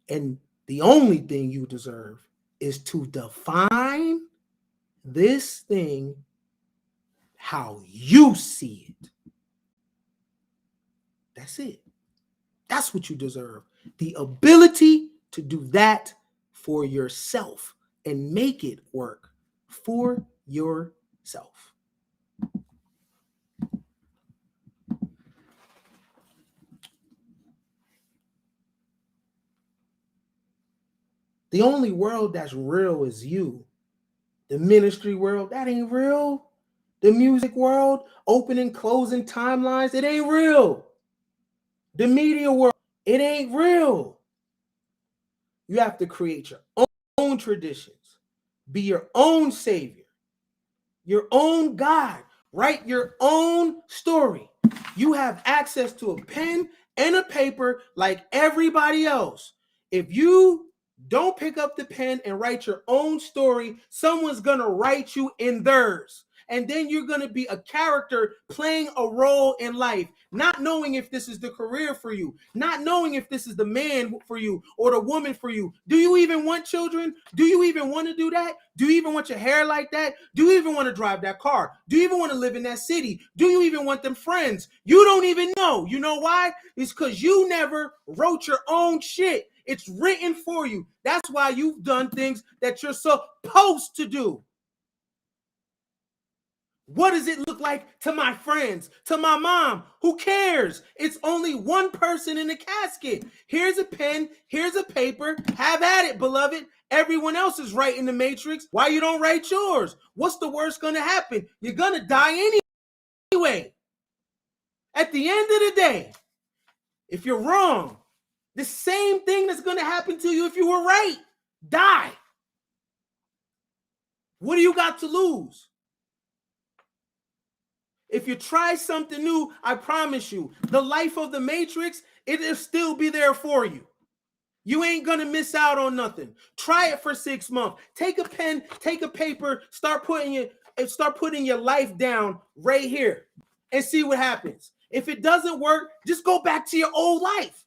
And the only thing you deserve is to define this thing how you see it. That's it. That's what you deserve. The ability to do that for yourself and make it work for yourself. The only world that's real is you. The ministry world, that ain't real. The music world, opening, closing timelines, it ain't real. The media world, it ain't real. You have to create your own traditions, be your own savior, your own God, write your own story. You have access to a pen and a paper like everybody else. If you don't pick up the pen and write your own story, someone's going to write you in theirs. And then you're going to be a character playing a role in life, not knowing if this is the career for you, not knowing if this is the man for you or the woman for you. Do you even want children? Do you even want to do that? Do you even want your hair like that? Do you even want to drive that car? Do you even want to live in that city? Do you even want them friends? You don't even know. You know why? It's because you never wrote your own shit. It's written for you. That's why you've done things that you're supposed to do. What does it look like to my friends, to my mom? Who cares? It's only one person in the casket. Here's a pen, here's a paper. Have at it, beloved. Everyone else is writing the matrix. Why you don't write yours? What's the worst going to happen? You're going to die anyway. At the end of the day, if you're wrong, the same thing that's going to happen to you if you were right. Die. What do you got to lose? If you try something new, I promise you, the life of the Matrix, it'll still be there for you. You ain't going to miss out on nothing. Try it for 6 months. Take a pen, take a paper, start putting your life down right here and see what happens. If it doesn't work, just go back to your old life.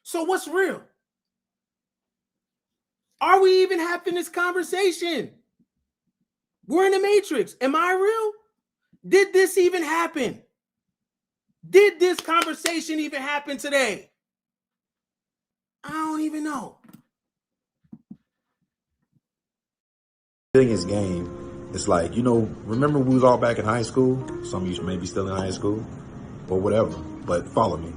So what's real? Are we even having this conversation? We're in the Matrix. Am I real? Did this even happen? Did this conversation even happen today? I don't even know. Biggest game, it's like, remember we was all back in high school? Some of you may be still in high school or whatever, but follow me.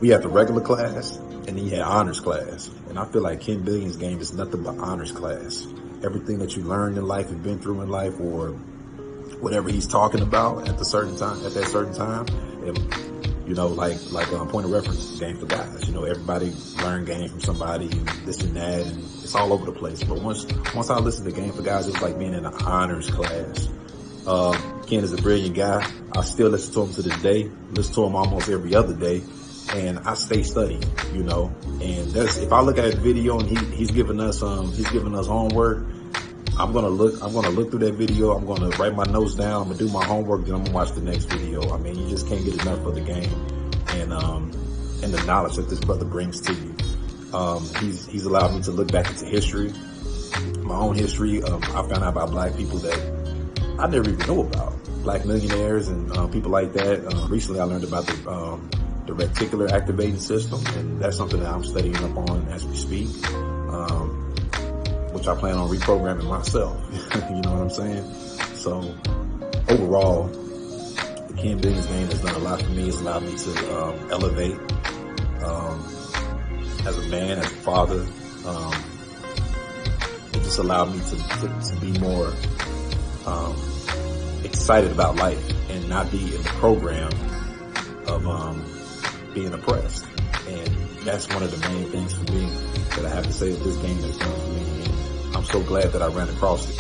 We had the regular class and then you had honors class. And I feel like Ken Billion's game is nothing but honors class. Everything that you learned in life and been through in life, or whatever he's talking about at that certain time, and, point of reference, game for guys. Everybody learned game from somebody and this and that, and it's all over the place. But once I listened to Game for Guys, it was like being in an honors class. Ken is a brilliant guy. I still listen to him to this day. Listen to him almost every other day. And I stay studying, and if I look at his video and he's giving us homework, I'm gonna look through that video. I'm gonna write my notes down. I'm gonna do my homework. Then I'm gonna watch the next video. I mean, you just can't get enough of the game and the knowledge that this brother brings to you. He's allowed me to look back into history, my own history. I found out about black people that I never even knew about, black millionaires and people like that. Recently, I learned about the reticular activating system, and that's something that I'm studying up on as we speak, which I plan on reprogramming myself. You know what I'm saying? So overall, the Ken Billion's game has done a lot for me. It's allowed me to elevate as a man, as a father. It just allowed me to be more excited about life and not be in the program of being oppressed. And that's one of the main things for me that I have to say that this game has done for me. And I'm so glad that I ran across it.